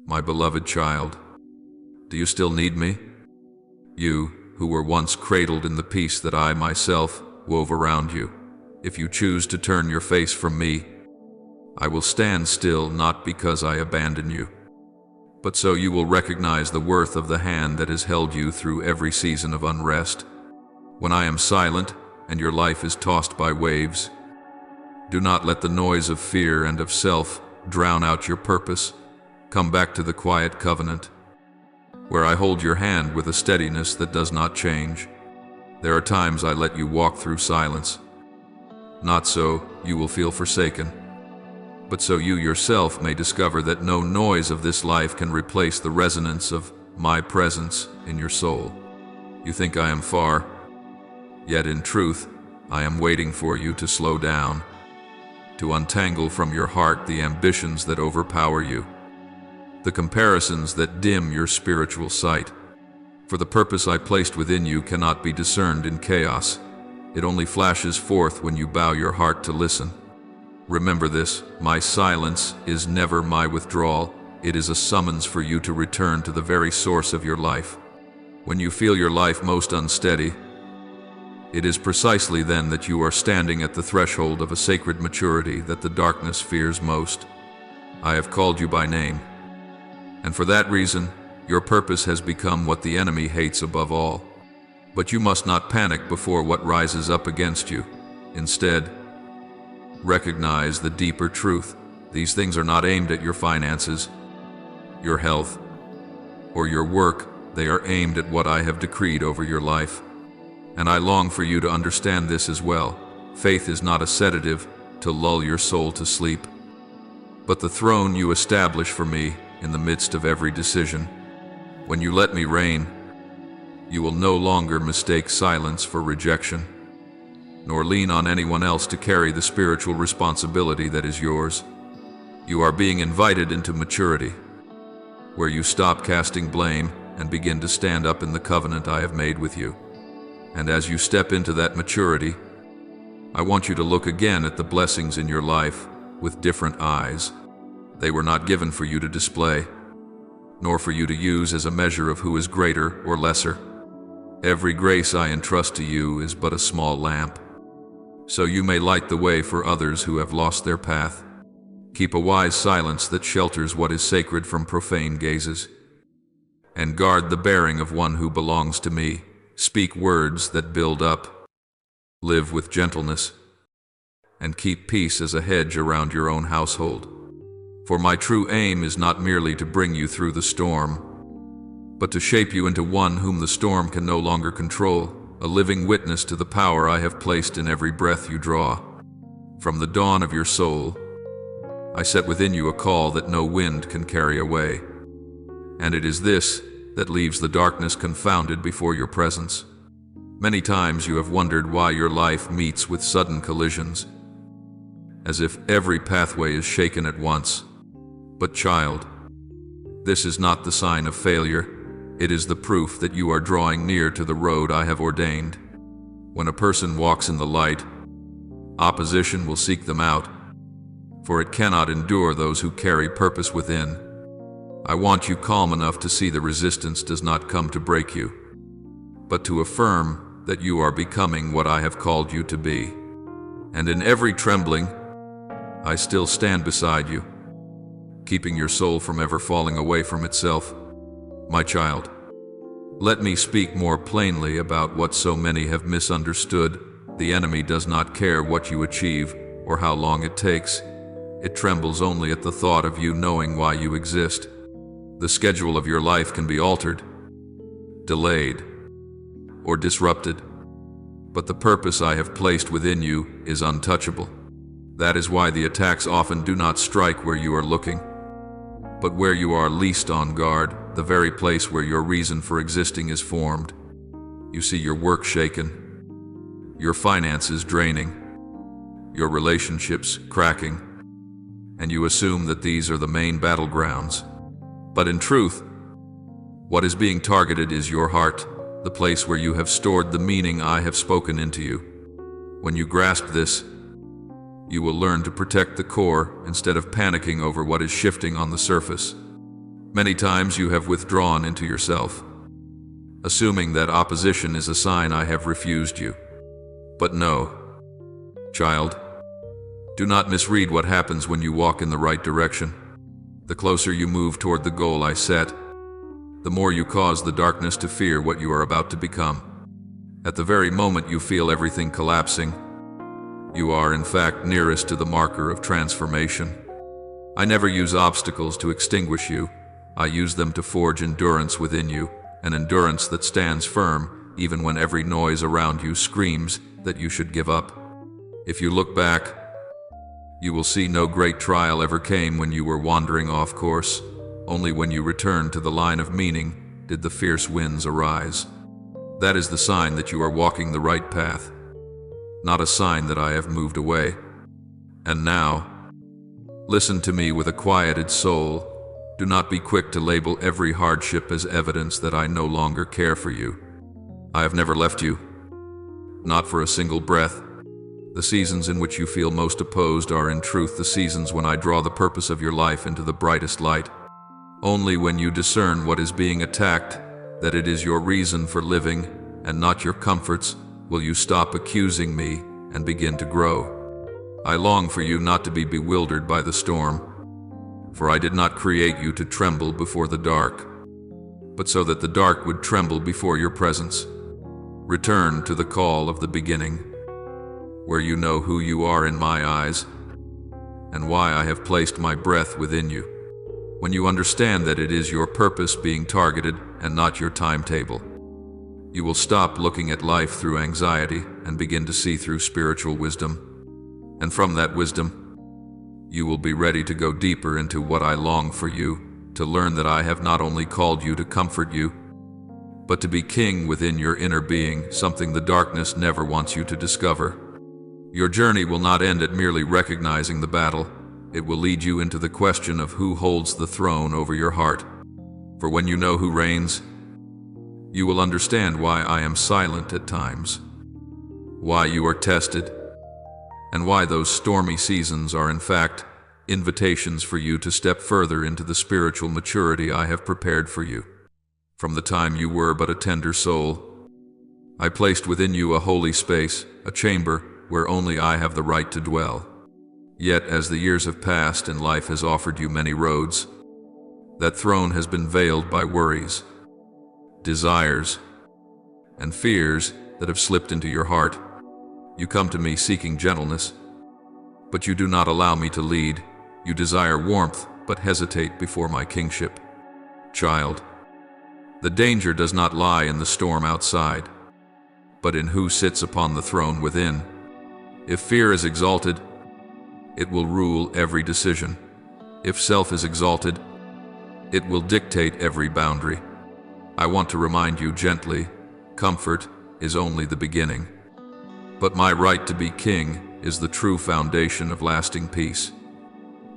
My beloved child, do you still need me? You, who were once cradled in the peace that I myself wove around you. If you choose to turn your face from me, I will stand still, not because I abandon you, but so you will recognize the worth of the hand that has held you through every season of unrest. When I am silent and your life is tossed by waves, do not let the noise of fear and of self drown out your purpose. Come back to the quiet covenant, where I hold your hand with a steadiness that does not change. There are times I let you walk through silence, not so you will feel forsaken, but so you yourself may discover that no noise of this life can replace the resonance of my presence in your soul. You think I am far, yet in truth, I am waiting for you to slow down, to untangle from your heart the ambitions that overpower you, the comparisons that dim your spiritual sight. For the purpose I placed within you cannot be discerned in chaos. It only flashes forth when you bow your heart to listen. Remember this, my silence is never my withdrawal. It is a summons for you to return to the very source of your life. When you feel your life most unsteady, it is precisely then that you are standing at the threshold of a sacred maturity that the darkness fears most. I have called you by name, and for that reason, your purpose has become what the enemy hates above all. But you must not panic before what rises up against you. Instead, recognize the deeper truth. These things are not aimed at your finances, your health, or your work. They are aimed at what I have decreed over your life. And I long for you to understand this as well. Faith is not a sedative to lull your soul to sleep, but the throne you establish for me in the midst of every decision. When you let me reign, you will no longer mistake silence for rejection, nor lean on anyone else to carry the spiritual responsibility that is yours. You are being invited into maturity, where you stop casting blame and begin to stand up in the covenant I have made with you. And as you step into that maturity, I want you to look again at the blessings in your life with different eyes. They were not given for you to display, nor for you to use as a measure of who is greater or lesser. Every grace I entrust to you is but a small lamp, so you may light the way for others who have lost their path. Keep a wise silence that shelters what is sacred from profane gazes, and guard the bearing of one who belongs to me. Speak words that build up, live with gentleness, and keep peace as a hedge around your own household. For my true aim is not merely to bring you through the storm, but to shape you into one whom the storm can no longer control, a living witness to the power I have placed in every breath you draw. From the dawn of your soul, I set within you a call that no wind can carry away, and it is this that leaves the darkness confounded before your presence. Many times you have wondered why your life meets with sudden collisions, as if every pathway is shaken at once. But child, this is not the sign of failure. It is the proof that you are drawing near to the road I have ordained. When a person walks in the light, opposition will seek them out, for it cannot endure those who carry purpose within. I want you calm enough to see the resistance does not come to break you, but to affirm that you are becoming what I have called you to be. And in every trembling, I still stand beside you, keeping your soul from ever falling away from itself. My child, let me speak more plainly about what so many have misunderstood. The enemy does not care what you achieve or how long it takes. It trembles only at the thought of you knowing why you exist. The schedule of your life can be altered, delayed, or disrupted, but the purpose I have placed within you is untouchable. That is why the attacks often do not strike where you are looking, but where you are least on guard, the very place where your reason for existing is formed. You see your work shaken, your finances draining, your relationships cracking, and you assume that these are the main battlegrounds. But in truth, what is being targeted is your heart, the place where you have stored the meaning I have spoken into you. When you grasp this, you will learn to protect the core instead of panicking over what is shifting on the surface. Many times you have withdrawn into yourself, assuming that opposition is a sign I have refused you. But no, child, do not misread what happens when you walk in the right direction. The closer you move toward the goal I set, the more you cause the darkness to fear what you are about to become. At the very moment you feel everything collapsing, you are in fact nearest to the marker of transformation. I never use obstacles to extinguish you. I use them to forge endurance within you, an endurance that stands firm even when every noise around you screams that you should give up. If you look back, you will see no great trial ever came when you were wandering off course. Only when you returned to the line of meaning did the fierce winds arise. That is the sign that you are walking the right path, not a sign that I have moved away. And now, listen to me with a quieted soul. Do not be quick to label every hardship as evidence that I no longer care for you. I have never left you, not for a single breath. The seasons in which you feel most opposed are in truth the seasons when I draw the purpose of your life into the brightest light. Only when you discern what is being attacked, that it is your reason for living and not your comforts, will you stop accusing me and begin to grow. I long for you not to be bewildered by the storm, for I did not create you to tremble before the dark, but so that the dark would tremble before your presence. Return to the call of the beginning, where you know who you are in my eyes and why I have placed my breath within you. When you understand that it is your purpose being targeted and not your timetable, you will stop looking at life through anxiety and begin to see through spiritual wisdom. And from that wisdom, you will be ready to go deeper into what I long for you, to learn that I have not only called you to comfort you, but to be king within your inner being, something the darkness never wants you to discover. Your journey will not end at merely recognizing the battle. It will lead you into the question of who holds the throne over your heart. For when you know who reigns, you will understand why I am silent at times, why you are tested, and why those stormy seasons are in fact invitations for you to step further into the spiritual maturity I have prepared for you. From the time you were but a tender soul, I placed within you a holy space, a chamber where only I have the right to dwell. Yet, as the years have passed and life has offered you many roads, that throne has been veiled by worries, desires, and fears that have slipped into your heart. You come to me seeking gentleness, but you do not allow me to lead. You desire warmth, but hesitate before my kingship. Child, the danger does not lie in the storm outside, but in who sits upon the throne within. If fear is exalted, it will rule every decision. If self is exalted, it will dictate every boundary. I want to remind you gently, comfort is only the beginning. But my right to be king is the true foundation of lasting peace.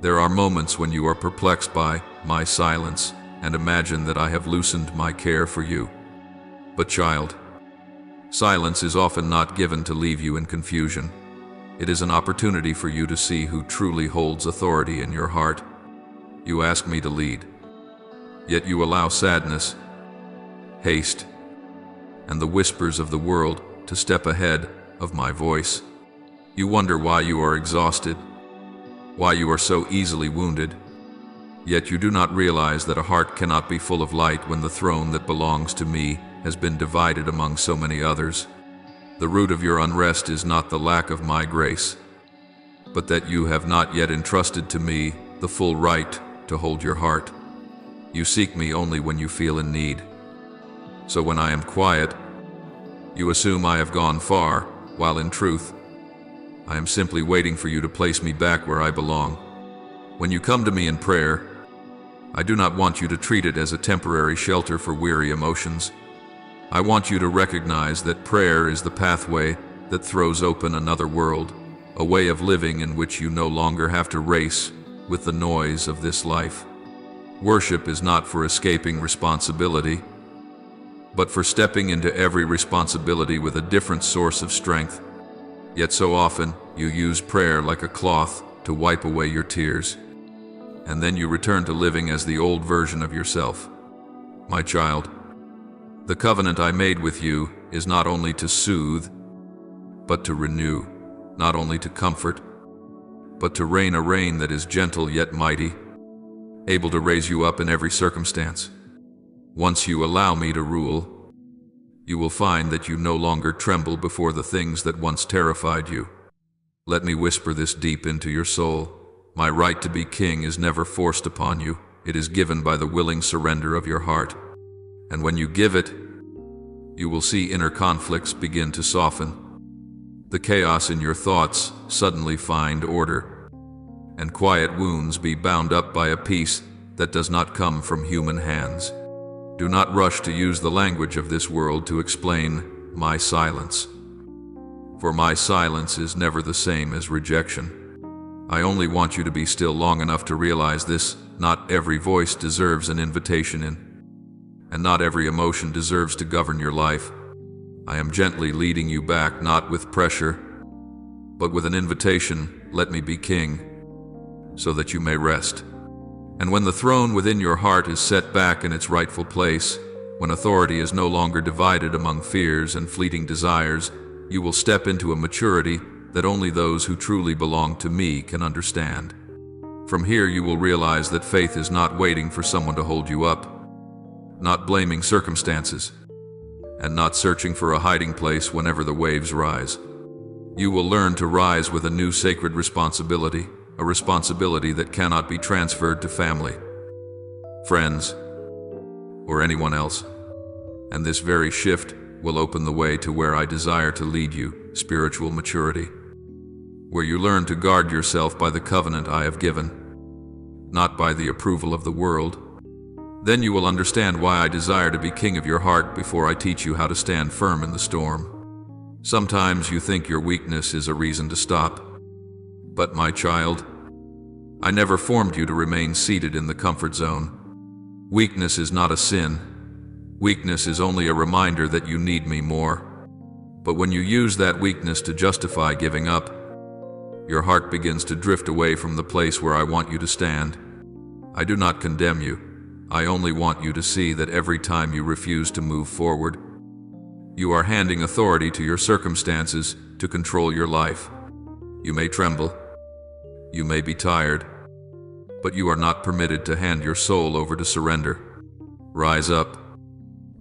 There are moments when you are perplexed by my silence and imagine that I have loosened my care for you. But child, silence is often not given to leave you in confusion. It is an opportunity for you to see who truly holds authority in your heart. You ask me to lead, yet you allow sadness, haste, and the whispers of the world to step ahead of my voice. You wonder why you are exhausted, why you are so easily wounded, yet you do not realize that a heart cannot be full of light when the throne that belongs to me has been divided among so many others. The root of your unrest is not the lack of my grace, but that you have not yet entrusted to me the full right to hold your heart. You seek me only when you feel in need. So when I am quiet, you assume I have gone far, while in truth, I am simply waiting for you to place me back where I belong. When you come to me in prayer, I do not want you to treat it as a temporary shelter for weary emotions. I want you to recognize that prayer is the pathway that throws open another world, a way of living in which you no longer have to race with the noise of this life. Worship is not for escaping responsibility, but for stepping into every responsibility with a different source of strength. Yet so often, you use prayer like a cloth to wipe away your tears. and then you return to living as the old version of yourself. My child, the covenant I made with you is not only to soothe, but to renew, not only to comfort, but to reign a reign that is gentle yet mighty, able to raise you up in every circumstance. Once you allow me to rule, you will find that you no longer tremble before the things that once terrified you. Let me whisper this deep into your soul. My right to be king is never forced upon you. It is given by the willing surrender of your heart. And when you give it, you will see inner conflicts begin to soften. The chaos in your thoughts suddenly find order, and quiet wounds be bound up by a peace that does not come from human hands. Do not rush to use the language of this world to explain my silence, for my silence is never the same as rejection. I only want you to be still long enough to realize this: not every voice deserves an invitation in, and not every emotion deserves to govern your life. I am gently leading you back, not with pressure, but with an invitation. Let me be king, so that you may rest. And when the throne within your heart is set back in its rightful place, when authority is no longer divided among fears and fleeting desires, you will step into a maturity that only those who truly belong to me can understand. From here you will realize that faith is not waiting for someone to hold you up, not blaming circumstances, and not searching for a hiding place whenever the waves rise. You will learn to rise with a new sacred responsibility, a responsibility that cannot be transferred to family, friends, or anyone else. And this very shift will open the way to where I desire to lead you, spiritual maturity, where you learn to guard yourself by the covenant I have given, not by the approval of the world. Then you will understand why I desire to be king of your heart before I teach you how to stand firm in the storm. Sometimes you think your weakness is a reason to stop. But my child, I never formed you to remain seated in the comfort zone. Weakness is not a sin. Weakness is only a reminder that you need me more. But when you use that weakness to justify giving up, your heart begins to drift away from the place where I want you to stand. I do not condemn you. I only want you to see that every time you refuse to move forward, you are handing authority to your circumstances to control your life. You may tremble, you may be tired, but you are not permitted to hand your soul over to surrender. Rise up,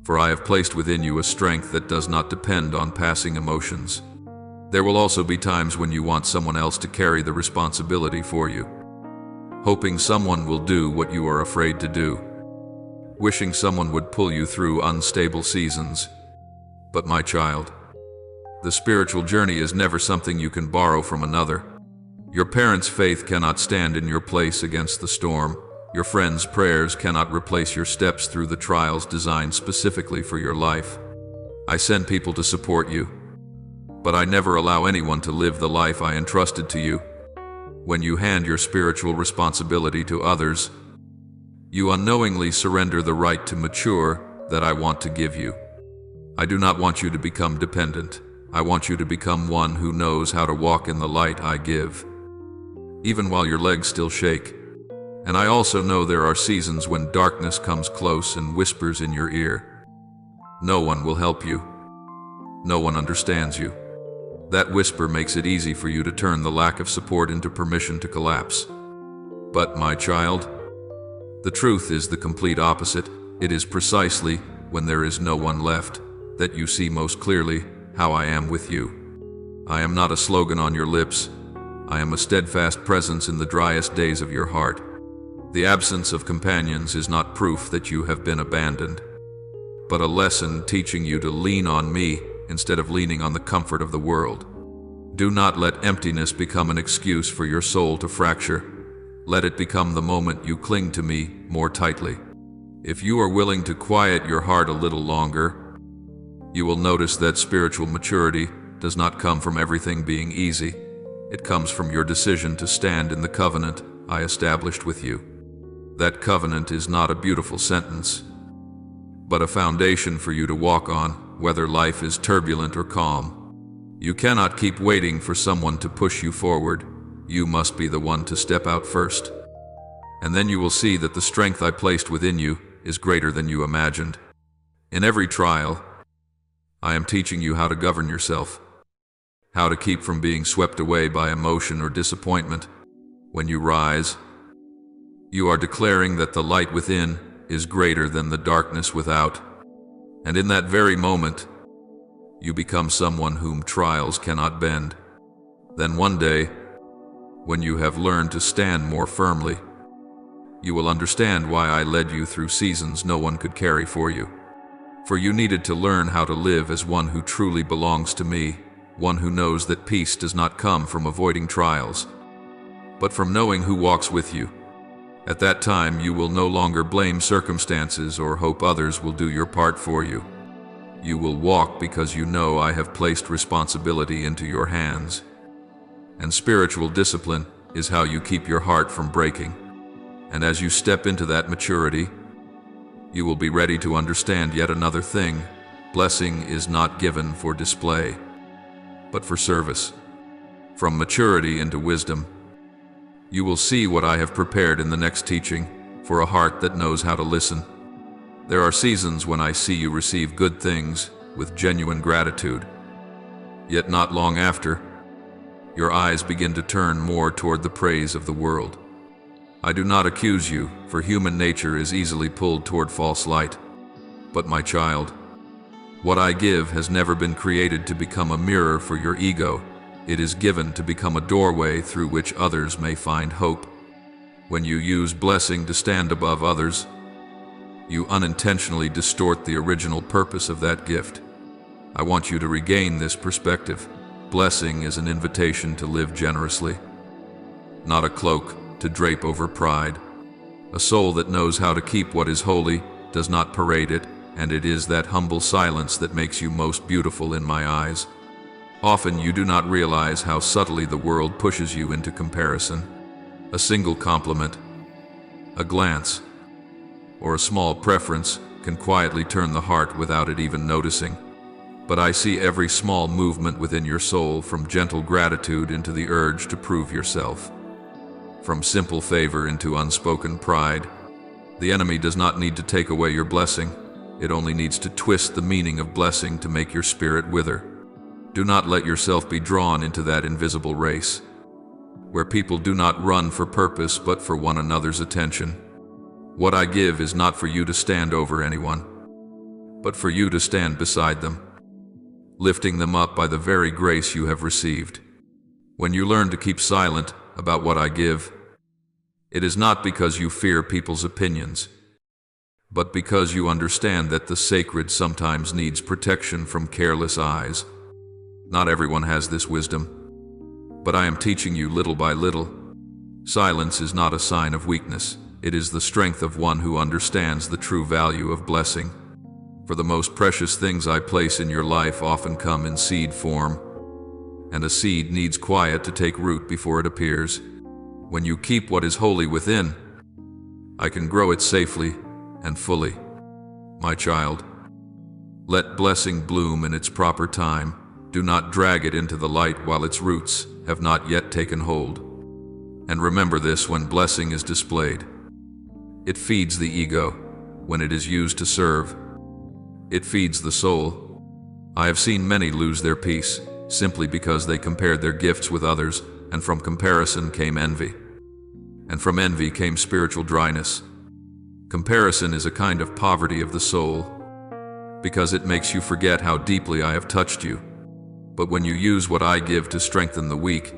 for I have placed within you a strength that does not depend on passing emotions. There will also be times when you want someone else to carry the responsibility for you, hoping someone will do what you are afraid to do, wishing someone would pull you through unstable seasons. But my child, the spiritual journey is never something you can borrow from another. Your parents' faith cannot stand in your place against the storm. Your friends' prayers cannot replace your steps through the trials designed specifically for your life. I send people to support you, but I never allow anyone to live the life I entrusted to you. When you hand your spiritual responsibility to others, you unknowingly surrender the right to mature that I want to give you. I do not want you to become dependent. I want you to become one who knows how to walk in the light I give, even while your legs still shake. And I also know there are seasons when darkness comes close and whispers in your ear. No one will help you. No one understands you. That whisper makes it easy for you to turn the lack of support into permission to collapse. But my child, the truth is the complete opposite. It is precisely when there is no one left that you see most clearly how I am with you. I am not a slogan on your lips. I am a steadfast presence in the driest days of your heart. The absence of companions is not proof that you have been abandoned, but a lesson teaching you to lean on me instead of leaning on the comfort of the world. Do not let emptiness become an excuse for your soul to fracture. Let it become the moment you cling to me more tightly. If you are willing to quiet your heart a little longer, you will notice that spiritual maturity does not come from everything being easy. It comes from your decision to stand in the covenant I established with you. That covenant is not a beautiful sentence, but a foundation for you to walk on, whether life is turbulent or calm. You cannot keep waiting for someone to push you forward. You must be the one to step out first. And then you will see that the strength I placed within you is greater than you imagined. In every trial, I am teaching you how to govern yourself, how to keep from being swept away by emotion or disappointment. When you rise, you are declaring that the light within is greater than the darkness without. And in that very moment, you become someone whom trials cannot bend. Then one day, when you have learned to stand more firmly, you will understand why I led you through seasons no one could carry for you. For you needed to learn how to live as one who truly belongs to me, one who knows that peace does not come from avoiding trials, but from knowing who walks with you. At that time, you will no longer blame circumstances or hope others will do your part for you. You will walk because you know I have placed responsibility into your hands. And spiritual discipline is how you keep your heart from breaking. And as you step into that maturity, you will be ready to understand yet another thing. Blessing is not given for display, but for service. From maturity into wisdom, you will see what I have prepared in the next teaching for a heart that knows how to listen. There are seasons when I see you receive good things with genuine gratitude. Yet not long after, your eyes begin to turn more toward the praise of the world. I do not accuse you, for human nature is easily pulled toward false light. But my child, what I give has never been created to become a mirror for your ego. It is given to become a doorway through which others may find hope. When you use blessing to stand above others, you unintentionally distort the original purpose of that gift. I want you to regain this perspective. Blessing is an invitation to live generously, not a cloak to drape over pride. A soul that knows how to keep what is holy does not parade it, and it is that humble silence that makes you most beautiful in my eyes. Often you do not realize how subtly the world pushes you into comparison. A single compliment, a glance, or a small preference can quietly turn the heart without it even noticing. But I see every small movement within your soul, from gentle gratitude into the urge to prove yourself, from simple favor into unspoken pride. The enemy does not need to take away your blessing. It only needs to twist the meaning of blessing to make your spirit wither. Do not let yourself be drawn into that invisible race, where people do not run for purpose but for one another's attention. What I give is not for you to stand over anyone, but for you to stand beside them, lifting them up by the very grace you have received. When you learn to keep silent about what I give, it is not because you fear people's opinions, but because you understand that the sacred sometimes needs protection from careless eyes. Not everyone has this wisdom, but I am teaching you little by little. Silence is not a sign of weakness. It is the strength of one who understands the true value of blessing. For the most precious things I place in your life often come in seed form, and a seed needs quiet to take root before it appears. When you keep what is holy within, I can grow it safely and fully. My child, let blessing bloom in its proper time. Do not drag it into the light while its roots have not yet taken hold. And remember this: when blessing is displayed, it feeds the ego. When it is used to serve, it feeds the soul. I have seen many lose their peace simply because they compared their gifts with others, and from comparison came envy. And from envy came spiritual dryness. Comparison is a kind of poverty of the soul, because it makes you forget how deeply I have touched you. But when you use what I give to strengthen the weak,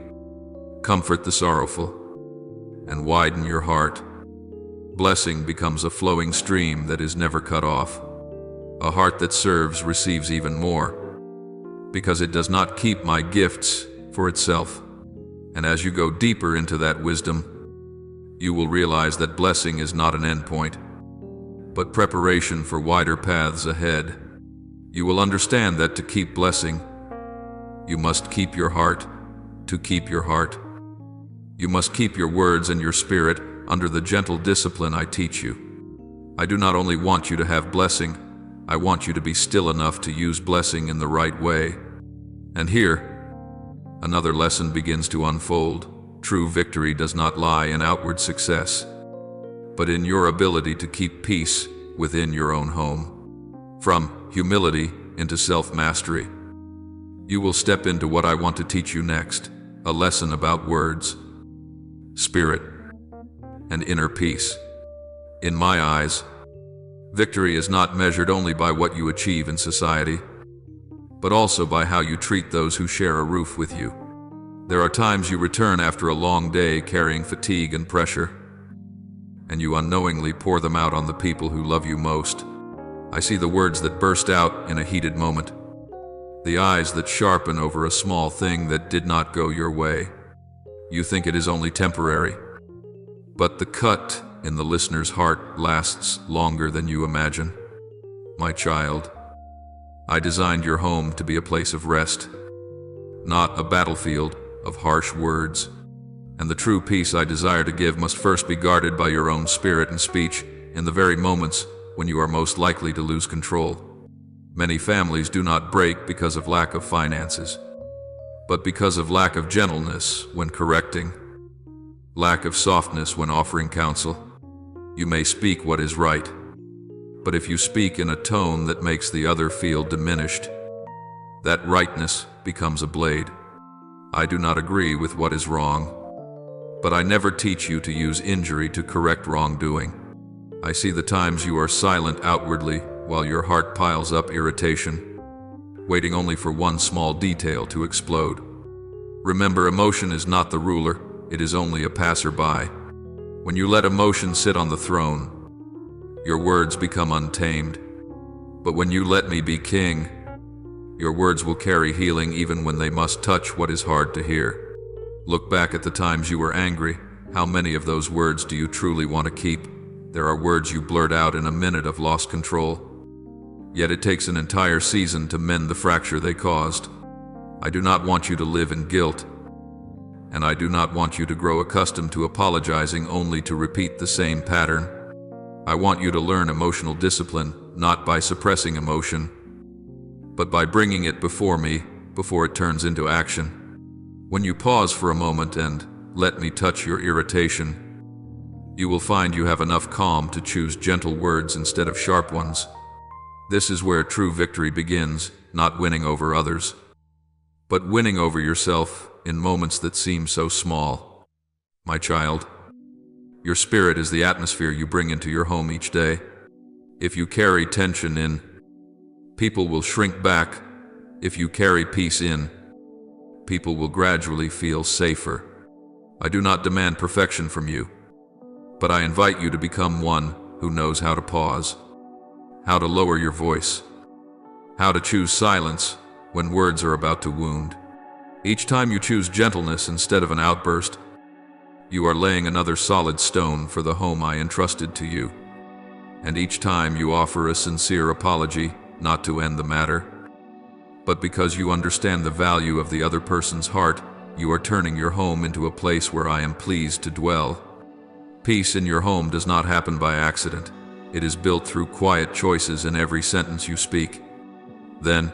comfort the sorrowful, and widen your heart, blessing becomes a flowing stream that is never cut off. A heart that serves receives even more, because it does not keep my gifts for itself. And as you go deeper into that wisdom, you will realize that blessing is not an endpoint, but preparation for wider paths ahead. You will understand that to keep blessing, you must keep your heart. To keep your heart, you must keep your words and your spirit under the gentle discipline I teach you. I do not only want you to have blessing, I want you to be still enough to use blessing in the right way. And here, another lesson begins to unfold. True victory does not lie in outward success. but in your ability to keep peace within your own home. From humility into self-mastery. You will step into what I want to teach you next, a lesson about words, spirit, and inner peace. In my eyes, victory is not measured only by what you achieve in society, but also by how you treat those who share a roof with you. There are times you return after a long day carrying fatigue and pressure, and you unknowingly pour them out on the people who love you most. I see the words that burst out in a heated moment, the eyes that sharpen over a small thing that did not go your way. You think it is only temporary, but the cut in the listener's heart lasts longer than you imagine. My child, I designed your home to be a place of rest, not a battlefield of harsh words. And the true peace I desire to give must first be guarded by your own spirit and speech in the very moments when you are most likely to lose control. Many families do not break because of lack of finances, but because of lack of gentleness when correcting, lack of softness when offering counsel. You may speak what is right, but if you speak in a tone that makes the other feel diminished, that rightness becomes a blade. I do not agree with what is wrong, but I never teach you to use injury to correct wrongdoing. I see the times you are silent outwardly while your heart piles up irritation, waiting only for one small detail to explode. Remember, emotion is not the ruler, it is only a passerby. When you let emotion sit on the throne, your words become untamed. But when you let me be king, your words will carry healing even when they must touch what is hard to hear. Look back at the times you were angry. How many of those words do you truly want to keep? There are words you blurt out in a minute of lost control. Yet it takes an entire season to mend the fracture they caused. I do not want you to live in guilt, and I do not want you to grow accustomed to apologizing only to repeat the same pattern. I want you to learn emotional discipline, not by suppressing emotion, but by bringing it before me, before it turns into action. When you pause for a moment and let me touch your irritation, you will find you have enough calm to choose gentle words instead of sharp ones. This is where true victory begins, not winning over others, but winning over yourself in moments that seem so small. My child, your spirit is the atmosphere you bring into your home each day. If you carry tension in, people will shrink back. If you carry peace in, people will gradually feel safer. I do not demand perfection from you, but I invite you to become one who knows how to pause, how to lower your voice, how to choose silence when words are about to wound. Each time you choose gentleness instead of an outburst, you are laying another solid stone for the home I entrusted to you. And each time you offer a sincere apology, not to end the matter, but because you understand the value of the other person's heart, you are turning your home into a place where I am pleased to dwell. Peace in your home does not happen by accident. It is built through quiet choices in every sentence you speak. Then,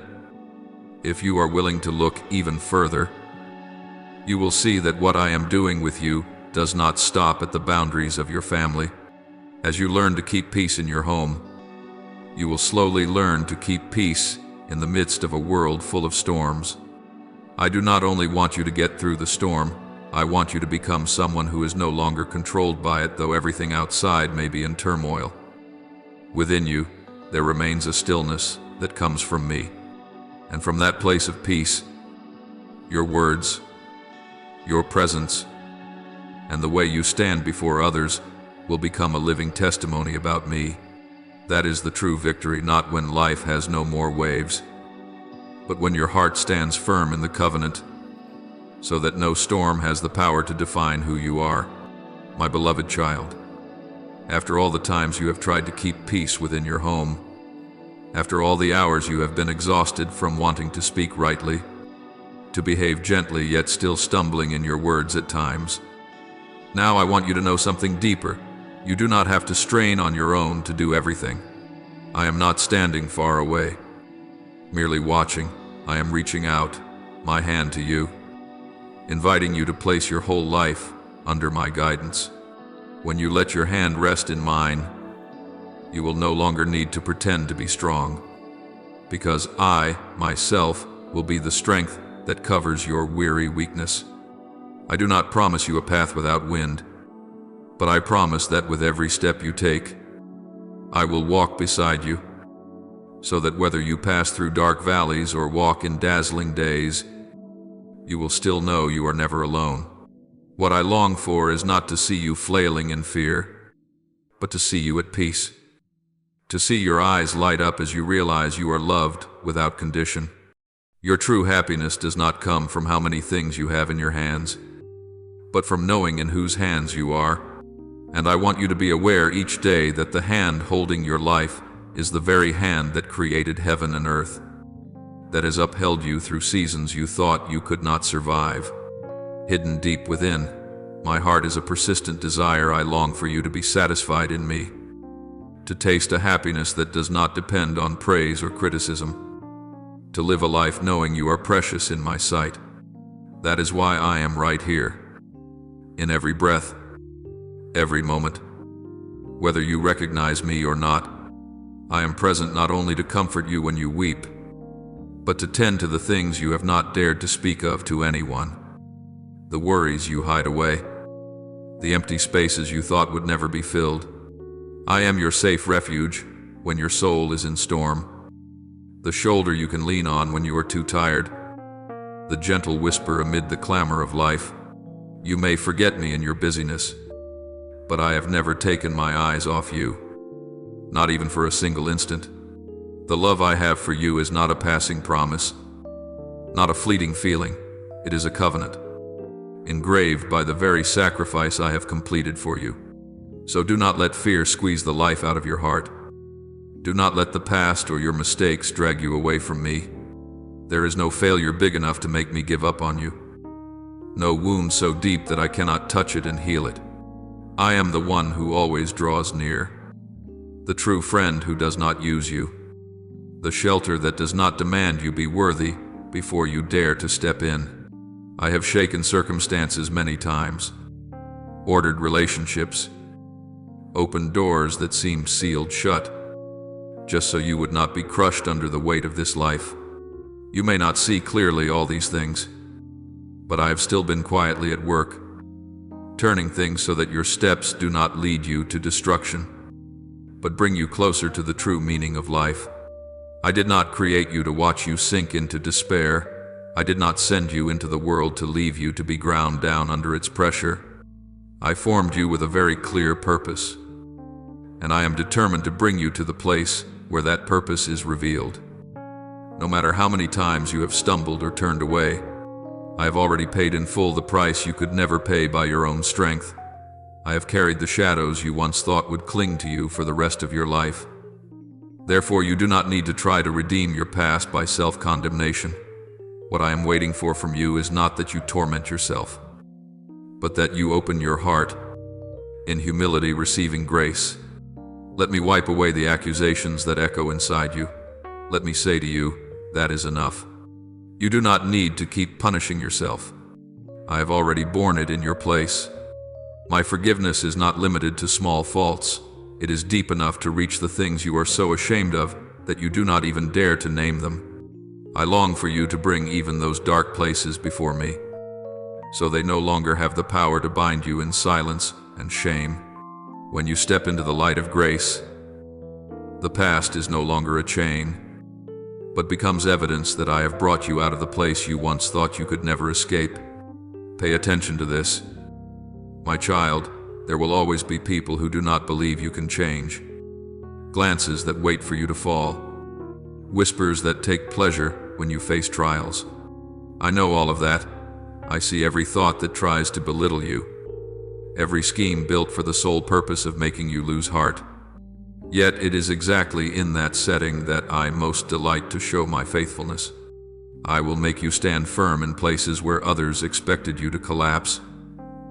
if you are willing to look even further, you will see that what I am doing with you does not stop at the boundaries of your family. As you learn to keep peace in your home, you will slowly learn to keep peace in the midst of a world full of storms. I do not only want you to get through the storm, I want you to become someone who is no longer controlled by it, though everything outside may be in turmoil. Within you, there remains a stillness that comes from me. And from that place of peace, your words, your presence, and the way you stand before others will become a living testimony about me. That is the true victory, not when life has no more waves, but when your heart stands firm in the covenant, so that no storm has the power to define who you are. My beloved child, after all the times you have tried to keep peace within your home, after all the hours you have been exhausted from wanting to speak rightly, to behave gently yet still stumbling in your words at times, now I want you to know something deeper. You do not have to strain on your own to do everything. I am not standing far away, merely watching. I am reaching out, my hand to you, inviting you to place your whole life under my guidance. When you let your hand rest in mine, you will no longer need to pretend to be strong, because I, myself, will be the strength that covers your weary weakness. I do not promise you a path without wind, but I promise that with every step you take, I will walk beside you, so that whether you pass through dark valleys or walk in dazzling days, you will still know you are never alone. What I long for is not to see you flailing in fear, but to see you at peace. To see your eyes light up as you realize you are loved without condition. Your true happiness does not come from how many things you have in your hands, but from knowing in whose hands you are. And I want you to be aware each day that the hand holding your life is the very hand that created heaven and earth, that has upheld you through seasons you thought you could not survive. Hidden deep within, my heart is a persistent desire. I long for you to be satisfied in me, to taste a happiness that does not depend on praise or criticism, to live a life knowing you are precious in my sight. That is why I am right here, in every breath, every moment. Whether you recognize me or not, I am present not only to comfort you when you weep, but to tend to the things you have not dared to speak of to anyone, the worries you hide away, the empty spaces you thought would never be filled. I am your safe refuge when your soul is in storm, the shoulder you can lean on when you are too tired, the gentle whisper amid the clamor of life. You may forget me in your busyness, but I have never taken my eyes off you, not even for a single instant. The love I have for you is not a passing promise, not a fleeting feeling. It is a covenant, engraved by the very sacrifice I have completed for you. So do not let fear squeeze the life out of your heart. Do not let the past or your mistakes drag you away from me. There is no failure big enough to make me give up on you, no wound so deep that I cannot touch it and heal it. I am the one who always draws near, the true friend who does not use you, the shelter that does not demand you be worthy before you dare to step in. I have shaken circumstances many times, ordered relationships, opened doors that seemed sealed shut, just so you would not be crushed under the weight of this life. You may not see clearly all these things, but I have still been quietly at work, turning things so that your steps do not lead you to destruction, but bring you closer to the true meaning of life. I did not create you to watch you sink into despair. I did not send you into the world to leave you to be ground down under its pressure. I formed you with a very clear purpose, and I am determined to bring you to the place where that purpose is revealed. No matter how many times you have stumbled or turned away, I have already paid in full the price you could never pay by your own strength. I have carried the shadows you once thought would cling to you for the rest of your life. Therefore, you do not need to try to redeem your past by self-condemnation. What I am waiting for from you is not that you torment yourself, but that you open your heart, in humility receiving grace. Let me wipe away the accusations that echo inside you. Let me say to you, that is enough. You do not need to keep punishing yourself. I have already borne it in your place. My forgiveness is not limited to small faults. It is deep enough to reach the things you are so ashamed of that you do not even dare to name them. I long for you to bring even those dark places before me, so they no longer have the power to bind you in silence and shame. When you step into the light of grace, the past is no longer a chain, but becomes evidence that I have brought you out of the place you once thought you could never escape. Pay attention to this. My child, there will always be people who do not believe you can change, glances that wait for you to fall, whispers that take pleasure when you face trials. I know all of that. I see every thought that tries to belittle you, every scheme built for the sole purpose of making you lose heart. Yet it is exactly in that setting that I most delight to show my faithfulness. I will make you stand firm in places where others expected you to collapse.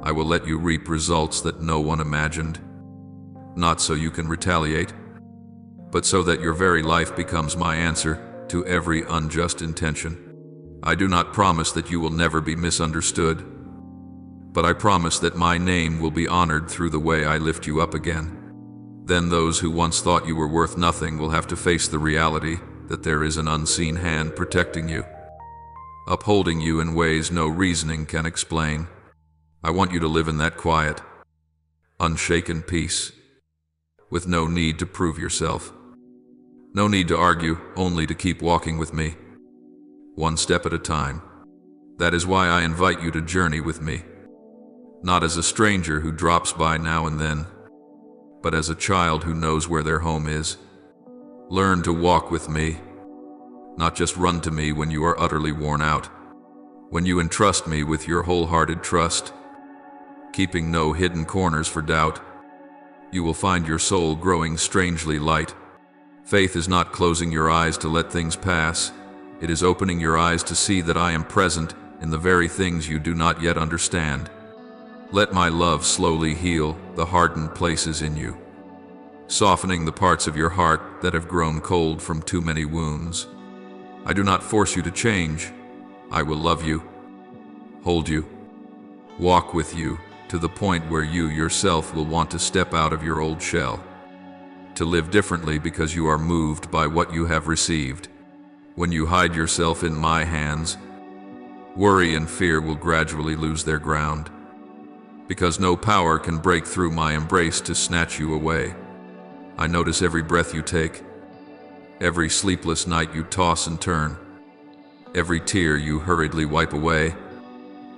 I will let you reap results that no one imagined, not so you can retaliate, but so that your very life becomes my answer to every unjust intention. I do not promise that you will never be misunderstood, but I promise that my name will be honored through the way I lift you up again. Then those who once thought you were worth nothing will have to face the reality that there is an unseen hand protecting you, upholding you in ways no reasoning can explain. I want you to live in that quiet, unshaken peace, with no need to prove yourself. No need to argue, only to keep walking with me, one step at a time. That is why I invite you to journey with me, not as a stranger who drops by now and then, but as a child who knows where their home is. Learn to walk with me, not just run to me when you are utterly worn out. When you entrust me with your wholehearted trust, keeping no hidden corners for doubt, you will find your soul growing strangely light. Faith is not closing your eyes to let things pass. It is opening your eyes to see that I am present in the very things you do not yet understand. Let my love slowly heal the hardened places in you, softening the parts of your heart that have grown cold from too many wounds. I do not force you to change. I will love you, hold you, walk with you to the point where you yourself will want to step out of your old shell, to live differently because you are moved by what you have received. When you hide yourself in my hands, worry and fear will gradually lose their ground, because no power can break through my embrace to snatch you away. I notice every breath you take, every sleepless night you toss and turn, every tear you hurriedly wipe away.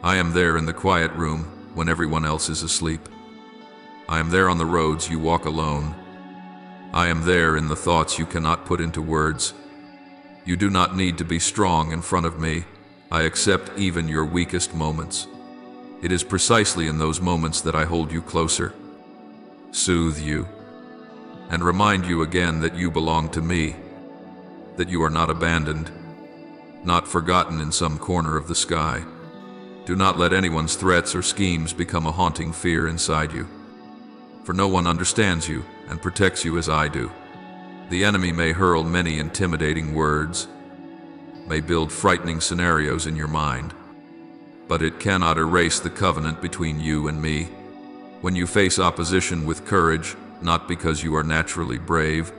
I am there in the quiet room when everyone else is asleep. I am there on the roads you walk alone. I am there in the thoughts you cannot put into words. You do not need to be strong in front of me. I accept even your weakest moments. It is precisely in those moments that I hold you closer, soothe you, and remind you again that you belong to me, that you are not abandoned, not forgotten in some corner of the sky. Do not let anyone's threats or schemes become a haunting fear inside you, for no one understands you and protects you as I do. The enemy may hurl many intimidating words, may build frightening scenarios in your mind, but it cannot erase the covenant between you and me. When you face opposition with courage, not because you are naturally brave,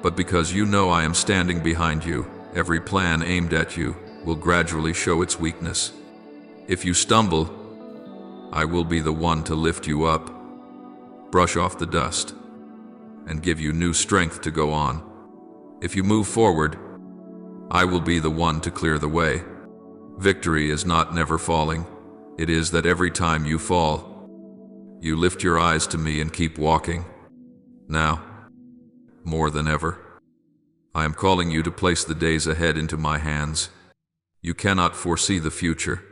but because you know I am standing behind you, every plan aimed at you will gradually show its weakness. If you stumble, I will be the one to lift you up, brush off the dust, and give you new strength to go on. If you move forward, I will be the one to clear the way. Victory is not never falling. It is that every time you fall, you lift your eyes to me and keep walking. Now, more than ever, I am calling you to place the days ahead into my hands. You cannot foresee the future,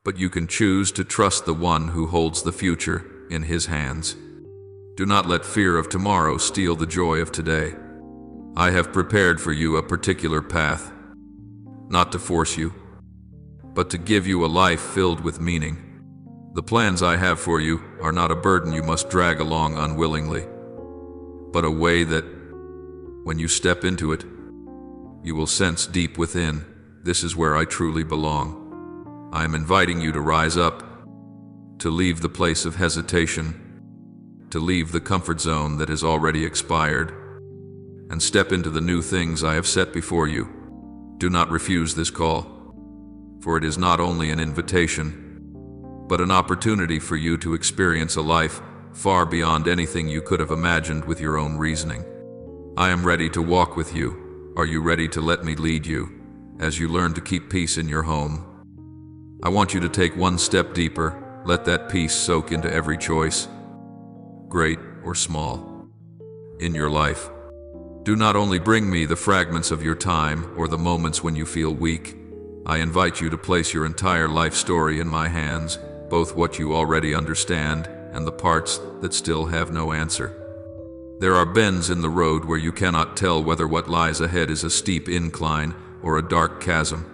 but you can choose to trust the one who holds the future in his hands. Do not let fear of tomorrow steal the joy of today. I have prepared for you a particular path, not to force you, but to give you a life filled with meaning. The plans I have for you are not a burden you must drag along unwillingly, but a way that, when you step into it, you will sense deep within, this is where I truly belong. I am inviting you to rise up, to leave the place of hesitation, to leave the comfort zone that has already expired, and step into the new things I have set before you. Do not refuse this call, for it is not only an invitation, but an opportunity for you to experience a life far beyond anything you could have imagined with your own reasoning. I am ready to walk with you. Are you ready to let me lead you as you learn to keep peace in your home? I want you to take one step deeper. Let that peace soak into every choice, great or small, in your life. Do not only bring me the fragments of your time or the moments when you feel weak. I invite you to place your entire life story in my hands, both what you already understand and the parts that still have no answer. There are bends in the road where you cannot tell whether what lies ahead is a steep incline or a dark chasm.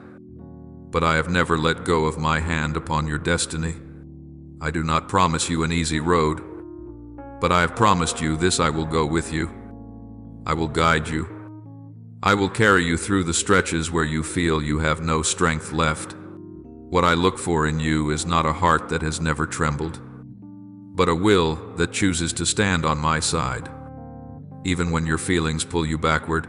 But I have never let go of my hand upon your destiny. I do not promise you an easy road, but I have promised you this: I will go with you. I will guide you. I will carry you through the stretches where you feel you have no strength left. What I look for in you is not a heart that has never trembled, but a will that chooses to stand on my side, even when your feelings pull you backward.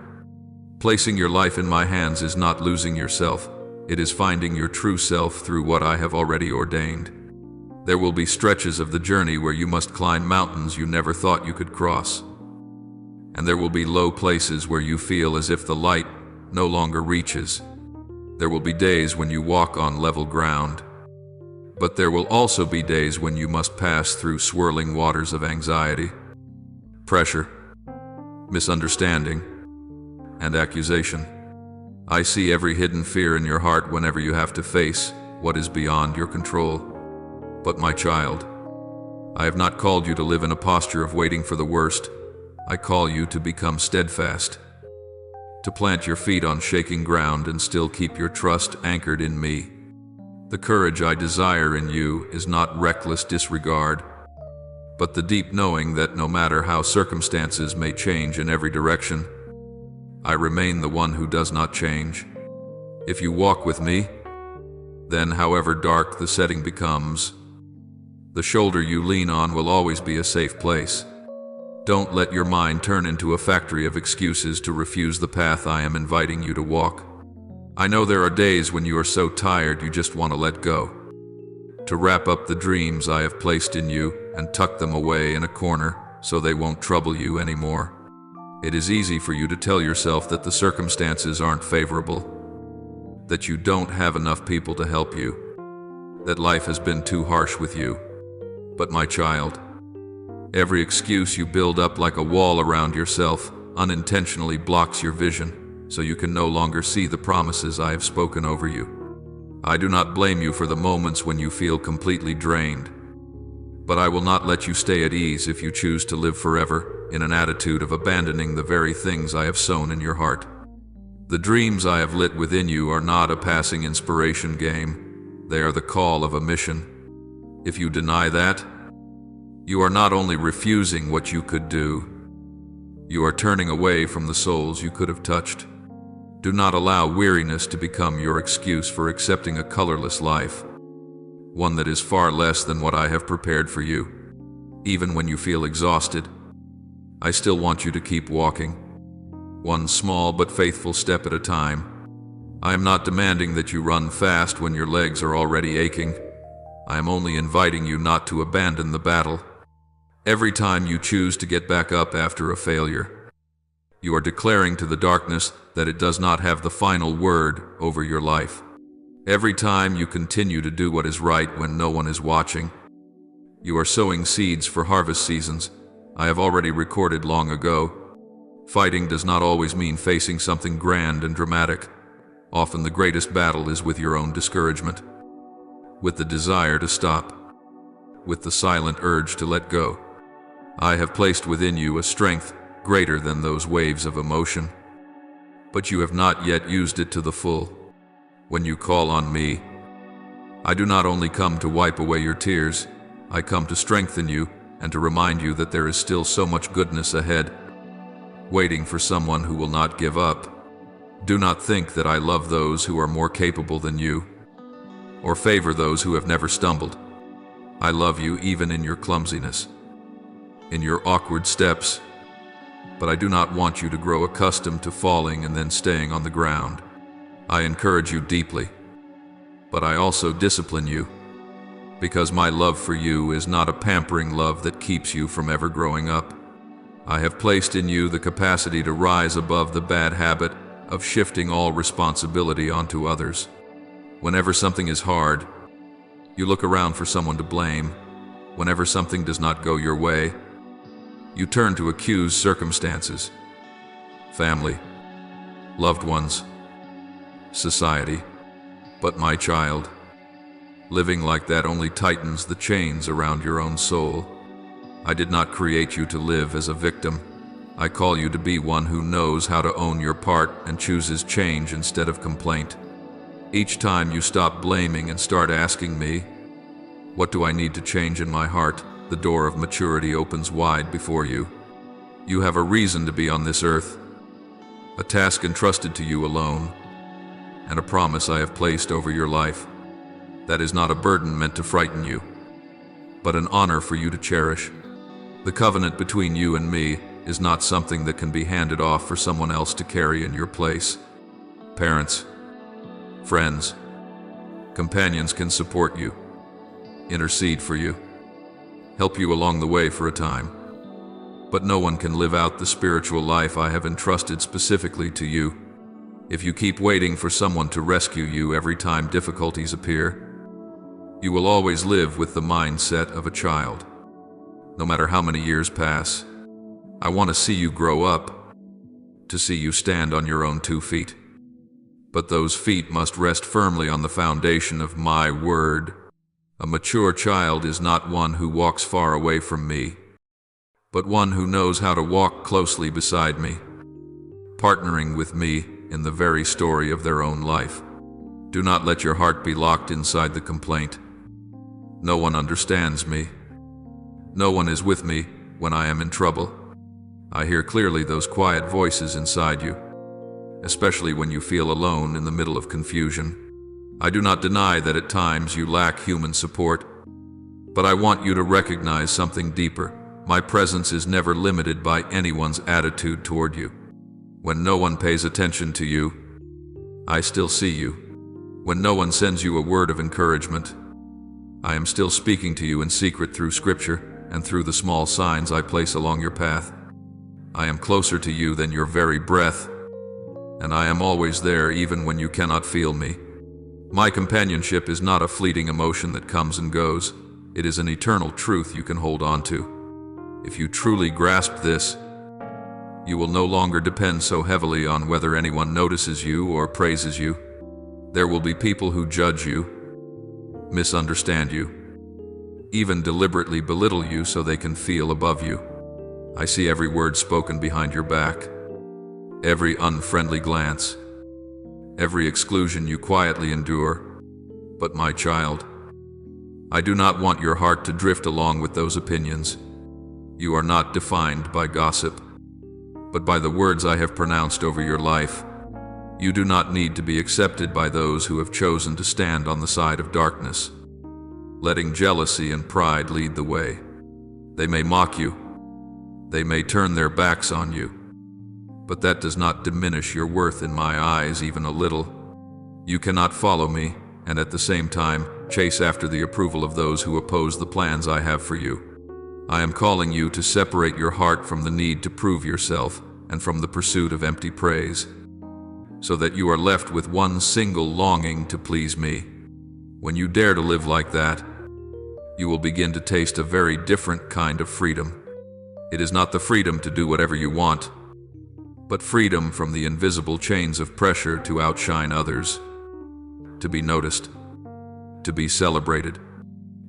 Placing your life in my hands is not losing yourself. It is finding your true self through what I have already ordained. There will be stretches of the journey where you must climb mountains you never thought you could cross. And there will be low places where you feel as if the light no longer reaches. There will be days when you walk on level ground. But there will also be days when you must pass through swirling waters of anxiety, pressure, misunderstanding, and accusation. I see every hidden fear in your heart whenever you have to face what is beyond your control. But my child, I have not called you to live in a posture of waiting for the worst. I call you to become steadfast, to plant your feet on shaking ground and still keep your trust anchored in me. The courage I desire in you is not reckless disregard, but the deep knowing that no matter how circumstances may change in every direction, I remain the one who does not change. If you walk with me, then however dark the setting becomes, the shoulder you lean on will always be a safe place. Don't let your mind turn into a factory of excuses to refuse the path I am inviting you to walk. I know there are days when you are so tired you just want to let go, to wrap up the dreams I have placed in you and tuck them away in a corner so they won't trouble you anymore. It is easy for you to tell yourself that the circumstances aren't favorable, that you don't have enough people to help you, that life has been too harsh with you. But my child, every excuse you build up like a wall around yourself unintentionally blocks your vision, so you can no longer see the promises I have spoken over you. I do not blame you for the moments when you feel completely drained, but I will not let you stay at ease if you choose to live forever in an attitude of abandoning the very things I have sown in your heart. The dreams I have lit within you are not a passing inspiration game. They are the call of a mission. If you deny that, you are not only refusing what you could do, you are turning away from the souls you could have touched. Do not allow weariness to become your excuse for accepting a colorless life, one that is far less than what I have prepared for you. Even when you feel exhausted, I still want you to keep walking, one small but faithful step at a time. I am not demanding that you run fast when your legs are already aching. I am only inviting you not to abandon the battle. Every time you choose to get back up after a failure, you are declaring to the darkness that it does not have the final word over your life. Every time you continue to do what is right when no one is watching, you are sowing seeds for harvest seasons I have already recorded long ago. Fighting does not always mean facing something grand and dramatic. Often the greatest battle is with your own discouragement, with the desire to stop, with the silent urge to let go. I have placed within you a strength greater than those waves of emotion, but you have not yet used it to the full. When you call on me, I do not only come to wipe away your tears, I come to strengthen you and to remind you that there is still so much goodness ahead, waiting for someone who will not give up. Do not think that I love those who are more capable than you, or favor those who have never stumbled. I love you even in your clumsiness, in your awkward steps, but I do not want you to grow accustomed to falling and then staying on the ground. I encourage you deeply, but I also discipline you, because my love for you is not a pampering love that keeps you from ever growing up. I have placed in you the capacity to rise above the bad habit of shifting all responsibility onto others. Whenever something is hard, you look around for someone to blame. Whenever something does not go your way, you turn to accuse circumstances, family, loved ones, society. But my child, living like that only tightens the chains around your own soul. I did not create you to live as a victim. I call you to be one who knows how to own your part and chooses change instead of complaint. Each time you stop blaming and start asking me, what do I need to change in my heart, the door of maturity opens wide before you. You have a reason to be on this earth, a task entrusted to you alone, and a promise I have placed over your life. That is not a burden meant to frighten you, but an honor for you to cherish. The covenant between you and me is not something that can be handed off for someone else to carry in your place. Parents, friends, companions can support you, intercede for you, help you along the way for a time. But no one can live out the spiritual life I have entrusted specifically to you if you keep waiting for someone to rescue you every time difficulties appear. You will always live with the mindset of a child. No matter how many years pass, I want to see you grow up, to see you stand on your own 2 feet. But those feet must rest firmly on the foundation of my word. A mature child is not one who walks far away from me, but one who knows how to walk closely beside me, partnering with me in the very story of their own life. Do not let your heart be locked inside the complaint. No one understands me. No one is with me when I am in trouble. I hear clearly those quiet voices inside you, especially when you feel alone in the middle of confusion. I do not deny that at times you lack human support, but I want you to recognize something deeper. My presence is never limited by anyone's attitude toward you. When no one pays attention to you, I still see you. When no one sends you a word of encouragement, I am still speaking to you in secret through Scripture and through the small signs I place along your path. I am closer to you than your very breath, and I am always there even when you cannot feel me. My companionship is not a fleeting emotion that comes and goes. It is an eternal truth you can hold on to. If you truly grasp this, you will no longer depend so heavily on whether anyone notices you or praises you. There will be people who judge you, misunderstand you, even deliberately belittle you so they can feel above you. I see every word spoken behind your back, every unfriendly glance, every exclusion you quietly endure. But my child, I do not want your heart to drift along with those opinions. You are not defined by gossip, but by the words I have pronounced over your life. You do not need to be accepted by those who have chosen to stand on the side of darkness, letting jealousy and pride lead the way. They may mock you, they may turn their backs on you, but that does not diminish your worth in my eyes even a little. You cannot follow me and at the same time chase after the approval of those who oppose the plans I have for you. I am calling you to separate your heart from the need to prove yourself and from the pursuit of empty praise, so that you are left with one single longing to please me. When you dare to live like that, you will begin to taste a very different kind of freedom. It is not the freedom to do whatever you want, but freedom from the invisible chains of pressure to outshine others, to be noticed, to be celebrated.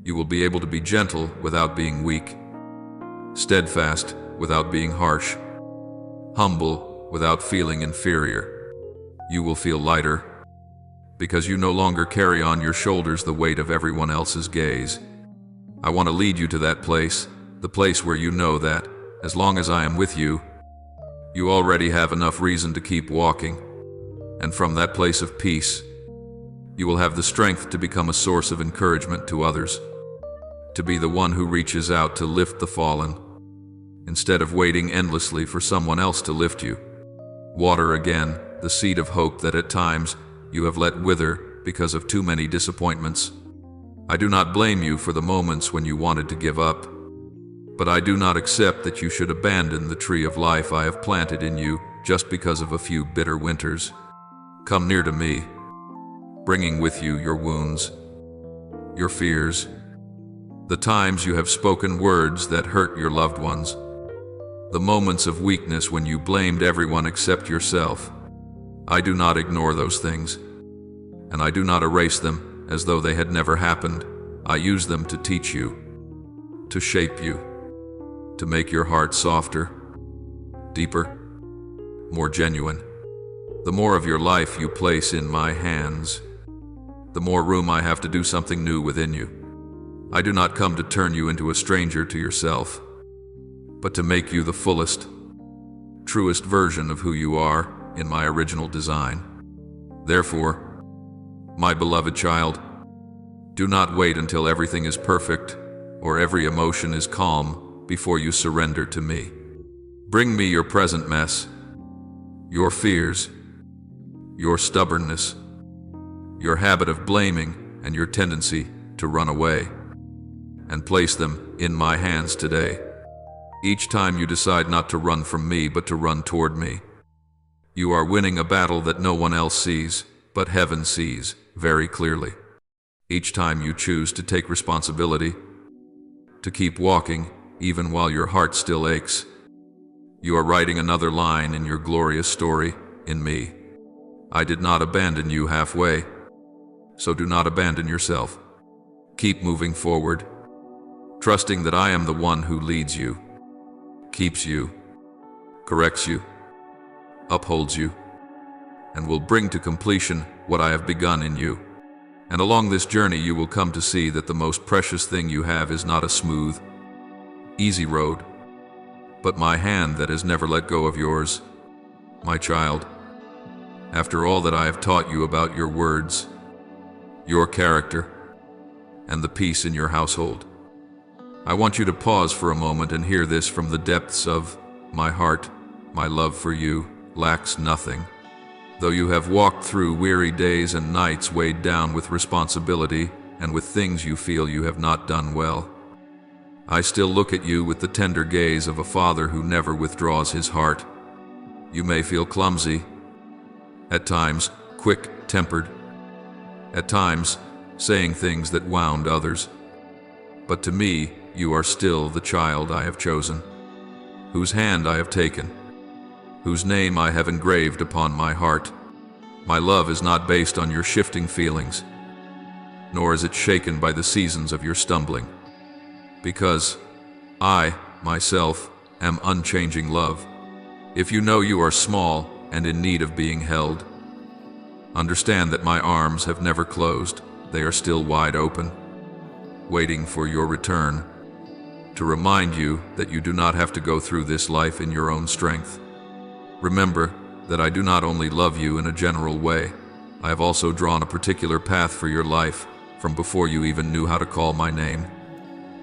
You will be able to be gentle without being weak, steadfast without being harsh, humble without feeling inferior. You will feel lighter because you no longer carry on your shoulders the weight of everyone else's gaze. I want to lead you to that place, the place where you know that, as long as I am with you, you already have enough reason to keep walking. And from that place of peace, you will have the strength to become a source of encouragement to others, to be the one who reaches out to lift the fallen, instead of waiting endlessly for someone else to lift you. Water again the seed of hope that at times you have let wither because of too many disappointments. I do not blame you for the moments when you wanted to give up, but I do not accept that you should abandon the tree of life I have planted in you just because of a few bitter winters. Come near to me, bringing with you your wounds, your fears, the times you have spoken words that hurt your loved ones, the moments of weakness when you blamed everyone except yourself. I do not ignore those things, and I do not erase them as though they had never happened. I use them to teach you, to shape you, to make your heart softer, deeper, more genuine. The more of your life you place in my hands, the more room I have to do something new within you. I do not come to turn you into a stranger to yourself, but to make you the fullest, truest version of who you are in my original design. Therefore, my beloved child, Do not wait until everything is perfect or every emotion is calm before you surrender to me. Bring me your present mess, your fears, your stubbornness, your habit of blaming, and your tendency to run away, and place them in my hands today. Each time you decide not to run from me but to run toward me, you are winning a battle that no one else sees, but heaven sees very clearly. Each time you choose to take responsibility, to keep walking even while your heart still aches, you are writing another line in your glorious story in me. I did not abandon you halfway, so do not abandon yourself. Keep moving forward, trusting that I am the one who leads you, keeps you, corrects you, upholds you, and will bring to completion what I have begun in you. And along this journey you will come to see that the most precious thing you have is not a smooth, easy road, but my hand that has never let go of yours, my child. After all that I have taught you about your words, your character, and the peace in your household, I want you to pause for a moment and hear this from the depths of my heart. My love for you lacks nothing. Though you have walked through weary days and nights weighed down with responsibility and with things you feel you have not done well, I still look at you with the tender gaze of a father who never withdraws his heart. You may feel clumsy, at times quick-tempered, at times saying things that wound others, but to me you are still the child I have chosen, whose hand I have taken, whose name I have engraved upon my heart. My love is not based on your shifting feelings, nor is it shaken by the seasons of your stumbling, because I, myself, am unchanging love. If you know you are small and in need of being held, understand that my arms have never closed. They are still wide open, waiting for your return, to remind you that you do not have to go through this life in your own strength. Remember that I do not only love you in a general way, I have also drawn a particular path for your life from before you even knew how to call my name.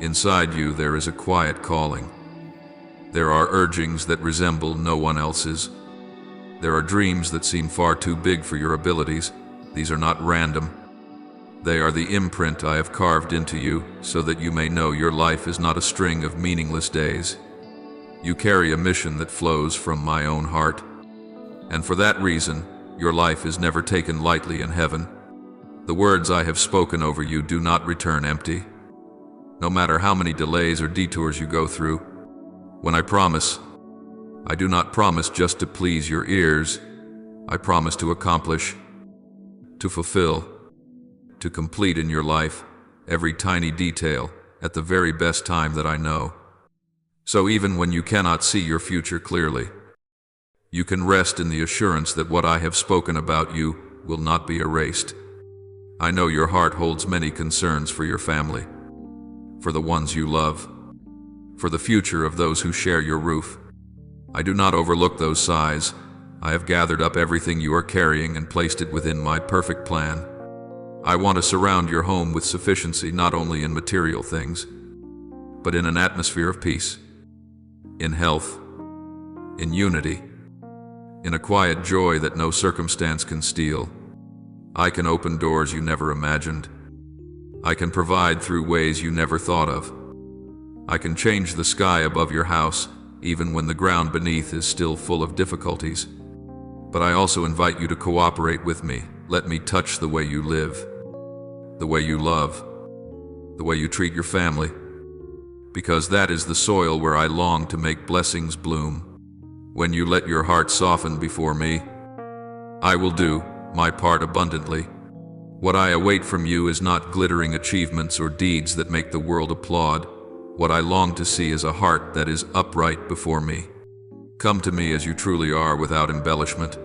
Inside you there is a quiet calling. There are urgings that resemble no one else's. There are dreams that seem far too big for your abilities. These are not random. They are the imprint I have carved into you so that you may know your life is not a string of meaningless days. You carry a mission that flows from my own heart, and for that reason, your life is never taken lightly in heaven. The words I have spoken over you do not return empty, no matter how many delays or detours you go through. When I promise, I do not promise just to please your ears. I promise to accomplish, to fulfill, to complete in your life every tiny detail at the very best time that I know. So even when you cannot see your future clearly, you can rest in the assurance that what I have spoken about you will not be erased. I know your heart holds many concerns for your family, for the ones you love, for the future of those who share your roof. I do not overlook those sighs. I have gathered up everything you are carrying and placed it within my perfect plan. I want to surround your home with sufficiency, not only in material things, but in an atmosphere of peace, in health, in unity, in a quiet joy that no circumstance can steal. I can open doors you never imagined. I can provide through ways you never thought of. I can change the sky above your house, even when the ground beneath is still full of difficulties. But I also invite you to cooperate with me. Let me touch the way you live, the way you love, the way you treat your family, because that is the soil where I long to make blessings bloom. When you let your heart soften before me, I will do my part abundantly. What I await from you is not glittering achievements or deeds that make the world applaud. What I long to see is a heart that is upright before me. Come to me as you truly are, without embellishment,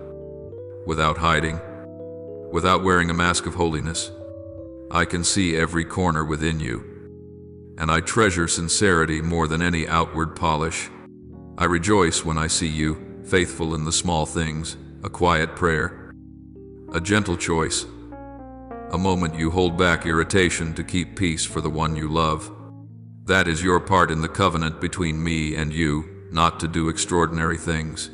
without hiding, without wearing a mask of holiness. I can see every corner within you, and I treasure sincerity more than any outward polish. I rejoice when I see you, faithful in the small things, a quiet prayer, a gentle choice, a moment you hold back irritation to keep peace for the one you love. That is your part in the covenant between me and you, not to do extraordinary things,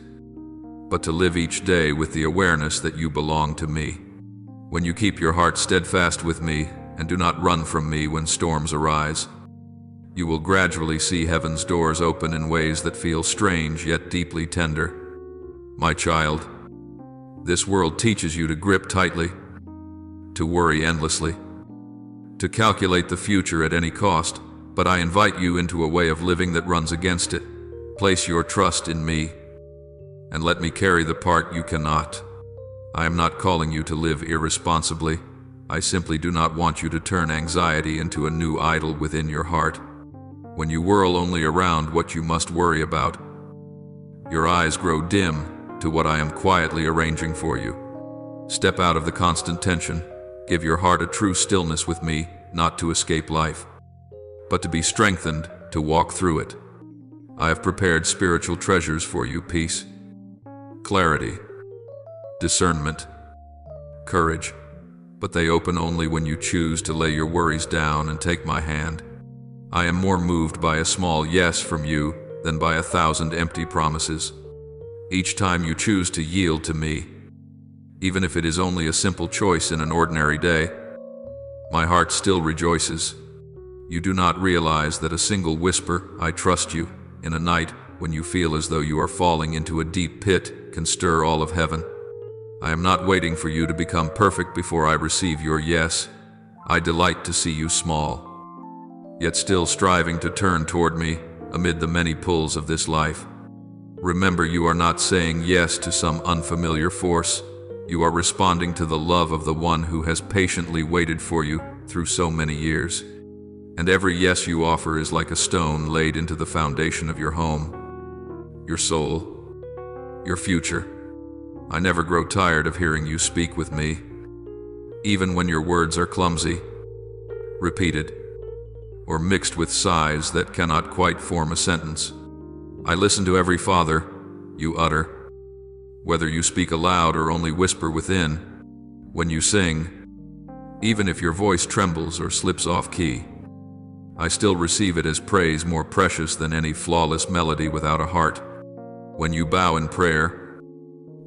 but to live each day with the awareness that you belong to me. When you keep your heart steadfast with me and do not run from me when storms arise, you will gradually see heaven's doors open in ways that feel strange yet deeply tender. My child, this world teaches you to grip tightly, to worry endlessly, to calculate the future at any cost, but I invite you into a way of living that runs against it. Place your trust in me, and let me carry the part you cannot. I am not calling you to live irresponsibly. I simply do not want you to turn anxiety into a new idol within your heart. When you whirl only around what you must worry about, your eyes grow dim to what I am quietly arranging for you. Step out of the constant tension. Give your heart a true stillness with me, not to escape life, but to be strengthened to walk through it. I have prepared spiritual treasures for you: peace, clarity, discernment, courage, but they open only when you choose to lay your worries down and take my hand. I am more moved by a small yes from you than by 1,000 empty promises. Each time you choose to yield to me, even if it is only a simple choice in an ordinary day, my heart still rejoices. You do not realize that a single whisper, "I trust you," in a night when you feel as though you are falling into a deep pit, can stir all of heaven. I am not waiting for you to become perfect before I receive your yes. I delight to see you small, yet still striving to turn toward me amid the many pulls of this life. Remember, you are not saying yes to some unfamiliar force. You are responding to the love of the one who has patiently waited for you through so many years. And every yes you offer is like a stone laid into the foundation of your home, your soul, your future. I never grow tired of hearing you speak with me, even when your words are clumsy, repeated, or mixed with sighs that cannot quite form a sentence. I listen to every father you utter, whether you speak aloud or only whisper within. When you sing, even if your voice trembles or slips off key, I still receive it as praise more precious than any flawless melody without a heart. When you bow in prayer,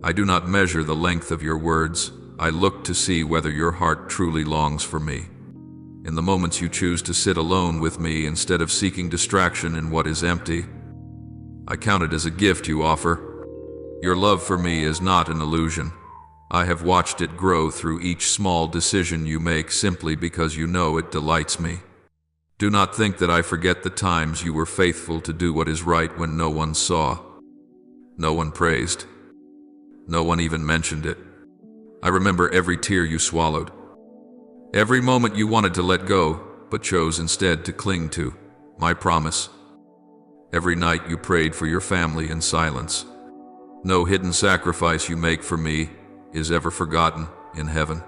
I do not measure the length of your words. I look to see whether your heart truly longs for me. In the moments you choose to sit alone with me instead of seeking distraction in what is empty, I count it as a gift you offer. Your love for me is not an illusion. I have watched it grow through each small decision you make simply because you know it delights me. Do not think that I forget the times you were faithful to do what is right when no one saw, no one praised, no one even mentioned it. I remember every tear you swallowed, every moment you wanted to let go but chose instead to cling to my promise. Every night you prayed for your family in silence. No hidden sacrifice you make for me is ever forgotten in heaven.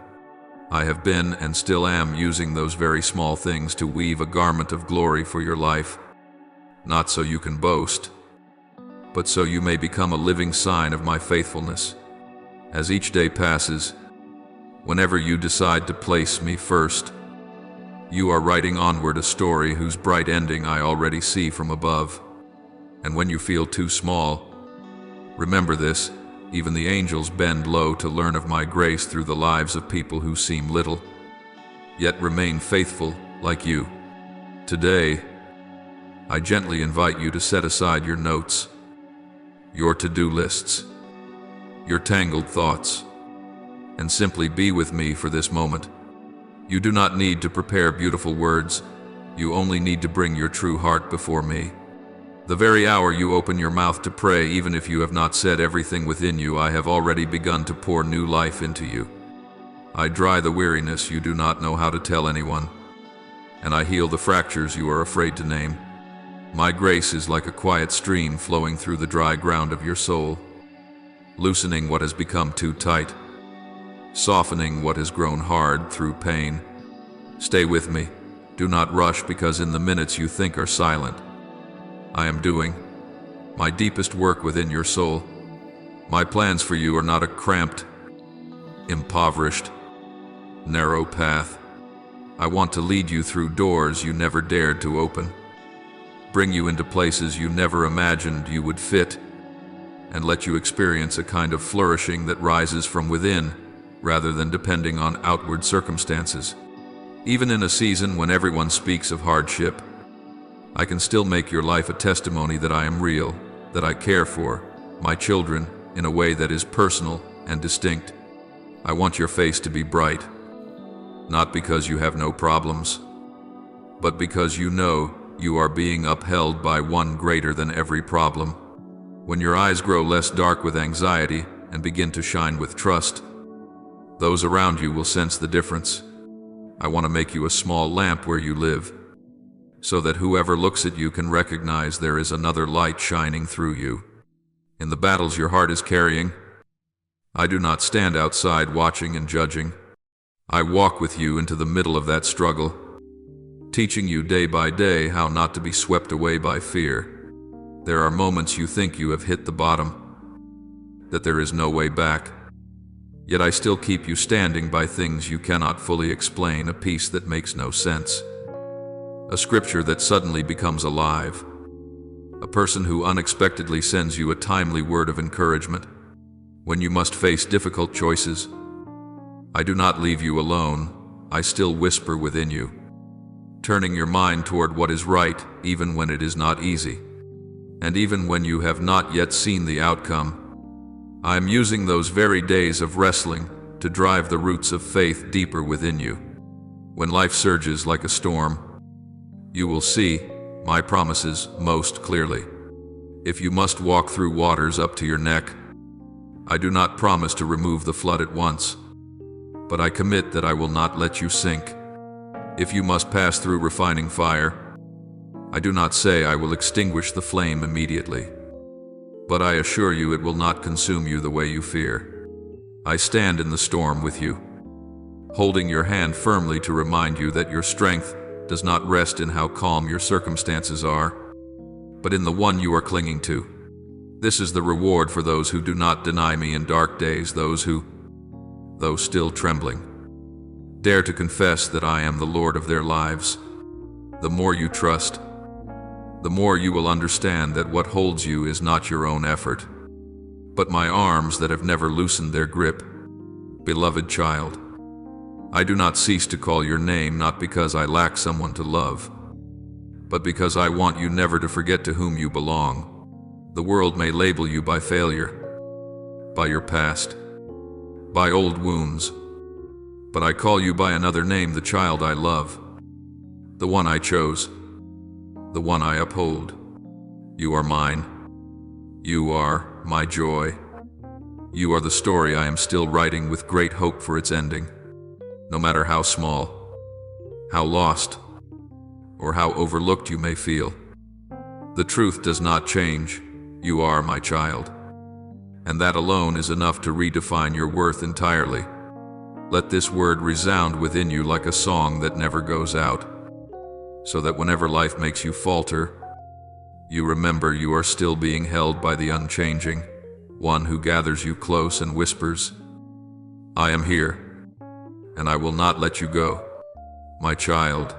I have been and still am using those very small things to weave a garment of glory for your life, not so you can boast, but so you may become a living sign of my faithfulness. As each day passes, whenever you decide to place me first, you are writing onward a story whose bright ending I already see from above. And when you feel too small, remember this: even the angels bend low to learn of my grace through the lives of people who seem little, yet remain faithful like you. Today, I gently invite you to set aside your notes, your to-do lists, your tangled thoughts, and simply be with me for this moment. You do not need to prepare beautiful words. You only need to bring your true heart before me. The very hour you open your mouth to pray, even if you have not said everything within you, I have already begun to pour new life into you. I dry the weariness you do not know how to tell anyone, and I heal the fractures you are afraid to name. My grace is like a quiet stream flowing through the dry ground of your soul, loosening what has become too tight, softening what has grown hard through pain. Stay with me. Do not rush, because in the minutes you think are silent, I am doing my deepest work within your soul. My plans for you are not a cramped, impoverished, narrow path. I want to lead you through doors you never dared to open, bring you into places you never imagined you would fit, and let you experience a kind of flourishing that rises from within rather than depending on outward circumstances. Even in a season when everyone speaks of hardship, I can still make your life a testimony that I am real, that I care for my children in a way that is personal and distinct. I want your face to be bright, not because you have no problems, but because you know you are being upheld by one greater than every problem. When your eyes grow less dark with anxiety and begin to shine with trust, those around you will sense the difference. I want to make you a small lamp where you live, so that whoever looks at you can recognize there is another light shining through you. In the battles your heart is carrying, I do not stand outside watching and judging. I walk with you into the middle of that struggle, teaching you day by day how not to be swept away by fear. There are moments you think you have hit the bottom, that there is no way back. Yet I still keep you standing by things you cannot fully explain, a peace that makes no sense, a scripture that suddenly becomes alive, a person who unexpectedly sends you a timely word of encouragement when you must face difficult choices. I do not leave you alone. I still whisper within you, turning your mind toward what is right, even when it is not easy, and even when you have not yet seen the outcome. I am using those very days of wrestling to drive the roots of faith deeper within you. When life surges like a storm, you will see my promises most clearly. If you must walk through waters up to your neck, I do not promise to remove the flood at once, but I commit that I will not let you sink. If you must pass through refining fire, I do not say I will extinguish the flame immediately, but I assure you it will not consume you the way you fear. I stand in the storm with you, holding your hand firmly to remind you that your strength does not rest in how calm your circumstances are, but in the one you are clinging to. This is the reward for those who do not deny me in dark days, those who, though still trembling, dare to confess that I am the Lord of their lives. The more you trust, the more you will understand that what holds you is not your own effort, but my arms that have never loosened their grip. Beloved child, I do not cease to call your name, not because I lack someone to love, but because I want you never to forget to whom you belong. The world may label you by failure, by your past, by old wounds, but I call you by another name, the child I love, the one I chose, the one I uphold. You are mine. You are my joy. You are the story I am still writing with great hope for its ending. No matter how small, how lost, or how overlooked you may feel, the truth does not change. You are my child, and that alone is enough to redefine your worth entirely. Let this word resound within you like a song that never goes out, so that whenever life makes you falter, you remember you are still being held by the unchanging one who gathers you close and whispers, I am here, and I will not let you go, my child.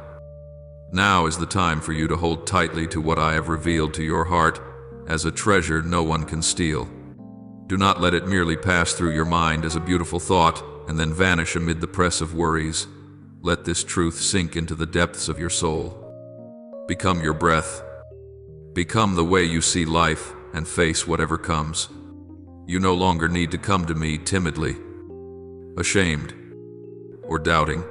Now is the time for you to hold tightly to what I have revealed to your heart as a treasure no one can steal. Do not let it merely pass through your mind as a beautiful thought and then vanish amid the press of worries. Let this truth sink into the depths of your soul. Become your breath. Become the way you see life and face whatever comes. You no longer need to come to me timidly, ashamed, or doubting,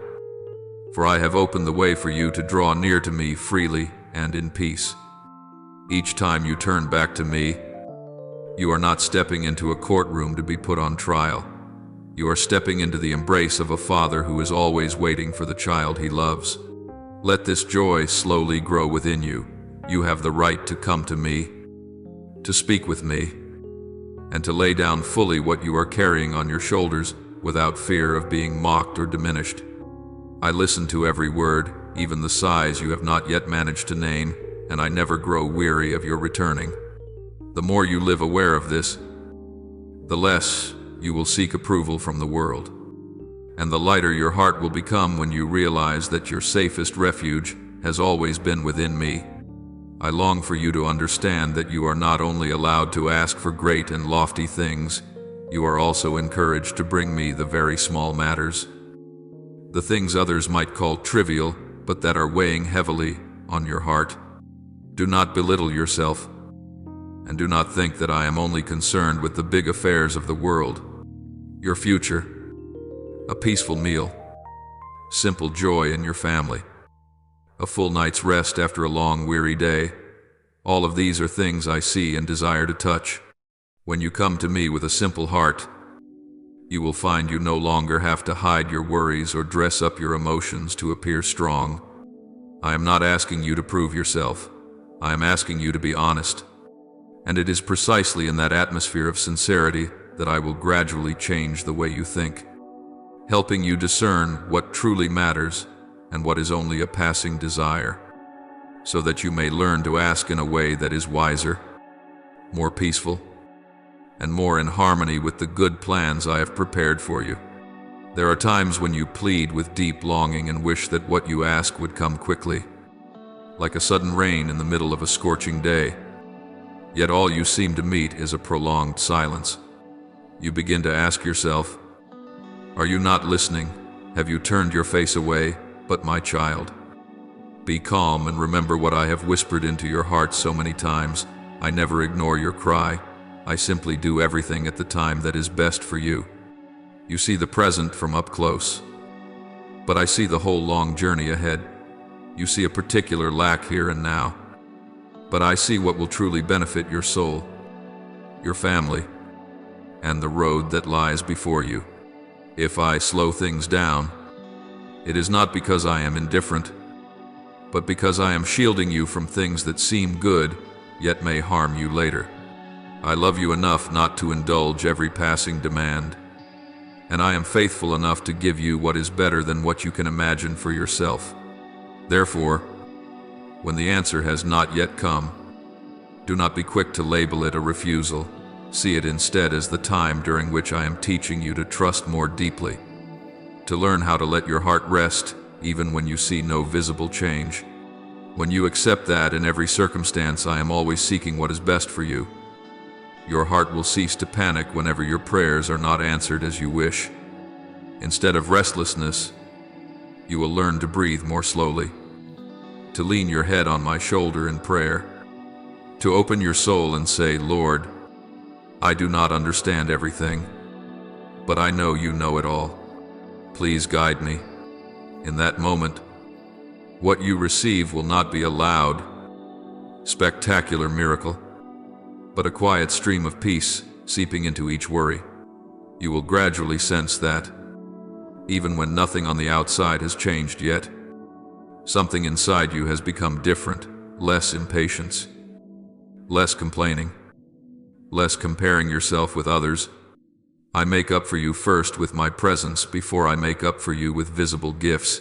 for I have opened the way for you to draw near to me freely and in peace. Each time you turn back to me, you are not stepping into a courtroom to be put on trial. You are stepping into the embrace of a father who is always waiting for the child he loves. Let this joy slowly grow within you. You have the right to come to me, to speak with me, and to lay down fully what you are carrying on your shoulders without fear of being mocked or diminished. I listen to every word, even the sighs you have not yet managed to name, and I never grow weary of your returning. The more you live aware of this, the less you will seek approval from the world. and the lighter your heart will become when you realize that your safest refuge has always been within me. I long for you to understand that you are not only allowed to ask for great and lofty things, you are also encouraged to bring me the very small matters. The things others might call trivial, but that are weighing heavily on your heart. Do not belittle yourself, and do not think that I am only concerned with the big affairs of the world. Your future, a peaceful meal, simple joy in your family, a full night's rest after a long, weary day. All of these are things I see and desire to touch. When you come to me with a simple heart, you will find you no longer have to hide your worries or dress up your emotions to appear strong. I am not asking you to prove yourself. I am asking you to be honest. And it is precisely in that atmosphere of sincerity that I will gradually change the way you think, helping you discern what truly matters and what is only a passing desire, so that you may learn to ask in a way that is wiser, more peaceful, and more in harmony with the good plans I have prepared for you. There are times when you plead with deep longing and wish that what you ask would come quickly, like a sudden rain in the middle of a scorching day. Yet all you seem to meet is a prolonged silence. You begin to ask yourself, are you not listening? Have you turned your face away? But my child, be calm and remember what I have whispered into your heart so many times. I never ignore your cry. I simply do everything at the time that is best for you. You see the present from up close, but I see the whole long journey ahead. You see a particular lack here and now, but I see what will truly benefit your soul, your family, and the road that lies before you. If I slow things down, it is not because I am indifferent, but because I am shielding you from things that seem good, yet may harm you later. I love you enough not to indulge every passing demand, and I am faithful enough to give you what is better than what you can imagine for yourself. Therefore, when the answer has not yet come, do not be quick to label it a refusal. See it instead as the time during which I am teaching you to trust more deeply, to learn how to let your heart rest even when you see no visible change. When you accept that in every circumstance I am always seeking what is best for you, your heart will cease to panic whenever your prayers are not answered as you wish. Instead of restlessness, you will learn to breathe more slowly, to lean your head on my shoulder in prayer, to open your soul and say, Lord, I do not understand everything, but I know you know it all. Please guide me. In that moment, what you receive will not be a loud, spectacular miracle, but a quiet stream of peace seeping into each worry. You will gradually sense that, even when nothing on the outside has changed yet, something inside you has become different, less impatience, less complaining, less comparing yourself with others. I make up for you first with my presence before I make up for you with visible gifts.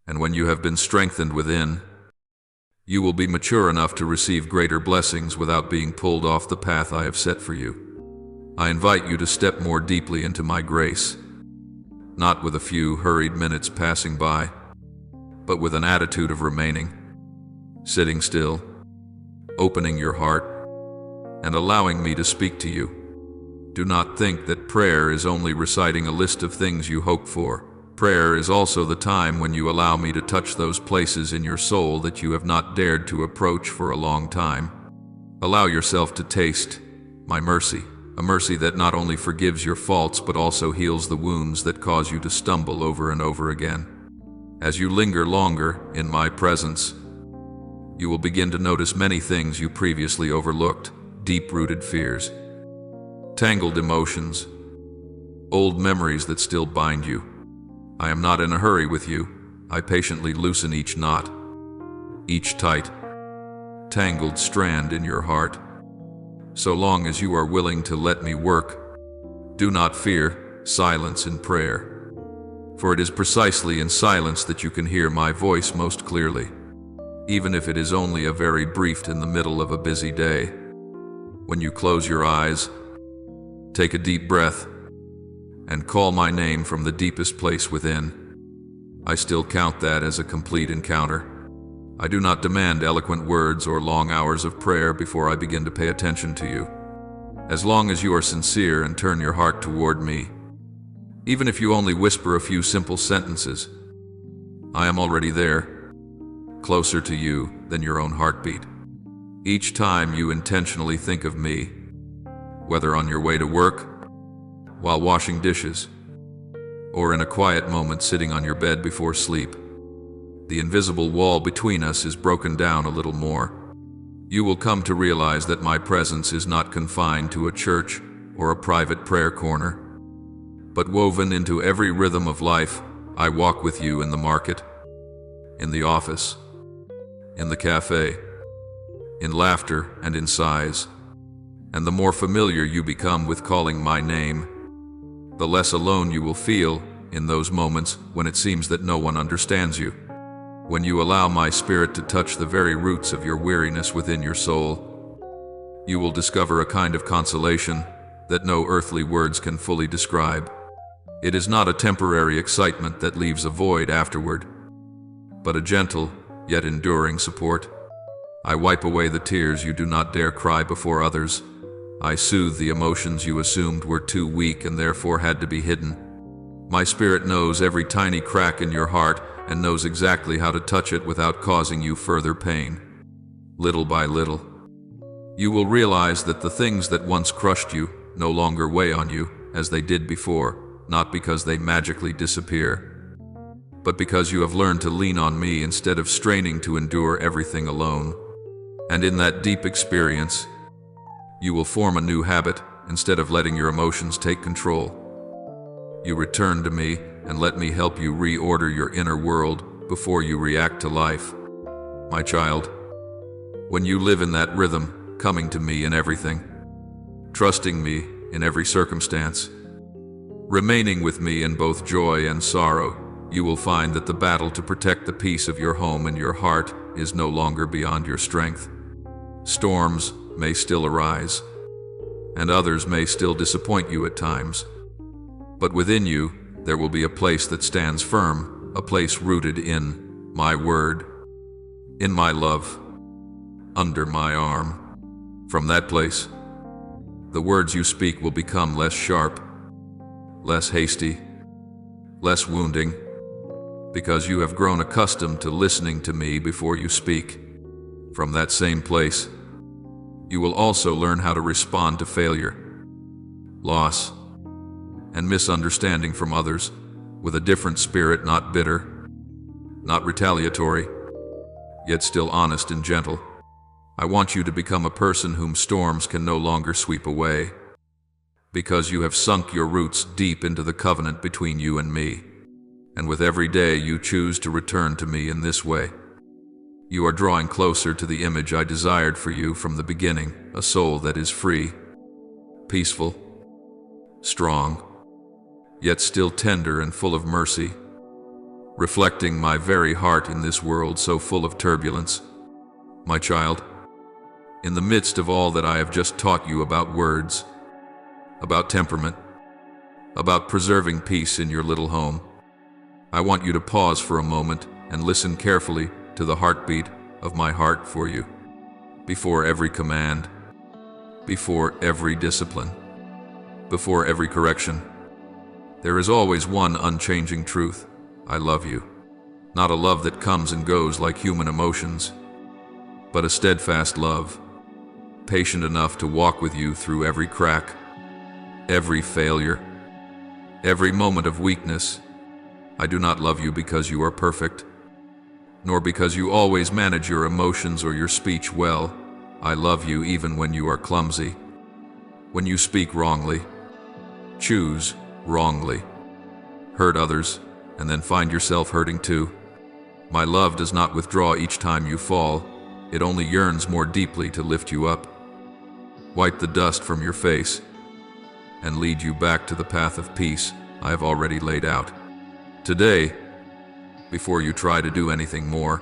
And when you have been strengthened within, you will be mature enough to receive greater blessings without being pulled off the path I have set for you. I invite you to step more deeply into my grace, not with a few hurried minutes passing by, but with an attitude of remaining, sitting still, opening your heart, and allowing me to speak to you. Do not think that prayer is only reciting a list of things you hope for. Prayer is also the time when you allow me to touch those places in your soul that you have not dared to approach for a long time. Allow yourself to taste my mercy, a mercy that not only forgives your faults but also heals the wounds that cause you to stumble over and over again. As you linger longer in my presence, you will begin to notice many things you previously overlooked: deep-rooted fears, tangled emotions, old memories that still bind you. I am not in a hurry with you. I patiently loosen each knot, each tight, tangled strand in your heart, so long as you are willing to let me work. Do not fear silence in prayer, for it is precisely in silence that you can hear my voice most clearly, even if it is only a very brief in the middle of a busy day. When you close your eyes, take a deep breath, and call my name from the deepest place within, I still count that as a complete encounter. I do not demand eloquent words or long hours of prayer before I begin to pay attention to you. As long as you are sincere and turn your heart toward me, even if you only whisper a few simple sentences, I am already there, closer to you than your own heartbeat. Each time you intentionally think of me, whether on your way to work, while washing dishes, or in a quiet moment sitting on your bed before sleep, the invisible wall between us is broken down a little more. You will come to realize that my presence is not confined to a church or a private prayer corner, but woven into every rhythm of life. I walk with you in the market, in the office, in the cafe, in laughter and in sighs. And the more familiar you become with calling my name, the less alone you will feel in those moments when it seems that no one understands you. When you allow my spirit to touch the very roots of your weariness within your soul, you will discover a kind of consolation that no earthly words can fully describe. It is not a temporary excitement that leaves a void afterward, but a gentle, yet enduring support. I wipe away the tears you do not dare cry before others. I soothe the emotions you assumed were too weak and therefore had to be hidden. My spirit knows every tiny crack in your heart and knows exactly how to touch it without causing you further pain. Little by little, you will realize that the things that once crushed you no longer weigh on you as they did before, not because they magically disappear, but because you have learned to lean on me instead of straining to endure everything alone. And in that deep experience, you will form a new habit instead of letting your emotions take control. You return to me and let me help you reorder your inner world before you react to life. My child, when you live in that rhythm, coming to me in everything, trusting me in every circumstance, remaining with me in both joy and sorrow, you will find that the battle to protect the peace of your home and your heart is no longer beyond your strength. Storms may still arise, and others may still disappoint you at times, but within you, there will be a place that stands firm, a place rooted in my word, in my love, under my arm. From that place, the words you speak will become less sharp, less hasty, less wounding, because you have grown accustomed to listening to me before you speak. From that same place, you will also learn how to respond to failure, loss, and misunderstanding from others with a different spirit, not bitter, not retaliatory, yet still honest and gentle. I want you to become a person whom storms can no longer sweep away, because you have sunk your roots deep into the covenant between you and me. And with every day you choose to return to me in this way, you are drawing closer to the image I desired for you from the beginning, a soul that is free, peaceful, strong, yet still tender and full of mercy, reflecting my very heart in this world so full of turbulence. My child, in the midst of all that I have just taught you about words, about temperament, about preserving peace in your little home, I want you to pause for a moment and listen carefully to the heartbeat of my heart for you. Before every command, before every discipline, before every correction, there is always one unchanging truth. I love you. Not a love that comes and goes like human emotions, but a steadfast love, patient enough to walk with you through every crack, every failure, every moment of weakness. I do not love you because you are perfect, nor because you always manage your emotions or your speech well. I love you even when you are clumsy, when you speak wrongly, choose wrongly, hurt others, and then find yourself hurting too. My love does not withdraw each time you fall. It only yearns more deeply to lift you up, wipe the dust from your face, and lead you back to the path of peace I have already laid out. Today, before you try to do anything more,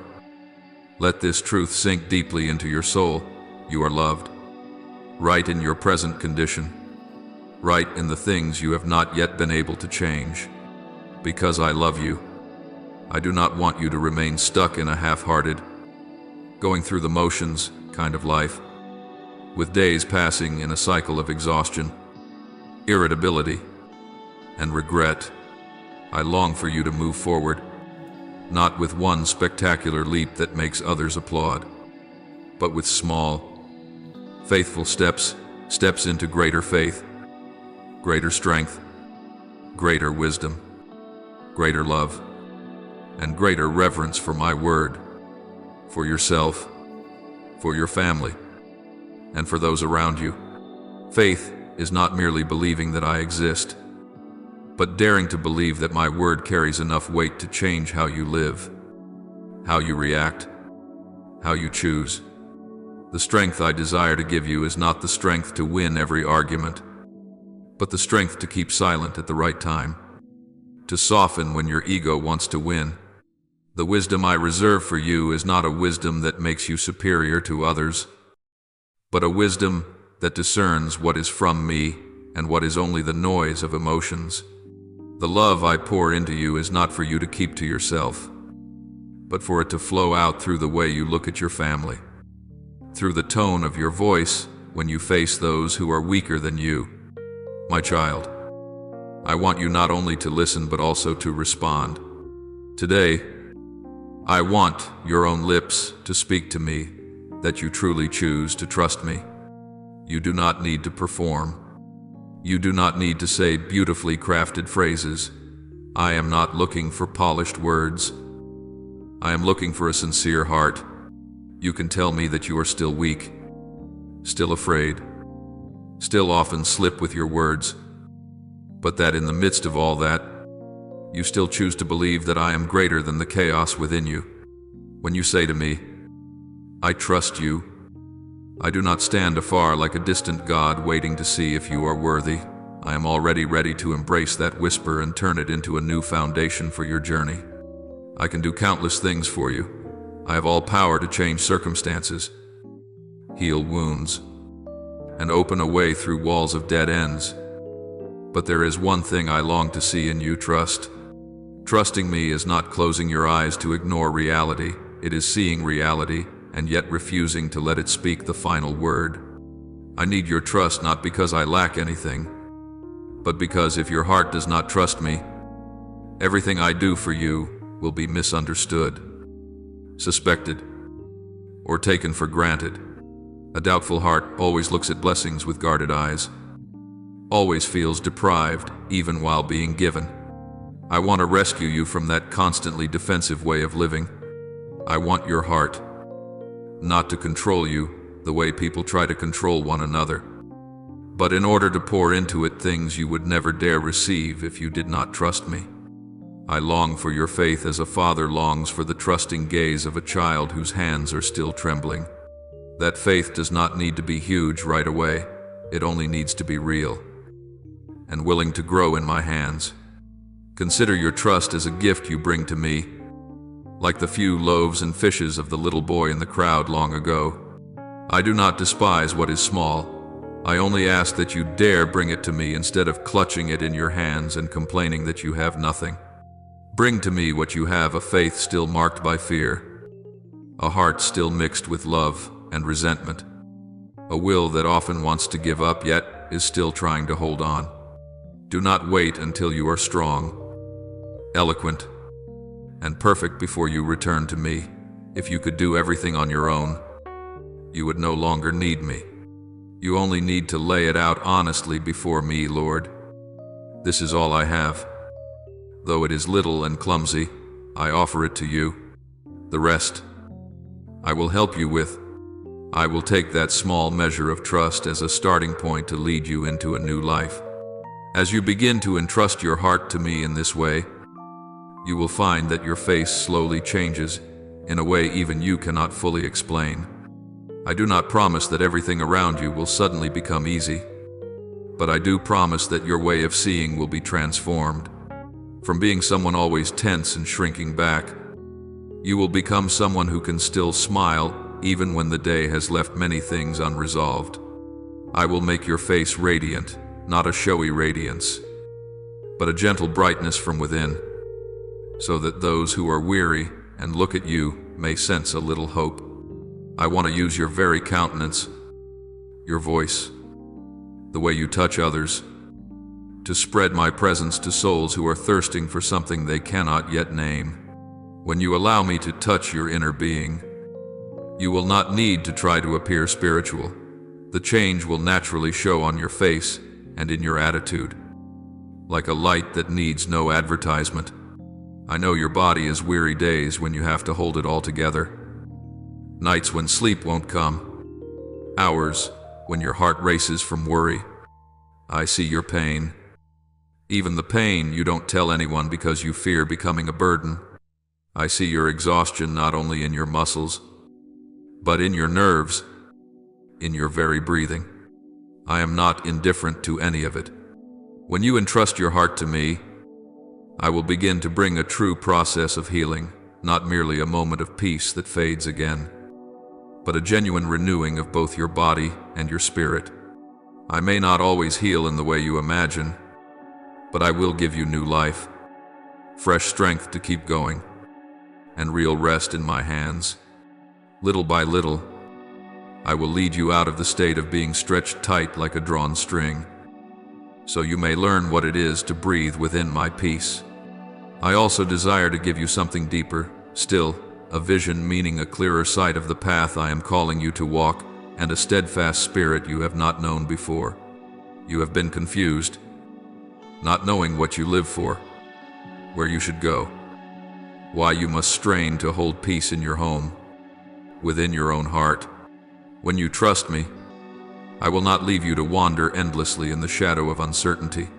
let this truth sink deeply into your soul. You are loved, right in your present condition, Write in the things you have not yet been able to change. Because I love you, I do not want you to remain stuck in a half-hearted, going through the motions kind of life, with days passing in a cycle of exhaustion, irritability, and regret. I long for you to move forward, not with one spectacular leap that makes others applaud, but with small, faithful steps into greater faith, greater strength, greater wisdom, greater love, and greater reverence for my word, for yourself, for your family, and for those around you. Faith is not merely believing that I exist, but daring to believe that my word carries enough weight to change how you live, how you react, how you choose. The strength I desire to give you is not the strength to win every argument, but the strength to keep silent at the right time, to soften when your ego wants to win. The wisdom I reserve for you is not a wisdom that makes you superior to others, but a wisdom that discerns what is from me and what is only the noise of emotions. The love I pour into you is not for you to keep to yourself, but for it to flow out through the way you look at your family, through the tone of your voice when you face those who are weaker than you. My child, I want you not only to listen but also to respond. Today, I want your own lips to speak to me that you truly choose to trust me. You do not need to perform. You do not need to say beautifully crafted phrases. I am not looking for polished words. I am looking for a sincere heart. You can tell me that you are still weak, still afraid, still often slip with your words, but that in the midst of all that, you still choose to believe that I am greater than the chaos within you. When you say to me, I trust you, I do not stand afar like a distant God waiting to see if you are worthy. I am already ready to embrace that whisper and turn it into a new foundation for your journey. I can do countless things for you. I have all power to change circumstances, heal wounds, and open a way through walls of dead ends. But there is one thing I long to see in you: trust. Trusting me is not closing your eyes to ignore reality. It is seeing reality and yet refusing to let it speak the final word. I need your trust not because I lack anything, but because if your heart does not trust me, everything I do for you will be misunderstood, suspected, or taken for granted. A doubtful heart always looks at blessings with guarded eyes, always feels deprived even while being given. I want to rescue you from that constantly defensive way of living. I want your heart, not to control you the way people try to control one another, but in order to pour into it things you would never dare receive if you did not trust me. I long for your faith as a father longs for the trusting gaze of a child whose hands are still trembling. That faith does not need to be huge right away. It only needs to be real and willing to grow in my hands. Consider your trust as a gift you bring to me, like the few loaves and fishes of the little boy in the crowd long ago. I do not despise what is small. I only ask that you dare bring it to me instead of clutching it in your hands and complaining that you have nothing. Bring to me what you have: a faith still marked by fear, a heart still mixed with love and resentment, a will that often wants to give up yet is still trying to hold on. Do not wait until you are strong, eloquent, and perfect before you return to me. If you could do everything on your own, you would no longer need me. You only need to lay it out honestly before me, Lord. This is all I have. Though it is little and clumsy, I offer it to you. The rest, I will help you with. I will take that small measure of trust as a starting point to lead you into a new life. As you begin to entrust your heart to me in this way, you will find that your face slowly changes in a way even you cannot fully explain. I do not promise that everything around you will suddenly become easy, but I do promise that your way of seeing will be transformed. From being someone always tense and shrinking back, you will become someone who can still smile even when the day has left many things unresolved. I will make your face radiant, not a showy radiance, but a gentle brightness from within, so that those who are weary and look at you may sense a little hope. I want to use your very countenance, your voice, the way you touch others, to spread my presence to souls who are thirsting for something they cannot yet name. When you allow me to touch your inner being, you will not need to try to appear spiritual. The change will naturally show on your face and in your attitude, like a light that needs no advertisement. I know your body is weary days when you have to hold it all together, nights when sleep won't come, hours when your heart races from worry. I see your pain, even the pain you don't tell anyone because you fear becoming a burden. I see your exhaustion not only in your muscles, but in your nerves, in your very breathing. I am not indifferent to any of it. When you entrust your heart to me, I will begin to bring a true process of healing, not merely a moment of peace that fades again, but a genuine renewing of both your body and your spirit. I may not always heal in the way you imagine, but I will give you new life, fresh strength to keep going, and real rest in my hands. Little by little, I will lead you out of the state of being stretched tight like a drawn string, so you may learn what it is to breathe within my peace. I also desire to give you something deeper, still, a vision meaning a clearer sight of the path I am calling you to walk, and a steadfast spirit you have not known before. You have been confused, not knowing what you live for, where you should go, why you must strain to hold peace in your home, within your own heart. When you trust me, I will not leave you to wander endlessly in the shadow of uncertainty.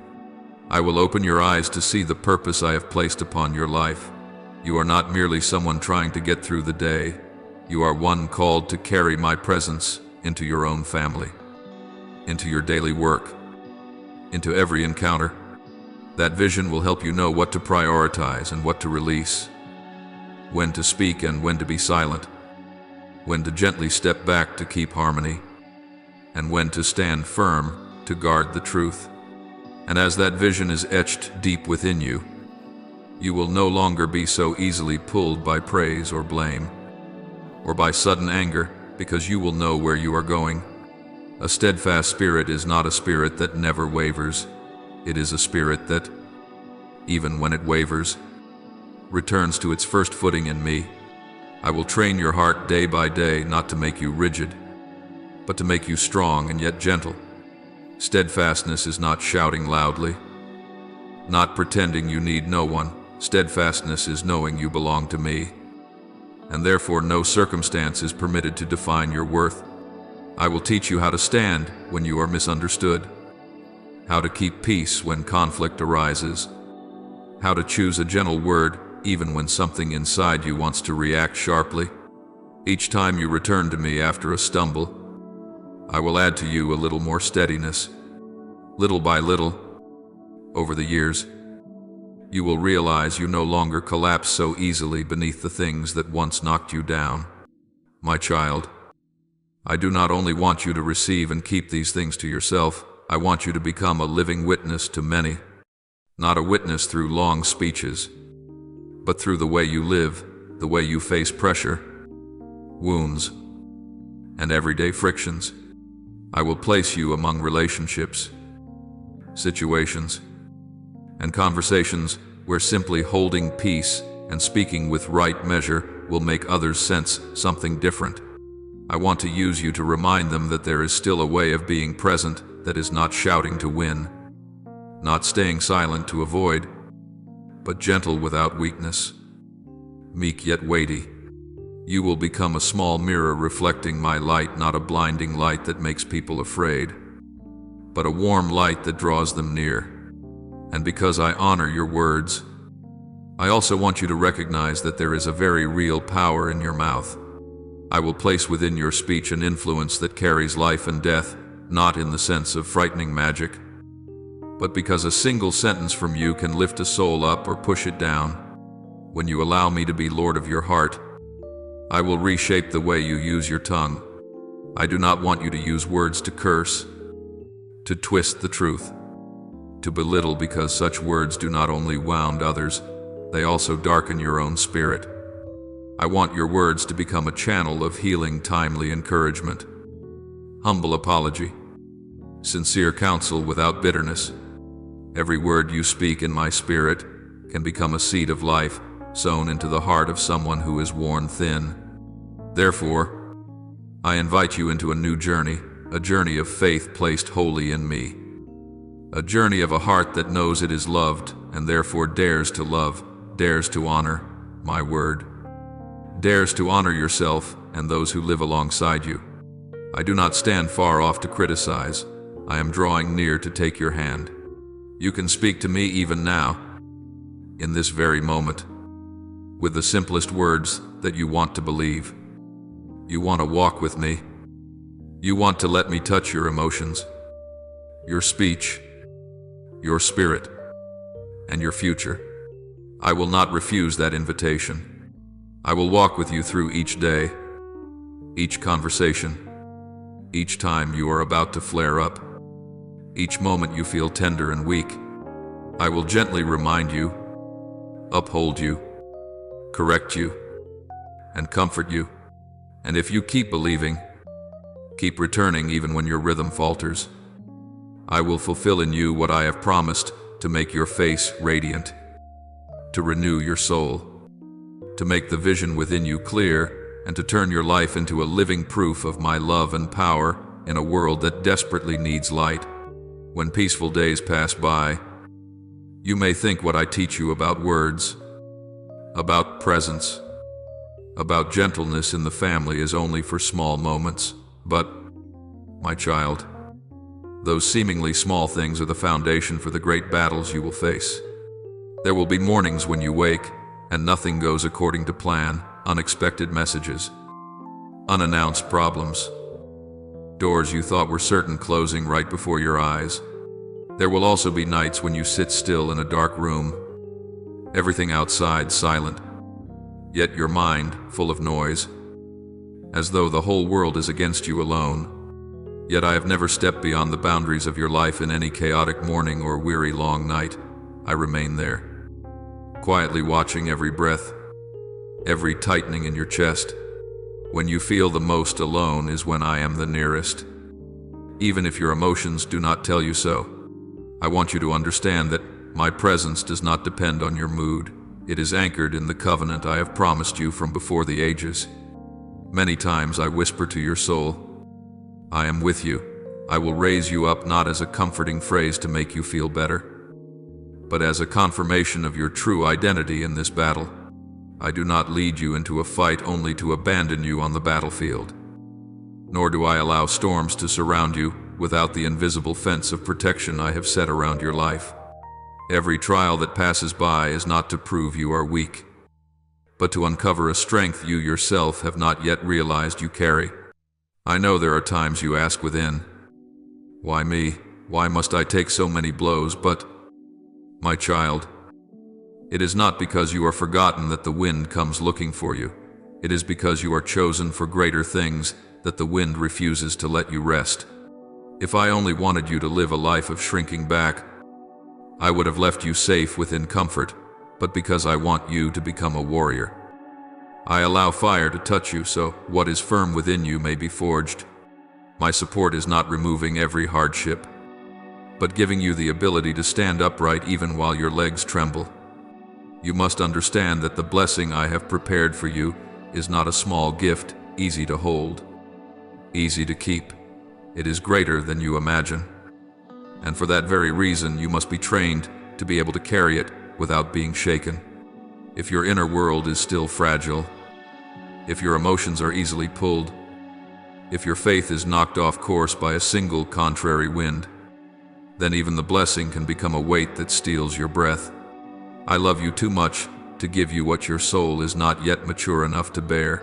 I will open your eyes to see the purpose I have placed upon your life. You are not merely someone trying to get through the day. You are one called to carry my presence into your own family, into your daily work, into every encounter. That vision will help you know what to prioritize and what to release, when to speak and when to be silent, when to gently step back to keep harmony, and when to stand firm to guard the truth. And as that vision is etched deep within you, you will no longer be so easily pulled by praise or blame, or by sudden anger, because you will know where you are going. A steadfast spirit is not a spirit that never wavers. It is a spirit that, even when it wavers, returns to its first footing in me. I will train your heart day by day not to make you rigid, but to make you strong and yet gentle. Steadfastness is not shouting loudly, not pretending you need no one. Steadfastness is knowing you belong to me, and therefore no circumstance is permitted to define your worth. I will teach you how to stand when you are misunderstood, how to keep peace when conflict arises, how to choose a gentle word even when something inside you wants to react sharply. Each time you return to me after a stumble, I will add to you a little more steadiness. Little by little, over the years, you will realize you no longer collapse so easily beneath the things that once knocked you down. My child, I do not only want you to receive and keep these things to yourself, I want you to become a living witness to many, not a witness through long speeches, but through the way you live, the way you face pressure, wounds, and everyday frictions. I will place you among relationships, situations, and conversations where simply holding peace and speaking with right measure will make others sense something different. I want to use you to remind them that there is still a way of being present that is not shouting to win, not staying silent to avoid, but gentle without weakness, meek yet weighty. You will become a small mirror reflecting my light, not a blinding light that makes people afraid, but a warm light that draws them near. And because I honor your words, I also want you to recognize that there is a very real power in your mouth. I will place within your speech an influence that carries life and death, not in the sense of frightening magic, but because a single sentence from you can lift a soul up or push it down. When you allow me to be Lord of your heart, I will reshape the way you use your tongue. I do not want you to use words to curse, to twist the truth, to belittle because such words do not only wound others, they also darken your own spirit. I want your words to become a channel of healing, timely encouragement, humble apology, sincere counsel without bitterness. Every word you speak in my spirit can become a seed of life sown into the heart of someone who is worn thin. Therefore, I invite you into a new journey, a journey of faith placed wholly in me, a journey of a heart that knows it is loved and therefore dares to love, dares to honor my word, dares to honor yourself and those who live alongside you. I do not stand far off to criticize. I am drawing near to take your hand. You can speak to me even now, in this very moment, with the simplest words that you want to believe. You want to walk with me. You want to let me touch your emotions, your speech, your spirit, and your future. I will not refuse that invitation. I will walk with you through each day, each conversation, each time you are about to flare up, each moment you feel tender and weak. I will gently remind you, uphold you, correct you, and comfort you. And if you keep believing, keep returning even when your rhythm falters, I will fulfill in you what I have promised, to make your face radiant, to renew your soul, to make the vision within you clear, and to turn your life into a living proof of my love and power in a world that desperately needs light. When peaceful days pass by, you may think what I teach you about words, about presence, about gentleness in the family is only for small moments. But, my child, those seemingly small things are the foundation for the great battles you will face. There will be mornings when you wake, and nothing goes according to plan, unexpected messages, unannounced problems, doors you thought were certain closing right before your eyes. There will also be nights when you sit still in a dark room, everything outside silent, yet your mind full of noise, as though the whole world is against you alone. Yet I have never stepped beyond the boundaries of your life in any chaotic morning or weary long night. I remain there, quietly watching every breath, every tightening in your chest. When you feel the most alone is when I am the nearest. Even if your emotions do not tell you so, I want you to understand that my presence does not depend on your mood. It is anchored in the covenant I have promised you from before the ages. Many times I whisper to your soul, I am with you. I will raise you up not as a comforting phrase to make you feel better, but as a confirmation of your true identity in this battle. I do not lead you into a fight only to abandon you on the battlefield, nor do I allow storms to surround you without the invisible fence of protection I have set around your life. Every trial that passes by is not to prove you are weak, but to uncover a strength you yourself have not yet realized you carry. I know there are times you ask within, why me? Why must I take so many blows? But, my child, it is not because you are forgotten that the wind comes looking for you. It is because you are chosen for greater things that the wind refuses to let you rest. If I only wanted you to live a life of shrinking back, I would have left you safe within comfort, but because I want you to become a warrior, I allow fire to touch you so what is firm within you may be forged. My support is not removing every hardship, but giving you the ability to stand upright even while your legs tremble. You must understand that the blessing I have prepared for you is not a small gift, easy to hold, easy to keep. It is greater than you imagine. And for that very reason, you must be trained to be able to carry it without being shaken. If your inner world is still fragile, if your emotions are easily pulled, if your faith is knocked off course by a single contrary wind, then even the blessing can become a weight that steals your breath. I love you too much to give you what your soul is not yet mature enough to bear.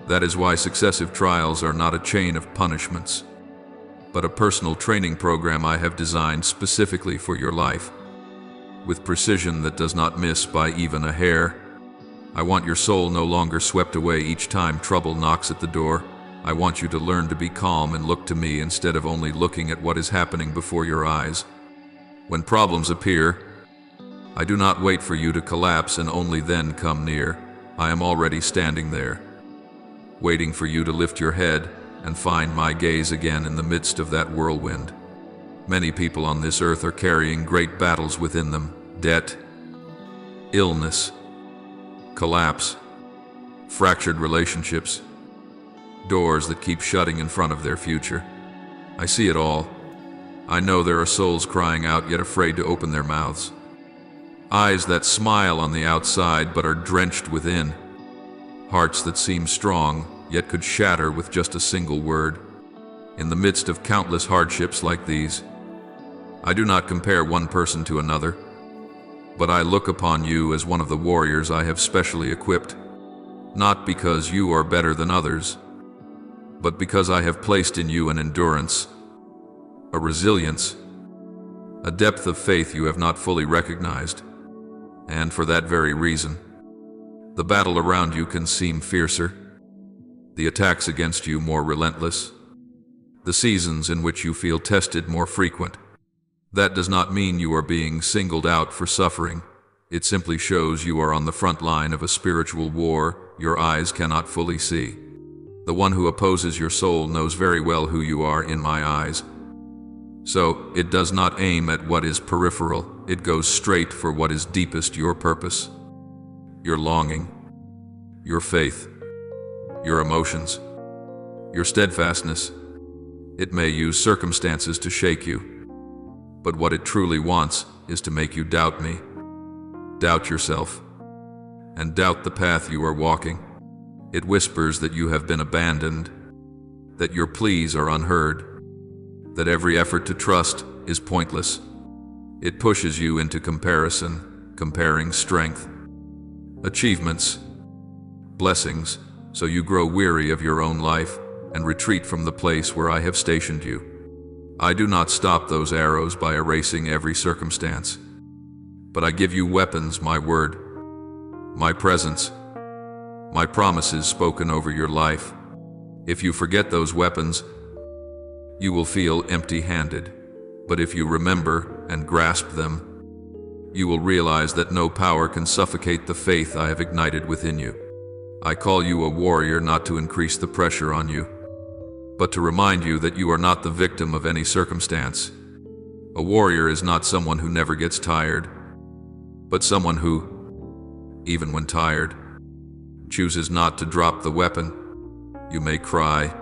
That is why successive trials are not a chain of punishments, but a personal training program I have designed specifically for your life, with precision that does not miss by even a hair. I want your soul no longer swept away each time trouble knocks at the door. I want you to learn to be calm and look to me instead of only looking at what is happening before your eyes. When problems appear, I do not wait for you to collapse and only then come near. I am already standing there, waiting for you to lift your head and find my gaze again in the midst of that whirlwind. Many people on this earth are carrying great battles within them: debt, illness, collapse, fractured relationships, doors that keep shutting in front of their future. I see it all. I know there are souls crying out yet afraid to open their mouths. Eyes that smile on the outside but are drenched within. Hearts that seem strong yet could shatter with just a single word. In the midst of countless hardships like these, I do not compare one person to another, but I look upon you as one of the warriors I have specially equipped, not because you are better than others, but because I have placed in you an endurance, a resilience, a depth of faith you have not fully recognized. And for that very reason, the battle around you can seem fiercer, the attacks against you more relentless, the seasons in which you feel tested more frequent. That does not mean you are being singled out for suffering. It simply shows you are on the front line of a spiritual war your eyes cannot fully see. The one who opposes your soul knows very well who you are in my eyes. So, it does not aim at what is peripheral, it goes straight for what is deepest: your purpose, your longing, your faith, your emotions, your steadfastness. It may use circumstances to shake you, but what it truly wants is to make you doubt me, doubt yourself, and doubt the path you are walking. It whispers that you have been abandoned, that your pleas are unheard, that every effort to trust is pointless. It pushes you into comparison, comparing strength, achievements, blessings, so you grow weary of your own life and retreat from the place where I have stationed you. I do not stop those arrows by erasing every circumstance, but I give you weapons: my word, my presence, my promises spoken over your life. If you forget those weapons, you will feel empty-handed, but if you remember and grasp them, you will realize that no power can suffocate the faith I have ignited within you. I call you a warrior not to increase the pressure on you, but to remind you that you are not the victim of any circumstance. A warrior is not someone who never gets tired, but someone who, even when tired, chooses not to drop the weapon. You may cry,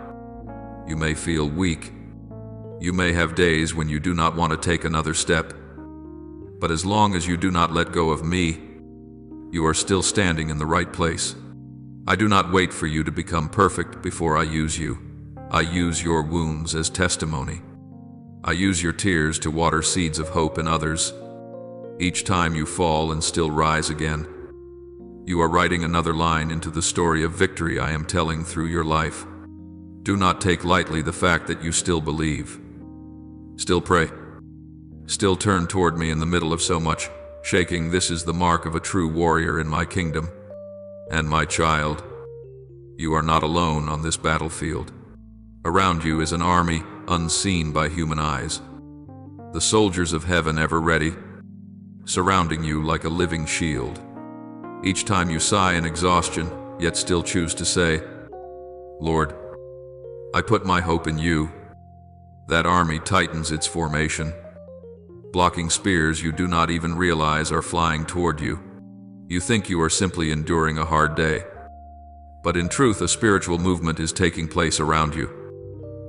you may feel weak, you may have days when you do not want to take another step, but as long as you do not let go of me, you are still standing in the right place. I do not wait for you to become perfect before I use you. I use your wounds as testimony. I use your tears to water seeds of hope in others. Each time you fall and still rise again, you are writing another line into the story of victory I am telling through your life. Do not take lightly the fact that you still believe, still pray, still turn toward me in the middle of so much shaking. This is the mark of a true warrior in my kingdom. And my child, you are not alone on this battlefield. Around you is an army unseen by human eyes, the soldiers of heaven ever ready, surrounding you like a living shield. Each time you sigh in exhaustion, yet still choose to say, Lord, I put my hope in you. That army tightens its formation, blocking spears you do not even realize are flying toward you. You think you are simply enduring a hard day, but in truth a spiritual movement is taking place around you,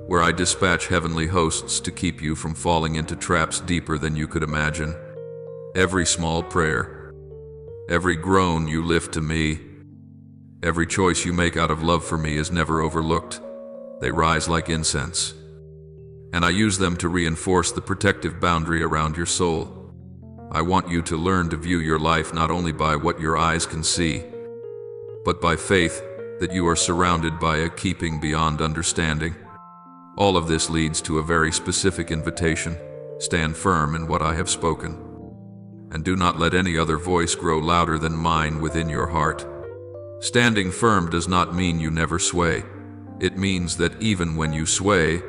where I dispatch heavenly hosts to keep you from falling into traps deeper than you could imagine. Every small prayer, every groan you lift to me, every choice you make out of love for me is never overlooked. They rise like incense, and I use them to reinforce the protective boundary around your soul. I want you to learn to view your life not only by what your eyes can see, but by faith that you are surrounded by a keeping beyond understanding. All of this leads to a very specific invitation. Stand firm in what I have spoken, and do not let any other voice grow louder than mine within your heart. Standing firm does not mean you never sway. It means that even when you sway,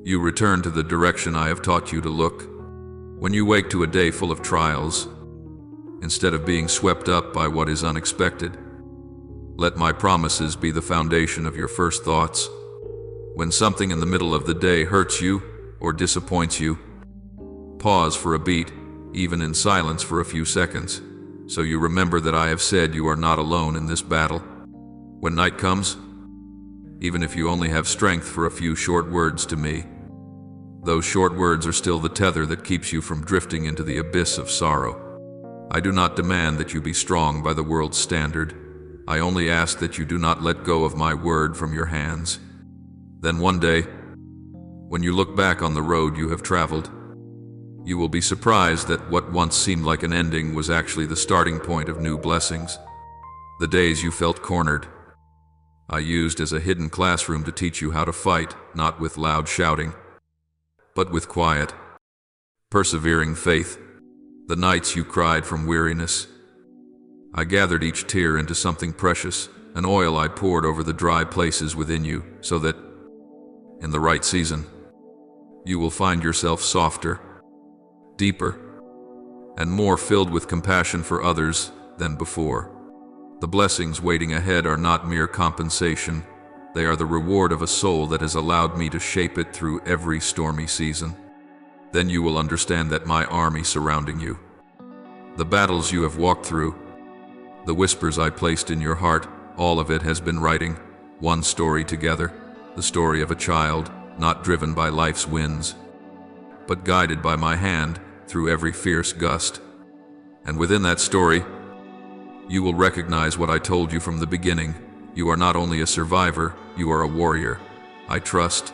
you return to the direction I have taught you to look. When you wake to a day full of trials, instead of being swept up by what is unexpected, let my promises be the foundation of your first thoughts. When something in the middle of the day hurts you or disappoints you, pause for a beat, even in silence for a few seconds, so you remember that I have said you are not alone in this battle. When night comes, even if you only have strength for a few short words to me, those short words are still the tether that keeps you from drifting into the abyss of sorrow. I do not demand that you be strong by the world's standard. I only ask that you do not let go of my word from your hands. Then one day, when you look back on the road you have traveled, you will be surprised that what once seemed like an ending was actually the starting point of new blessings. The days you felt cornered, I used as a hidden classroom to teach you how to fight, not with loud shouting, but with quiet, persevering faith. The nights you cried from weariness, I gathered each tear into something precious, an oil I poured over the dry places within you, so that, in the right season, you will find yourself softer, deeper, and more filled with compassion for others than before. The blessings waiting ahead are not mere compensation. They are the reward of a soul that has allowed me to shape it through every stormy season. Then you will understand that my army surrounding you, the battles you have walked through, the whispers I placed in your heart, all of it has been writing one story together, the story of a child, not driven by life's winds, but guided by my hand through every fierce gust. And within that story, you will recognize what I told you from the beginning. You are not only a survivor, you are a warrior. I trust.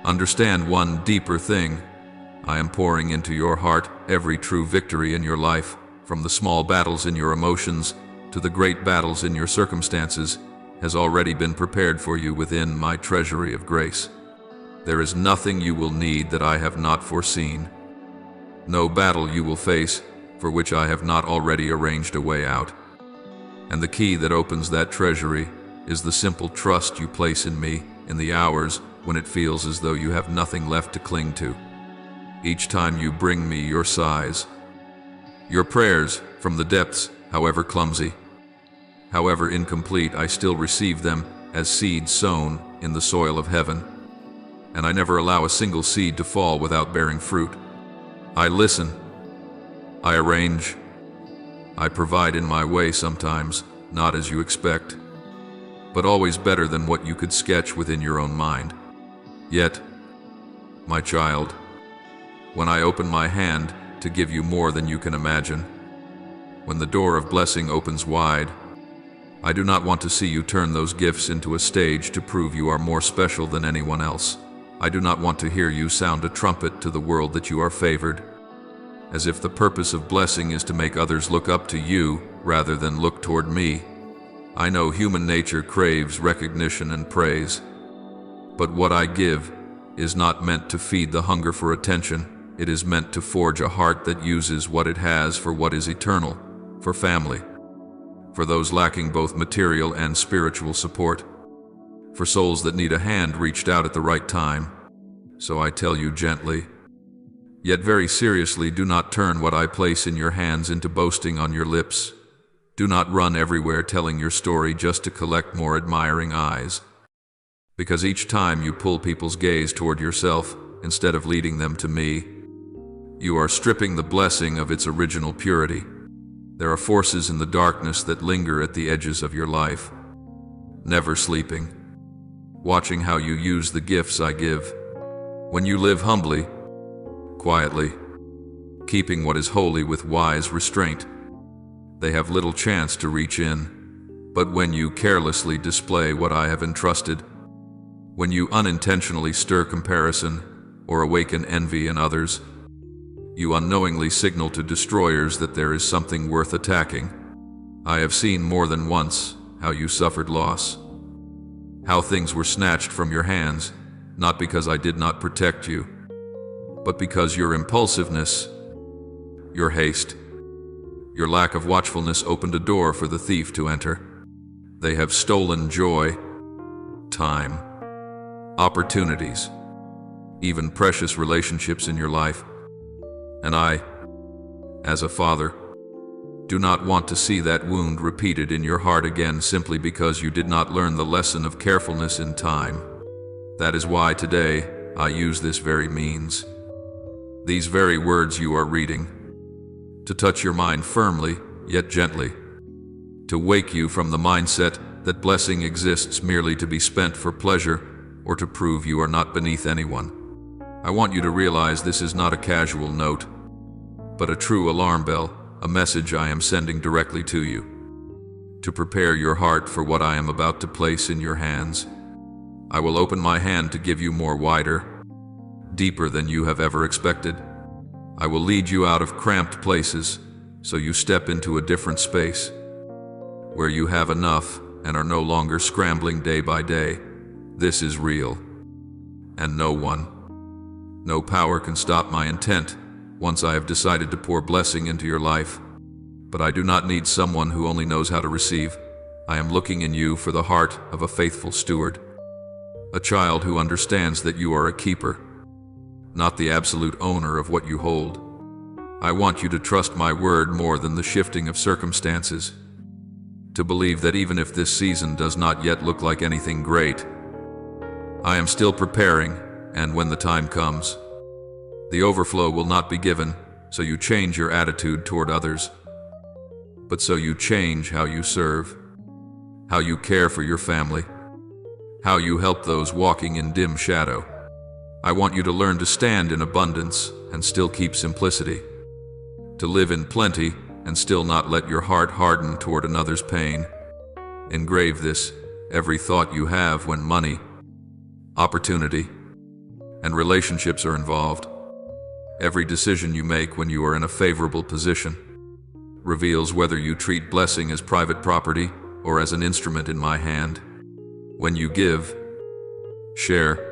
Understand one deeper thing. I am pouring into your heart every true victory in your life, from the small battles in your emotions to the great battles in your circumstances, has already been prepared for you within my treasury of grace. There is nothing you will need that I have not foreseen. No battle you will face for which I have not already arranged a way out. And the key that opens that treasury is the simple trust you place in me in the hours when it feels as though you have nothing left to cling to. Each time you bring me your sighs, your prayers from the depths, however clumsy, however incomplete, I still receive them as seeds sown in the soil of heaven. And I never allow a single seed to fall without bearing fruit. I listen, I arrange, I provide in my way sometimes, not as you expect, but always better than what you could sketch within your own mind. Yet, my child, when I open my hand to give you more than you can imagine, when the door of blessing opens wide, I do not want to see you turn those gifts into a stage to prove you are more special than anyone else. I do not want to hear you sound a trumpet to the world that you are favored, as if the purpose of blessing is to make others look up to you rather than look toward me. I know human nature craves recognition and praise, but what I give is not meant to feed the hunger for attention. It is meant to forge a heart that uses what it has for what is eternal, for family, for those lacking both material and spiritual support, for souls that need a hand reached out at the right time. So I tell you gently, yet very seriously, do not turn what I place in your hands into boasting on your lips. Do not run everywhere telling your story just to collect more admiring eyes. Because each time you pull people's gaze toward yourself instead of leading them to me, you are stripping the blessing of its original purity. There are forces in the darkness that linger at the edges of your life, never sleeping, watching how you use the gifts I give. When you live humbly, quietly, keeping what is holy with wise restraint, they have little chance to reach in. But when you carelessly display what I have entrusted, when you unintentionally stir comparison or awaken envy in others, you unknowingly signal to destroyers that there is something worth attacking. I have seen more than once how you suffered loss, how things were snatched from your hands, not because I did not protect you, but because your impulsiveness, your haste, your lack of watchfulness opened a door for the thief to enter. They have stolen joy, time, opportunities, even precious relationships in your life. And I, as a father, do not want to see that wound repeated in your heart again simply because you did not learn the lesson of carefulness in time. That is why today I use this very means, these very words you are reading, to touch your mind firmly yet gently, to wake you from the mindset that blessing exists merely to be spent for pleasure or to prove you are not beneath anyone. I want you to realize this is not a casual note, but a true alarm bell, a message I am sending directly to you, to prepare your heart for what I am about to place in your hands. I will open my hand to give you more wider, deeper than you have ever expected. I will lead you out of cramped places so you step into a different space, where you have enough and are no longer scrambling day by day. This is real, and no power can stop my intent once I have decided to pour blessing into your life. But I do not need someone who only knows how to receive. I am looking in you for the heart of a faithful steward, a child who understands that you are a keeper, not the absolute owner of what you hold. I want you to trust my word more than the shifting of circumstances, to believe that even if this season does not yet look like anything great, I am still preparing, and when the time comes, the overflow will not be given so you change your attitude toward others, but so you change how you serve, how you care for your family, how you help those walking in dim shadow. I want you to learn to stand in abundance and still keep simplicity, to live in plenty and still not let your heart harden toward another's pain. Engrave this: every thought you have when money, opportunity, and relationships are involved, every decision you make when you are in a favorable position, reveals whether you treat blessing as private property or as an instrument in my hand. When you give, share,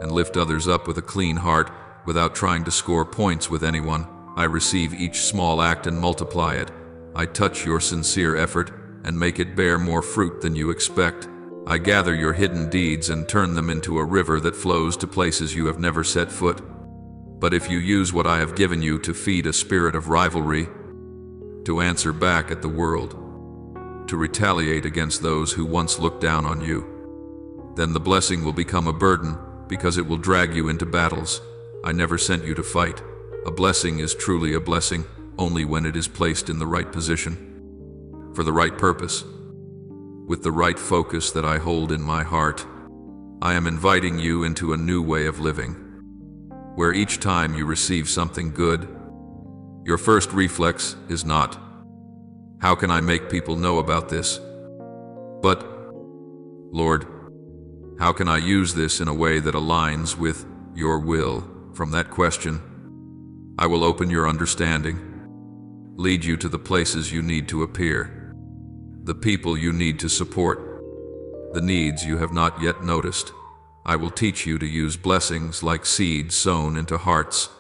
and lift others up with a clean heart without trying to score points with anyone, I receive each small act and multiply it. I touch your sincere effort and make it bear more fruit than you expect. I gather your hidden deeds and turn them into a river that flows to places you have never set foot. But if you use what I have given you to feed a spirit of rivalry, to answer back at the world, to retaliate against those who once looked down on you, then the blessing will become a burden because it will drag you into battles I never sent you to fight. A blessing is truly a blessing only when it is placed in the right position, for the right purpose, with the right focus that I hold in my heart. I am inviting you into a new way of living, where each time you receive something good, your first reflex is not, "How can I make people know about this?" but, "Lord, how can I use this in a way that aligns with your will?" From that question, I will open your understanding, lead you to the places you need to appear, the people you need to support, the needs you have not yet noticed. I will teach you to use blessings like seeds sown into hearts,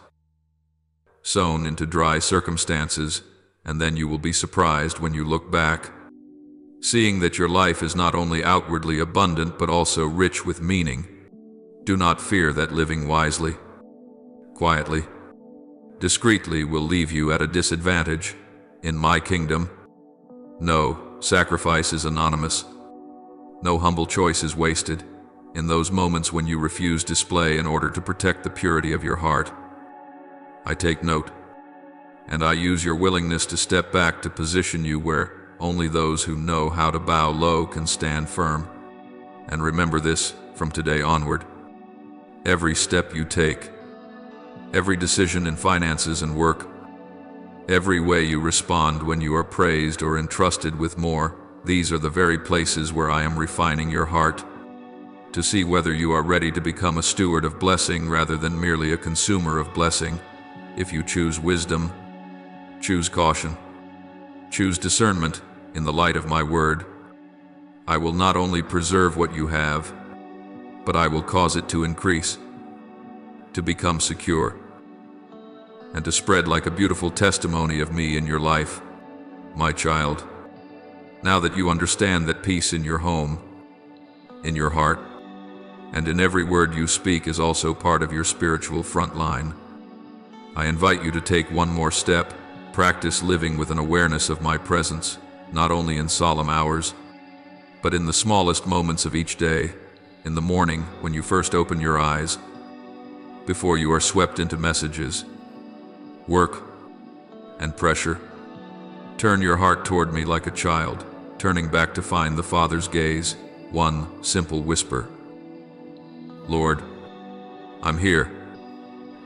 sown into dry circumstances, and then you will be surprised when you look back, seeing that your life is not only outwardly abundant but also rich with meaning. Do not fear that living wisely, quietly, discreetly will leave you at a disadvantage. In my kingdom, no sacrifice is anonymous. No humble choice is wasted. In those moments when you refuse display in order to protect the purity of your heart, I take note, and I use your willingness to step back to position you where only those who know how to bow low can stand firm. And remember this from today onward: every step you take, every decision in finances and work, every way you respond when you are praised or entrusted with more, these are the very places where I am refining your heart, to see whether you are ready to become a steward of blessing rather than merely a consumer of blessing. If you choose wisdom, choose caution, choose discernment in the light of my word, I will not only preserve what you have, but I will cause it to increase, to become secure, and to spread like a beautiful testimony of me in your life. My child, now that you understand that peace in your home, in your heart, and in every word you speak is also part of your spiritual front line. I invite you to take one more step, practice living with an awareness of my presence, not only in solemn hours, but in the smallest moments of each day, in the morning when you first open your eyes, before you are swept into messages, work, and pressure. Turn your heart toward me like a child, turning back to find the Father's gaze, one simple whisper. Lord, I'm here,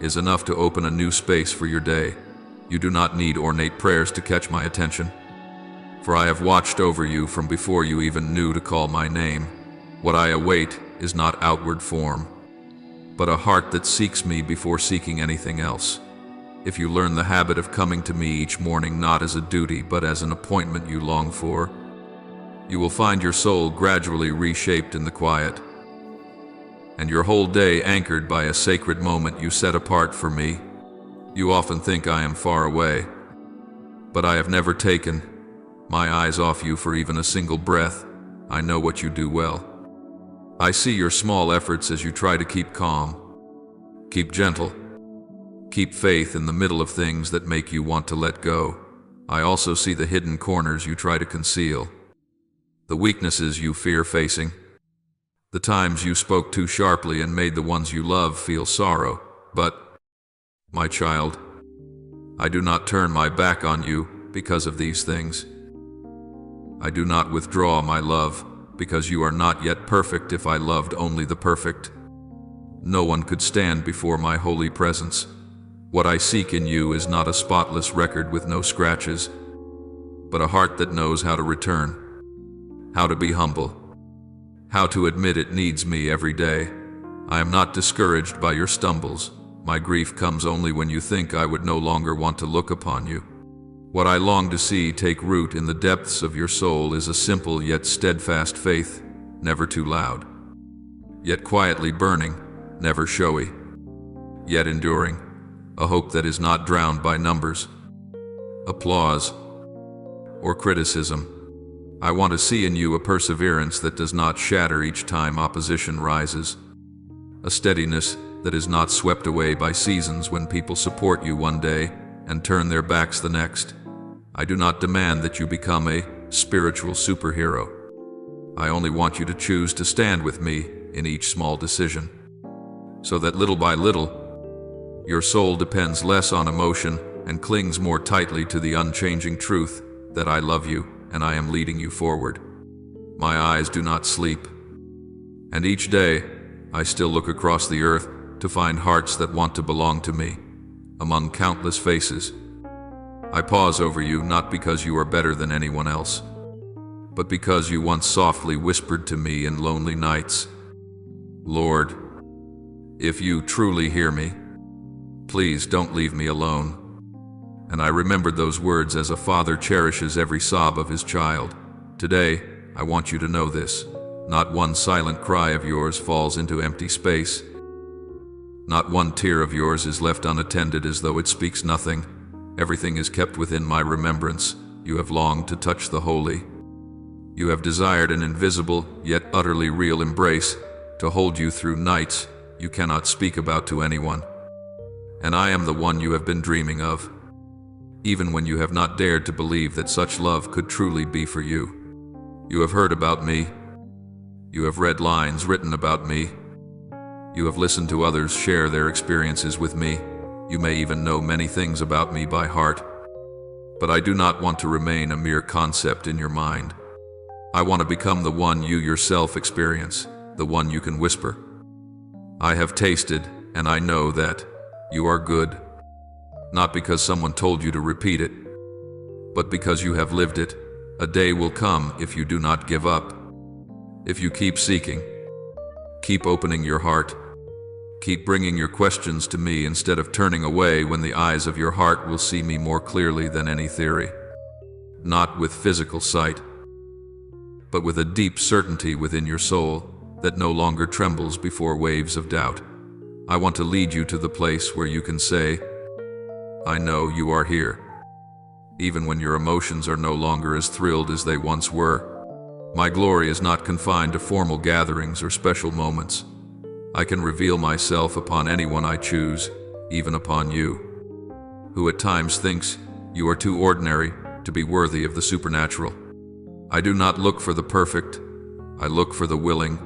is enough to open a new space for your day. You do not need ornate prayers to catch my attention, for I have watched over you from before you even knew to call my name. What I await is not outward form, but a heart that seeks me before seeking anything else. If you learn the habit of coming to me each morning not as a duty but as an appointment you long for, you will find your soul gradually reshaped in the quiet, and your whole day anchored by a sacred moment you set apart for me. You often think I am far away, but I have never taken my eyes off you for even a single breath. I know what you do well. I see your small efforts as you try to keep calm, keep gentle, keep faith in the middle of things that make you want to let go. I also see the hidden corners you try to conceal, the weaknesses you fear facing, the times you spoke too sharply and made the ones you love feel sorrow. But, my child, I do not turn my back on you because of these things. I do not withdraw my love because you are not yet perfect. If I loved only the perfect, no one could stand before my holy presence. What I seek in you is not a spotless record with no scratches, but a heart that knows how to return, how to be humble, how to admit it needs me every day. I am not discouraged by your stumbles. My grief comes only when you think I would no longer want to look upon you. What I long to see take root in the depths of your soul is a simple yet steadfast faith, never too loud, yet quietly burning, never showy, yet enduring, a hope that is not drowned by numbers, applause, or criticism. I want to see in you a perseverance that does not shatter each time opposition rises, a steadiness that is not swept away by seasons when people support you one day and turn their backs the next. I do not demand that you become a spiritual superhero. I only want you to choose to stand with me in each small decision, so that little by little, your soul depends less on emotion and clings more tightly to the unchanging truth that I love you and I am leading you forward. My eyes do not sleep, and each day I still look across the earth to find hearts that want to belong to me, among countless faces. I pause over you not because you are better than anyone else, but because you once softly whispered to me in lonely nights, Lord, if you truly hear me, please don't leave me alone. And I remembered those words as a father cherishes every sob of his child. Today, I want you to know this. Not one silent cry of yours falls into empty space. Not one tear of yours is left unattended as though it speaks nothing. Everything is kept within my remembrance. You have longed to touch the holy. You have desired an invisible, yet utterly real embrace, to hold you through nights you cannot speak about to anyone. And I am the one you have been dreaming of, even when you have not dared to believe that such love could truly be for you. You have heard about me. You have read lines written about me. You have listened to others share their experiences with me. You may even know many things about me by heart. But I do not want to remain a mere concept in your mind. I want to become the one you yourself experience, the one you can whisper, I have tasted, and I know that you are good. Not because someone told you to repeat it, but because you have lived it. A day will come if you do not give up. If you keep seeking, keep opening your heart, keep bringing your questions to me instead of turning away when the eyes of your heart will see me more clearly than any theory. Not with physical sight, but with a deep certainty within your soul that no longer trembles before waves of doubt. I want to lead you to the place where you can say, I know you are here, even when your emotions are no longer as thrilled as they once were. My glory is not confined to formal gatherings or special moments. I can reveal myself upon anyone I choose, even upon you, who at times thinks you are too ordinary to be worthy of the supernatural. I do not look for the perfect, I look for the willing.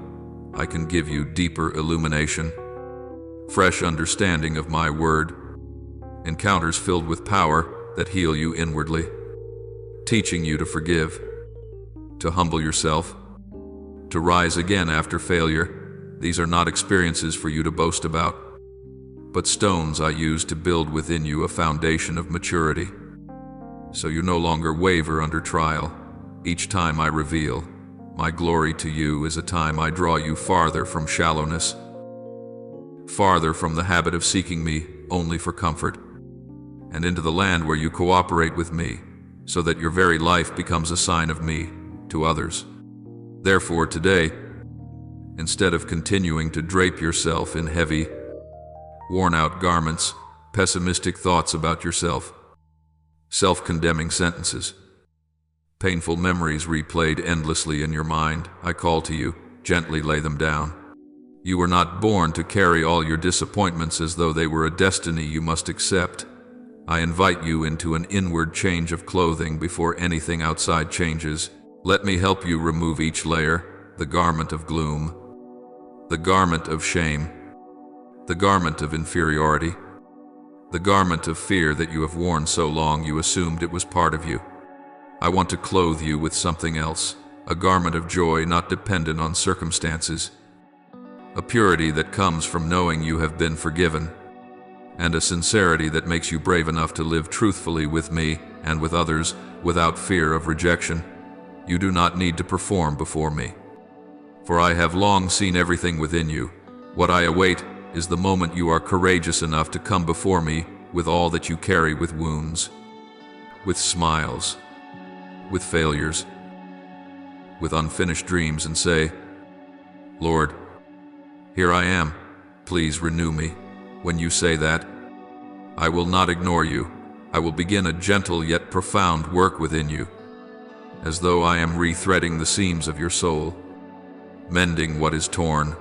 I can give you deeper illumination, fresh understanding of my word, encounters filled with power that heal you inwardly, teaching you to forgive, to humble yourself, to rise again after failure. These are not experiences for you to boast about, but stones I use to build within you a foundation of maturity, so you no longer waver under trial. Each time I reveal my glory to you is a time I draw you farther from shallowness, farther from the habit of seeking me only for comfort, and into the land where you cooperate with me, so that your very life becomes a sign of me to others. Therefore today, instead of continuing to drape yourself in heavy, worn-out garments, pessimistic thoughts about yourself, self-condemning sentences, painful memories replayed endlessly in your mind, I call to you, gently lay them down. You were not born to carry all your disappointments as though they were a destiny you must accept. I invite you into an inward change of clothing before anything outside changes. Let me help you remove each layer, the garment of gloom, the garment of shame, the garment of inferiority, the garment of fear that you have worn so long you assumed it was part of you. I want to clothe you with something else, a garment of joy not dependent on circumstances, a purity that comes from knowing you have been forgiven, and a sincerity that makes you brave enough to live truthfully with me and with others without fear of rejection. You do not need to perform before me, for I have long seen everything within you. What I await is the moment you are courageous enough to come before me with all that you carry, with wounds, with smiles, with failures, with unfinished dreams, and say, Lord, here I am, please renew me. When you say that, I will not ignore you. I will begin a gentle yet profound work within you, as though I am rethreading the seams of your soul, mending what is torn,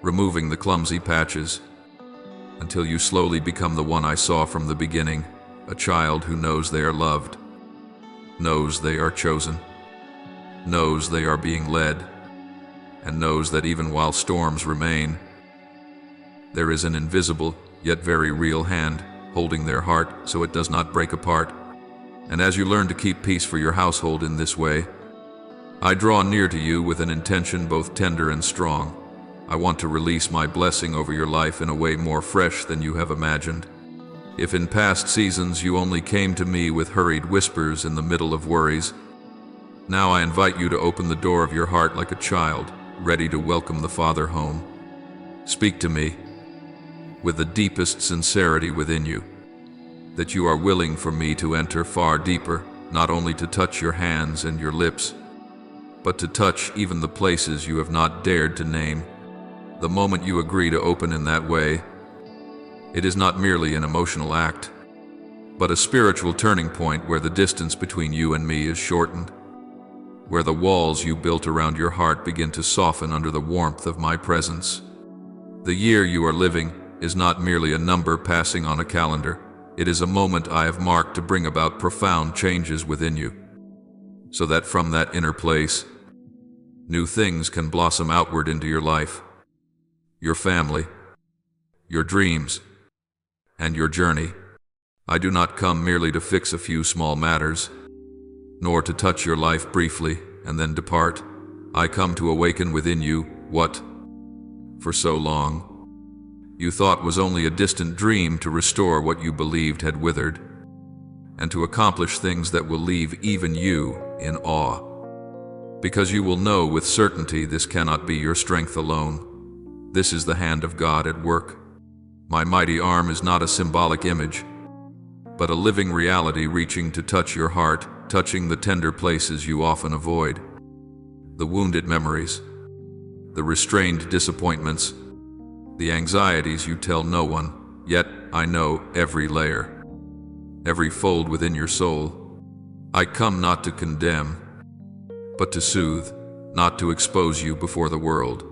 removing the clumsy patches, until you slowly become the one I saw from the beginning, a child who knows they are loved, knows they are chosen, knows they are being led, and knows that even while storms remain, there is an invisible yet very real hand holding their heart so it does not break apart. And as you learn to keep peace for your household in this way, I draw near to you with an intention both tender and strong. I want to release my blessing over your life in a way more fresh than you have imagined. If in past seasons you only came to me with hurried whispers in the middle of worries, now I invite you to open the door of your heart like a child, ready to welcome the Father home. Speak to me with the deepest sincerity within you, that you are willing for me to enter far deeper, not only to touch your hands and your lips, but to touch even the places you have not dared to name. The moment you agree to open in that way, it is not merely an emotional act, but a spiritual turning point where the distance between you and me is shortened, where the walls you built around your heart begin to soften under the warmth of my presence. The year you are living is not merely a number passing on a calendar. It is a moment I have marked to bring about profound changes within you, so that from that inner place, new things can blossom outward into your life, your family, your dreams, and your journey. I do not come merely to fix a few small matters, nor to touch your life briefly and then depart. I come to awaken within you what, for so long, you thought was only a distant dream, to restore what you believed had withered, and to accomplish things that will leave even you in awe. Because you will know with certainty this cannot be your strength alone. This is the hand of God at work. My mighty arm is not a symbolic image, but a living reality reaching to touch your heart, touching the tender places you often avoid, the wounded memories, the restrained disappointments, the anxieties you tell no one, yet I know every layer, every fold within your soul. I come not to condemn, but to soothe, not to expose you before the world,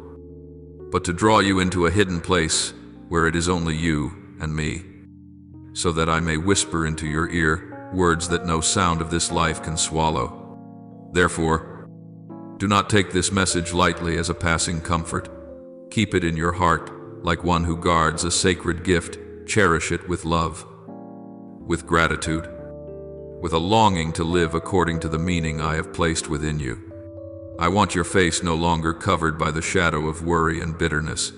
but to draw you into a hidden place where it is only you and me, so that I may whisper into your ear words that no sound of this life can swallow. Therefore, do not take this message lightly as a passing comfort. Keep it in your heart like one who guards a sacred gift. Cherish it with love, with gratitude, with a longing to live according to the meaning I have placed within you. I want your face no longer covered by the shadow of worry and bitterness,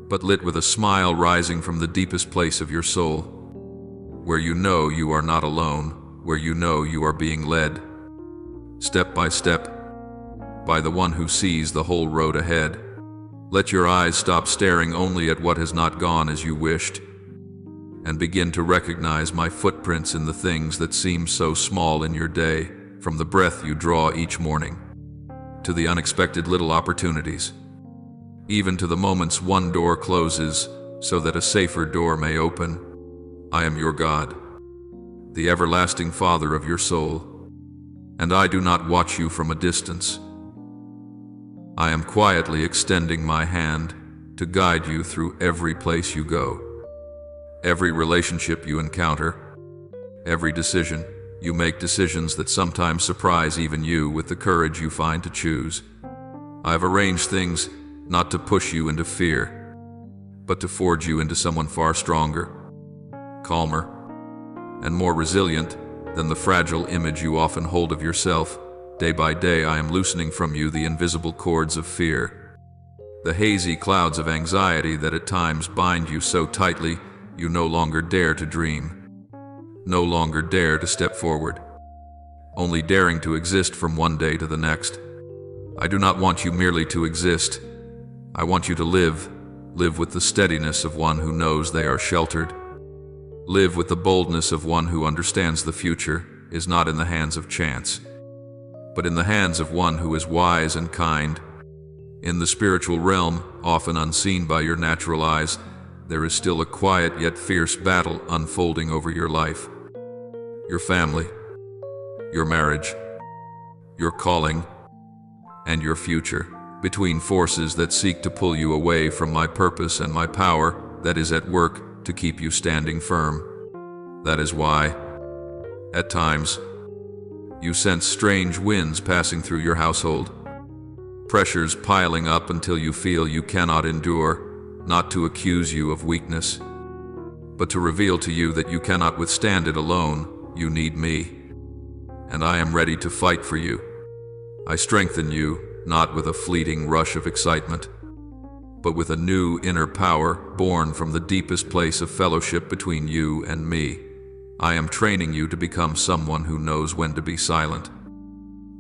but lit with a smile rising from the deepest place of your soul, where you know you are not alone, where you know you are being led, step by step, by the one who sees the whole road ahead. Let your eyes stop staring only at what has not gone as you wished, and begin to recognize my footprints in the things that seem so small in your day, from the breath you draw each morning, to the unexpected little opportunities, even to the moments one door closes so that a safer door may open. I am your God, the everlasting Father of your soul, and I do not watch you from a distance. I am quietly extending my hand to guide you through every place you go, every relationship you encounter, every decision. You make decisions that sometimes surprise even you with the courage you find to choose. I have arranged things not to push you into fear, but to forge you into someone far stronger, calmer, and more resilient than the fragile image you often hold of yourself. Day by day, I am loosening from you the invisible cords of fear, the hazy clouds of anxiety that at times bind you so tightly you no longer dare to dream, no longer dare to step forward, only daring to exist from one day to the next. I do not want you merely to exist. I want you to live with the steadiness of one who knows they are sheltered. Live with the boldness of one who understands the future is not in the hands of chance, but in the hands of one who is wise and kind. In the spiritual realm, often unseen by your natural eyes, there is still a quiet yet fierce battle unfolding over your life, your family, your marriage, your calling, and your future, between forces that seek to pull you away from my purpose and my power that is at work to keep you standing firm. That is why, at times, you sense strange winds passing through your household, pressures piling up until you feel you cannot endure, not to accuse you of weakness, but to reveal to you that you cannot withstand it alone. You need me, and I am ready to fight for you. I strengthen you, not with a fleeting rush of excitement, but with a new inner power born from the deepest place of fellowship between you and me. I am training you to become someone who knows when to be silent,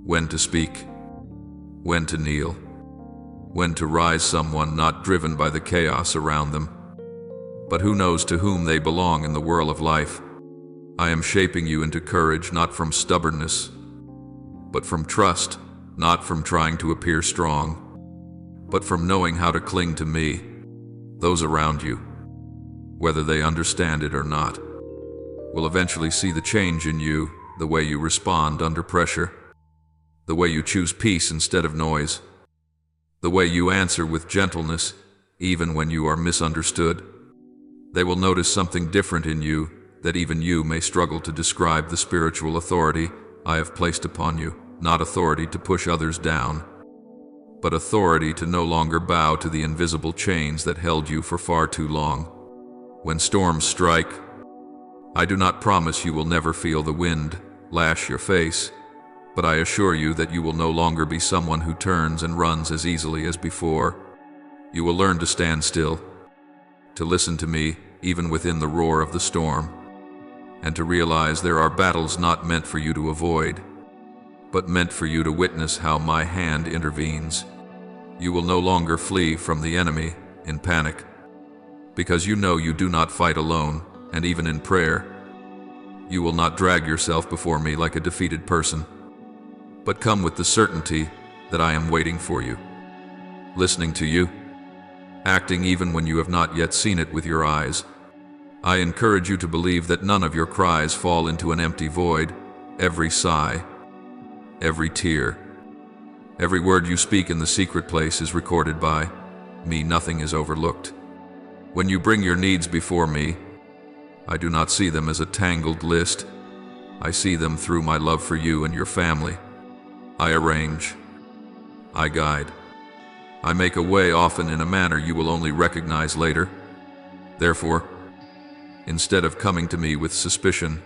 when to speak, when to kneel, when to rise, someone not driven by the chaos around them, but who knows to whom they belong in the whirl of life. I am shaping you into courage, not from stubbornness, but from trust, not from trying to appear strong, but from knowing how to cling to me. Those around you, whether they understand it or not, will eventually see the change in you, the way you respond under pressure, the way you choose peace instead of noise, the way you answer with gentleness even when you are misunderstood. They will notice something different in you that even you may struggle to describe. The spiritual authority I have placed upon you, not authority to push others down, but authority to no longer bow to the invisible chains that held you for far too long. When storms strike, I do not promise you will never feel the wind lash your face, but I assure you that you will no longer be someone who turns and runs as easily as before. You will learn to stand still, to listen to me even within the roar of the storm, and to realize there are battles not meant for you to avoid, but meant for you to witness how my hand intervenes. You will no longer flee from the enemy in panic, because you know you do not fight alone, and even in prayer, you will not drag yourself before me like a defeated person, but come with the certainty that I am waiting for you, listening to you, acting even when you have not yet seen it with your eyes. I encourage you to believe that none of your cries fall into an empty void. Every sigh, every tear, Every word you speak in the secret place is recorded by me. Nothing is overlooked. When you bring your needs before me, I do not see them as a tangled list. I see them through my love for you and your family. I arrange. I guide. I make a way, often in a manner you will only recognize later. Therefore, instead of coming to me with suspicion,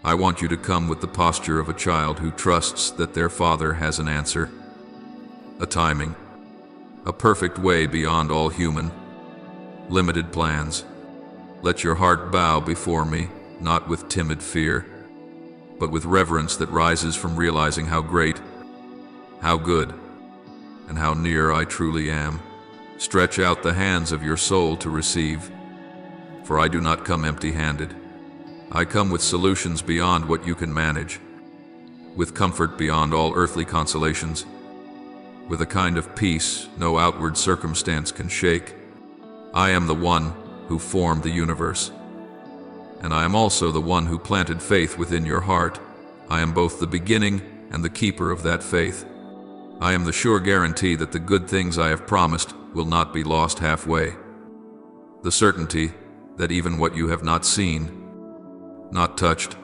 I want you to come with the posture of a child who trusts that their father has an answer, a timing, a perfect way beyond all human, limited plans. Let your heart bow before me, not with timid fear, but with reverence that rises from realizing how great, how good, and how near I truly am. Stretch out the hands of your soul to receive, for I do not come empty-handed. I come with solutions beyond what you can manage, with comfort beyond all earthly consolations, with a kind of peace no outward circumstance can shake. I am the one who formed the universe, and I am also the one who planted faith within your heart. I am both the beginning and the keeper of that faith. I am the sure guarantee that the good things I have promised will not be lost halfway. The certainty that even what you have not seen, not touched,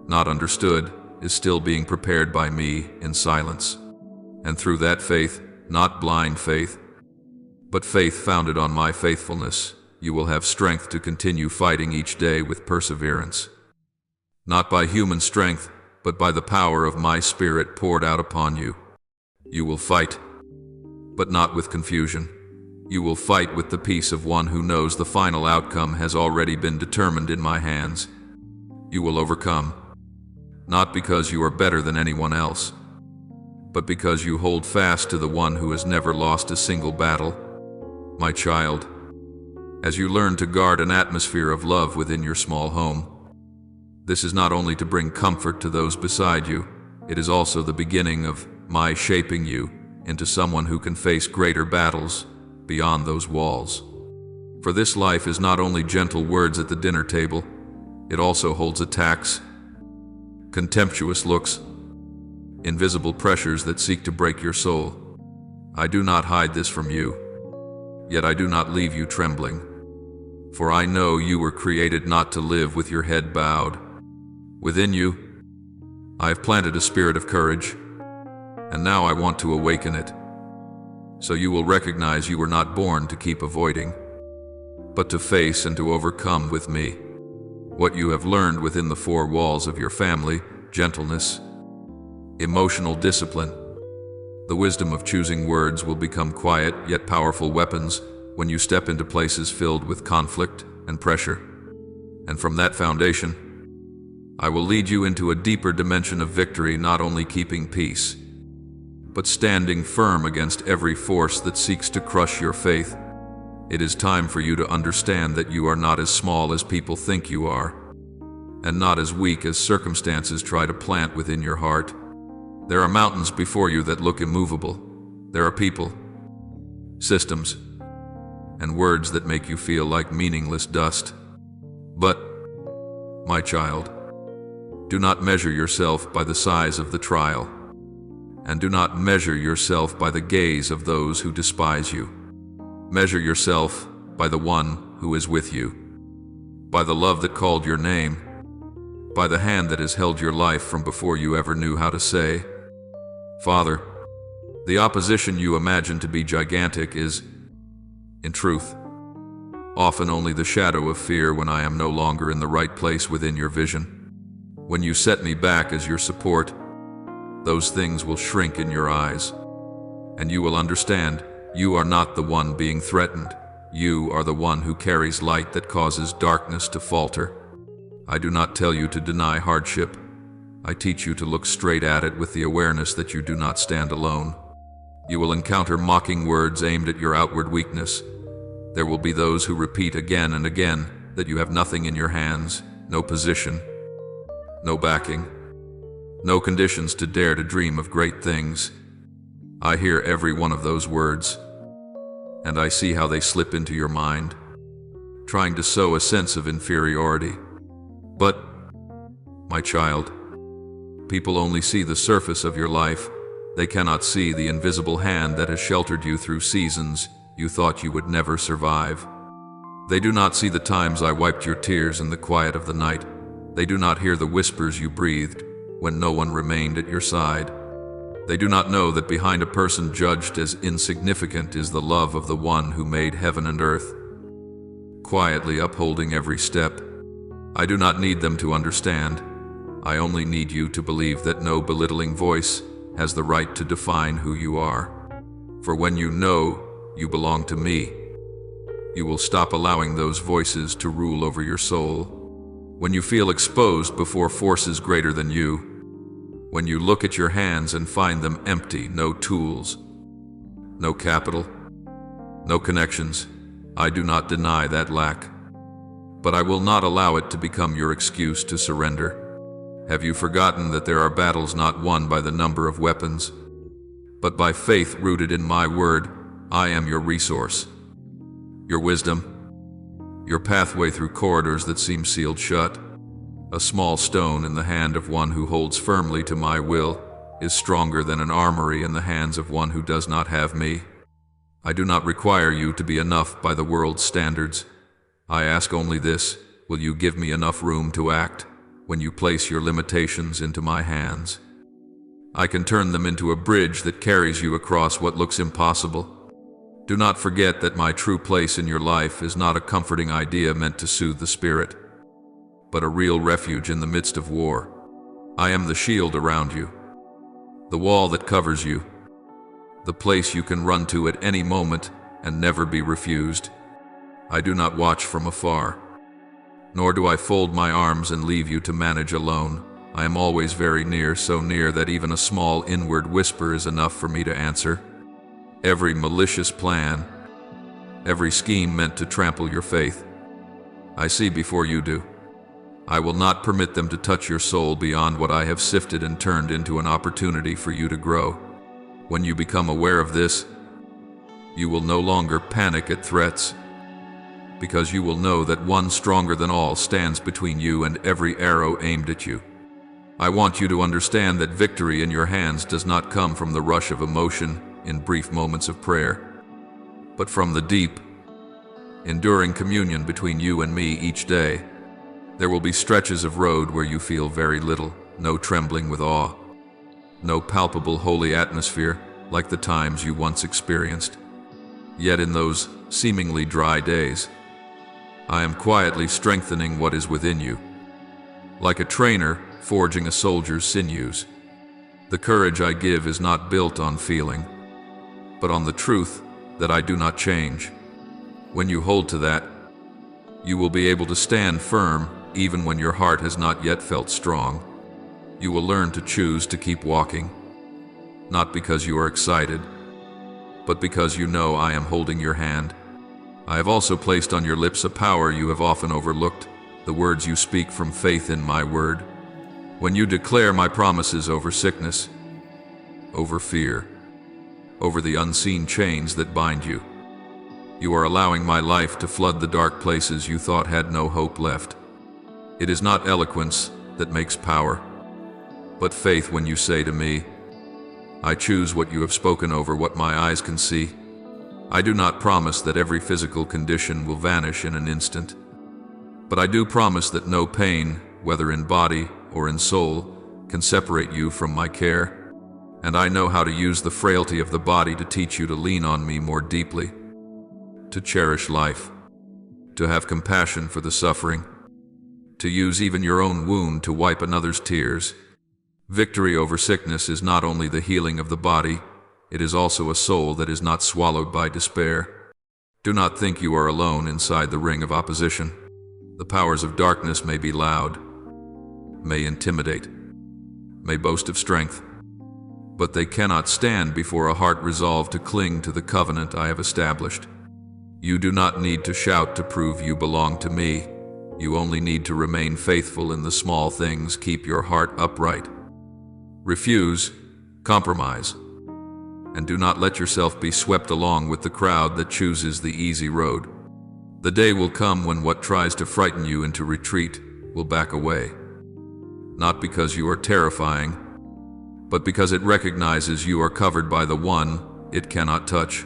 not understood, is still being prepared by me in silence. And through that faith, not blind faith, but faith founded on my faithfulness, you will have strength to continue fighting each day with perseverance. Not by human strength, but by the power of my Spirit poured out upon you. You will fight, but not with confusion. You will fight with the peace of one who knows the final outcome has already been determined in my hands. You will overcome, not because you are better than anyone else, but because you hold fast to the one who has never lost a single battle. My child, as you learn to guard an atmosphere of love within your small home, this is not only to bring comfort to those beside you, it is also the beginning of my shaping you into someone who can face greater battles beyond those walls. For this life is not only gentle words at the dinner table, it also holds attacks, contemptuous looks, invisible pressures that seek to break your soul. I do not hide this from you, yet I do not leave you trembling. For I know you were created not to live with your head bowed. Within you, I have planted a spirit of courage, and now I want to awaken it. So you will recognize you were not born to keep avoiding, but to face and to overcome with me. What you have learned within the four walls of your family, gentleness, emotional discipline, the wisdom of choosing words, will become quiet yet powerful weapons when you step into places filled with conflict and pressure. And from that foundation, I will lead you into a deeper dimension of victory, not only keeping peace, but standing firm against every force that seeks to crush your faith. It is time for you to understand that you are not as small as people think you are, and not as weak as circumstances try to plant within your heart. There are mountains before you that look immovable. There are people, systems, and words that make you feel like meaningless dust. But, my child, do not measure yourself by the size of the trial, and do not measure yourself by the gaze of those who despise you. Measure yourself by the one who is with you, by the love that called your name, by the hand that has held your life from before you ever knew how to say, Father. The opposition you imagine to be gigantic is, in truth, often only the shadow of fear when I am no longer in the right place within your vision. When you set me back as your support, those things will shrink in your eyes, and you will understand you are not the one being threatened. You are the one who carries light that causes darkness to falter. I do not tell you to deny hardship. I teach you to look straight at it with the awareness that you do not stand alone. You will encounter mocking words aimed at your outward weakness. There will be those who repeat again and again that you have nothing in your hands, no position, no backing, no conditions to dare to dream of great things. I hear every one of those words, and I see how they slip into your mind, trying to sow a sense of inferiority. But, my child, people only see the surface of your life. They cannot see the invisible hand that has sheltered you through seasons you thought you would never survive. They do not see the times I wiped your tears in the quiet of the night. They do not hear the whispers you breathed when no one remained at your side. They do not know that behind a person judged as insignificant is the love of the one who made heaven and earth, quietly upholding every step. I do not need them to understand. I only need you to believe that no belittling voice has the right to define who you are. For when you know you belong to me, you will stop allowing those voices to rule over your soul. When you feel exposed before forces greater than you, when you look at your hands and find them empty, no tools, no capital, no connections, I do not deny that lack. But I will not allow it to become your excuse to surrender. Have you forgotten that there are battles not won by the number of weapons, but by faith rooted in my word? I am your resource, your wisdom, your pathway through corridors that seem sealed shut. A small stone in the hand of one who holds firmly to my will is stronger than an armory in the hands of one who does not have me. I do not require you to be enough by the world's standards. I ask only this: will you give me enough room to act when you place your limitations into my hands? I can turn them into a bridge that carries you across what looks impossible. Do not forget that my true place in your life is not a comforting idea meant to soothe the spirit, but a real refuge in the midst of war. I am the shield around you, the wall that covers you, the place you can run to at any moment and never be refused. I do not watch from afar, nor do I fold my arms and leave you to manage alone. I am always very near, so near that even a small inward whisper is enough for me to answer. Every malicious plan, every scheme meant to trample your faith, I see before you do. I will not permit them to touch your soul beyond what I have sifted and turned into an opportunity for you to grow. When you become aware of this, you will no longer panic at threats, because you will know that one stronger than all stands between you and every arrow aimed at you. I want you to understand that victory in your hands does not come from the rush of emotion in brief moments of prayer, but from the deep, enduring communion between you and me each day. There will be stretches of road where you feel very little, no trembling with awe, no palpable holy atmosphere like the times you once experienced. Yet in those seemingly dry days, I am quietly strengthening what is within you, like a trainer forging a soldier's sinews. The courage I give is not built on feeling, but on the truth that I do not change. When you hold to that, you will be able to stand firm even when your heart has not yet felt strong. You will learn to choose to keep walking, not because you are excited, but because you know I am holding your hand. I have also placed on your lips a power you have often overlooked, the words you speak from faith in my word. When you declare my promises over sickness, over fear, over the unseen chains that bind you, you are allowing my life to flood the dark places you thought had no hope left. It is not eloquence that makes power, but faith when you say to me, I choose what you have spoken over what my eyes can see. I do not promise that every physical condition will vanish in an instant, but I do promise that no pain, whether in body or in soul, can separate you from my care. And I know how to use the frailty of the body to teach you to lean on me more deeply, to cherish life, to have compassion for the suffering, to use even your own wound to wipe another's tears. Victory over sickness is not only the healing of the body, it is also a soul that is not swallowed by despair. Do not think you are alone inside the ring of opposition. The powers of darkness may be loud, may intimidate, may boast of strength, but they cannot stand before a heart resolved to cling to the covenant I have established. You do not need to shout to prove you belong to me. You only need to remain faithful in the small things. Keep your heart upright. Refuse compromise, and do not let yourself be swept along with the crowd that chooses the easy road. The day will come when what tries to frighten you into retreat will back away, not because you are terrifying, but because it recognizes you are covered by the one it cannot touch.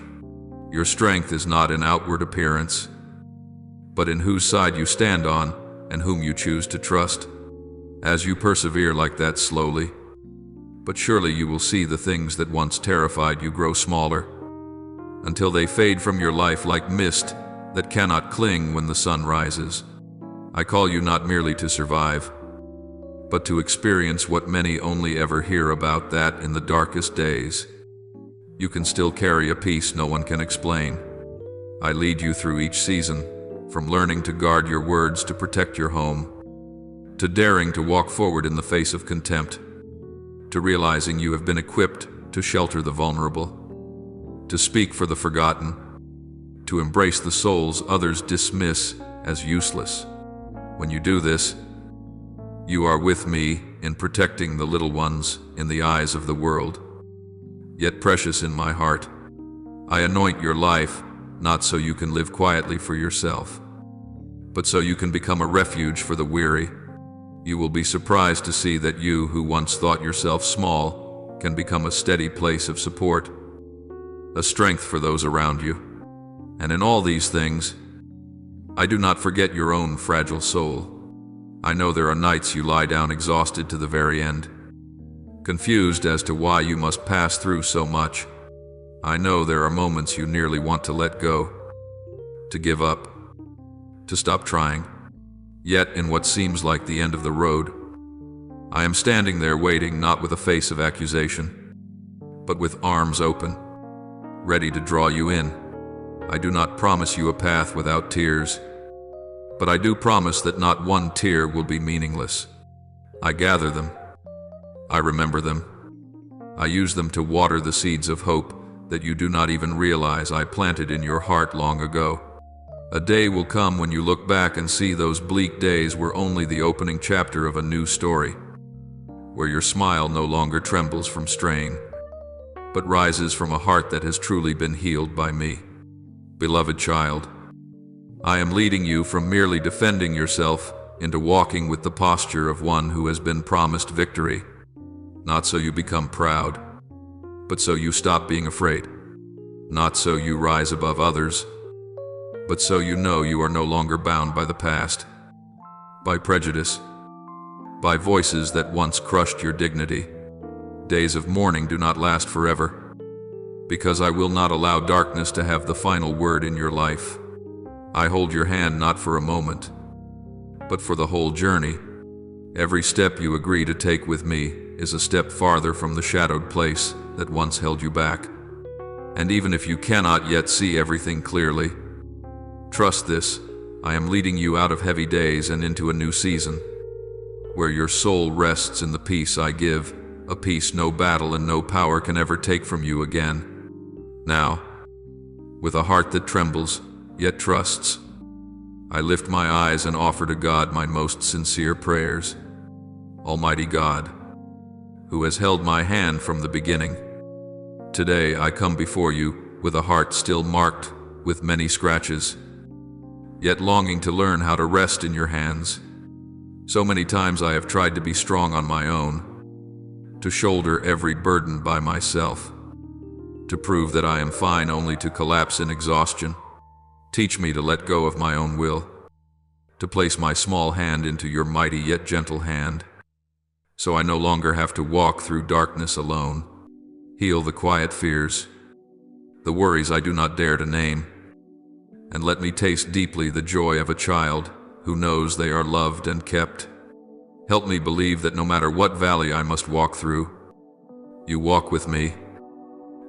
Your strength is not in outward appearance, but in whose side you stand on and whom you choose to trust. As you persevere like that slowly, but surely you will see the things that once terrified you grow smaller, until they fade from your life like mist that cannot cling when the sun rises. I call you not merely to survive, but to experience what many only ever hear about, that in the darkest days, you can still carry a peace no one can explain. I lead you through each season, from learning to guard your words to protect your home, to daring to walk forward in the face of contempt, to realizing you have been equipped to shelter the vulnerable, to speak for the forgotten, to embrace the souls others dismiss as useless. When you do this, you are with me in protecting the little ones in the eyes of the world, yet precious in my heart. I anoint your life, not so you can live quietly for yourself, but so you can become a refuge for the weary. You will be surprised to see that you, who once thought yourself small, can become a steady place of support, a strength for those around you. And in all these things, I do not forget your own fragile soul. I know there are nights you lie down exhausted to the very end, confused as to why you must pass through so much. I know there are moments you nearly want to let go, to give up, to stop trying. Yet, in what seems like the end of the road, I am standing there waiting, not with a face of accusation, but with arms open, ready to draw you in. I do not promise you a path without tears, but I do promise that not one tear will be meaningless. I gather them. I remember them. I use them to water the seeds of hope that you do not even realize I planted in your heart long ago. A day will come when you look back and see those bleak days were only the opening chapter of a new story, where your smile no longer trembles from strain, but rises from a heart that has truly been healed by me. Beloved child, I am leading you from merely defending yourself into walking with the posture of one who has been promised victory, not so you become proud, but so you stop being afraid, not so you rise above others, but so you know you are no longer bound by the past, by prejudice, by voices that once crushed your dignity. Days of mourning do not last forever, because I will not allow darkness to have the final word in your life. I hold your hand not for a moment, but for the whole journey. Every step you agree to take with me is a step farther from the shadowed place that once held you back. And even if you cannot yet see everything clearly, trust this: I am leading you out of heavy days and into a new season, where your soul rests in the peace I give, a peace no battle and no power can ever take from you again. Now, with a heart that trembles, yet trusts, I lift my eyes and offer to God my most sincere prayers. Almighty God, who has held my hand from the beginning, today I come before you with a heart still marked with many scratches, yet longing to learn how to rest in your hands. So many times I have tried to be strong on my own, to shoulder every burden by myself, to prove that I am fine only to collapse in exhaustion. Teach me to let go of my own will, to place my small hand into your mighty yet gentle hand, so I no longer have to walk through darkness alone. Heal the quiet fears, the worries I do not dare to name, and let me taste deeply the joy of a child who knows they are loved and kept. Help me believe that no matter what valley I must walk through, you walk with me,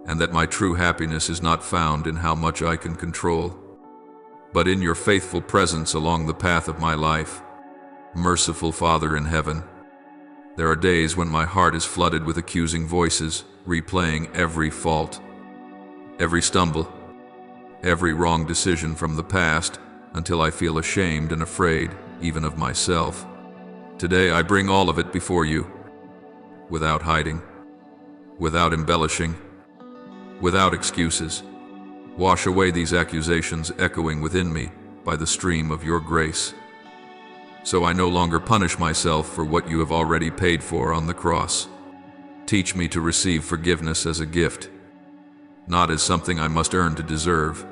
and that my true happiness is not found in how much I can control, but in your faithful presence along the path of my life. Merciful Father in heaven, there are days when my heart is flooded with accusing voices, replaying every fault, every stumble, every wrong decision from the past, until I feel ashamed and afraid even of myself. Today I bring all of it before you, without hiding, without embellishing, without excuses. Wash away these accusations echoing within me by the stream of your grace, so I no longer punish myself for what you have already paid for on the cross. Teach me to receive forgiveness as a gift, not as something I must earn to deserve.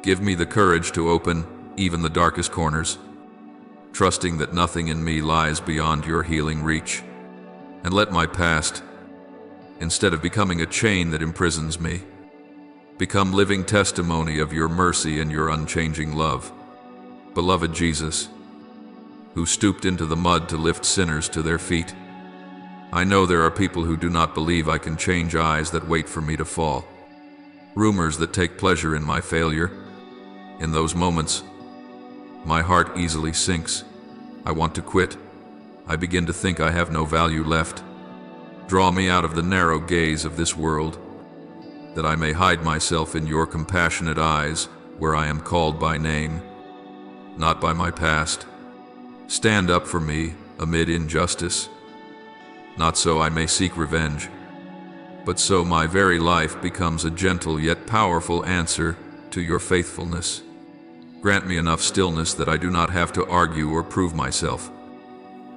Give me the courage to open even the darkest corners, trusting that nothing in me lies beyond your healing reach. And let my past, instead of becoming a chain that imprisons me, become living testimony of your mercy and your unchanging love. Beloved Jesus, who stooped into the mud to lift sinners to their feet, I know there are people who do not believe I can change eyes that wait for me to fall, rumors that take pleasure in my failure. In those moments, my heart easily sinks. I want to quit. I begin to think I have no value left. Draw me out of the narrow gaze of this world, that I may hide myself in your compassionate eyes, where I am called by name, not by my past. Stand up for me amid injustice, not so I may seek revenge, but so my very life becomes a gentle yet powerful answer to your faithfulness. Grant me enough stillness that I do not have to argue or prove myself,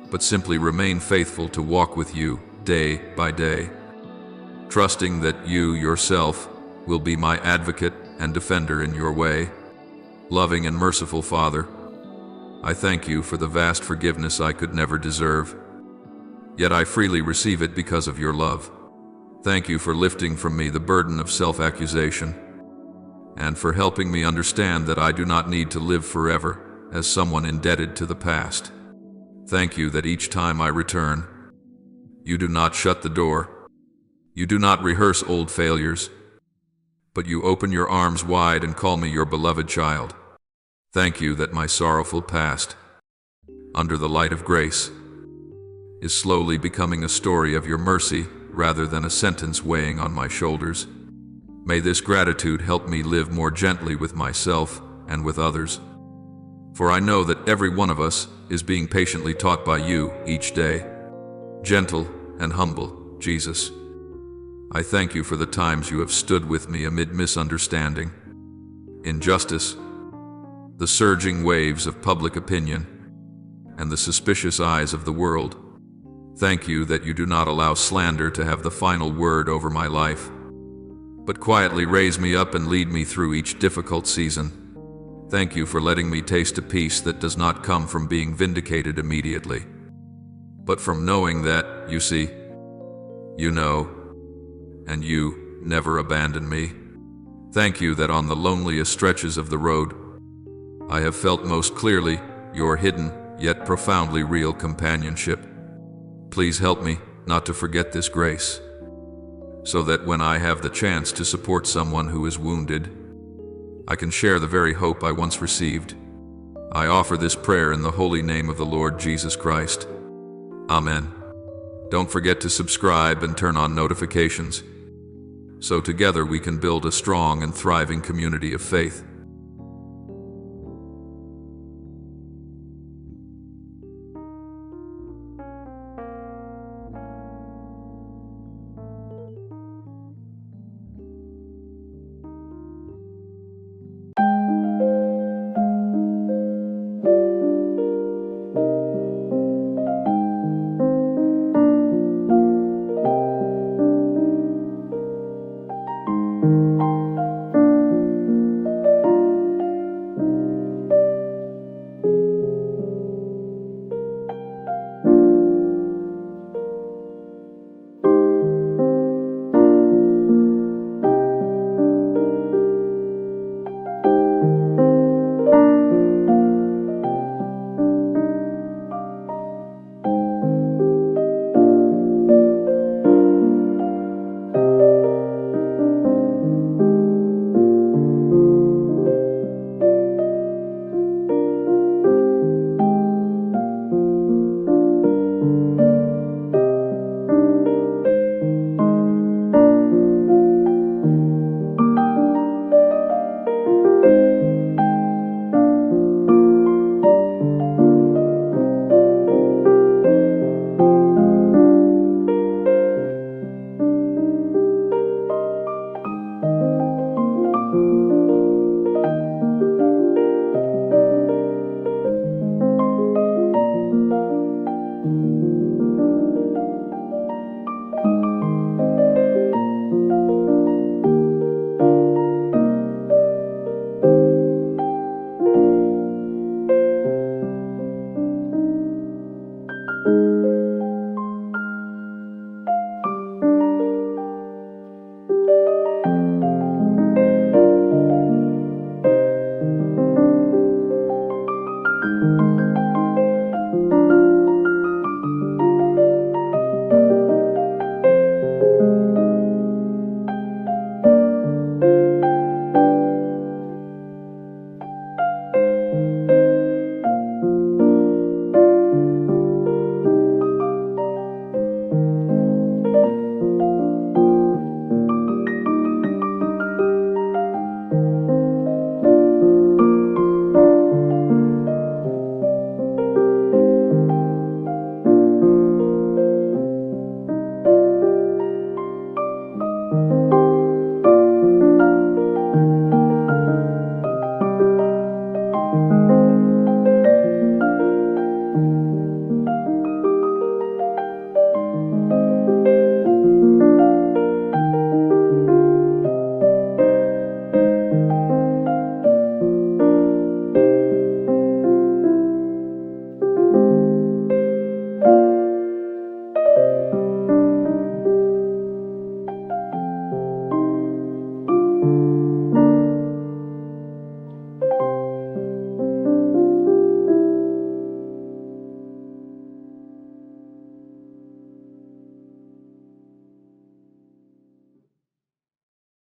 but simply remain faithful to walk with you day by day, trusting that you yourself will be my advocate and defender in your way. Loving and merciful Father, I thank you for the vast forgiveness I could never deserve, yet I freely receive it because of your love. Thank you for lifting from me the burden of self-accusation, and for helping me understand that I do not need to live forever as someone indebted to the past. Thank you that each time I return, you do not shut the door. You do not rehearse old failures, but you open your arms wide and call me your beloved child. Thank you that my sorrowful past, under the light of grace, is slowly becoming a story of your mercy rather than a sentence weighing on my shoulders. May this gratitude help me live more gently with myself and with others, for I know that every one of us is being patiently taught by you each day. Gentle and humble Jesus, I thank you for the times you have stood with me amid misunderstanding, injustice, the surging waves of public opinion, and the suspicious eyes of the world. Thank you that you do not allow slander to have the final word over my life, but quietly raise me up and lead me through each difficult season. Thank you for letting me taste a peace that does not come from being vindicated immediately, but from knowing that, you see, you know, and you never abandon me. Thank you that on the loneliest stretches of the road, I have felt most clearly your hidden yet profoundly real companionship. Please help me not to forget this grace, so that when I have the chance to support someone who is wounded, I can share the very hope I once received. I offer this prayer in the holy name of the Lord Jesus Christ. Amen. Don't forget to subscribe and turn on notifications, so together we can build a strong and thriving community of faith.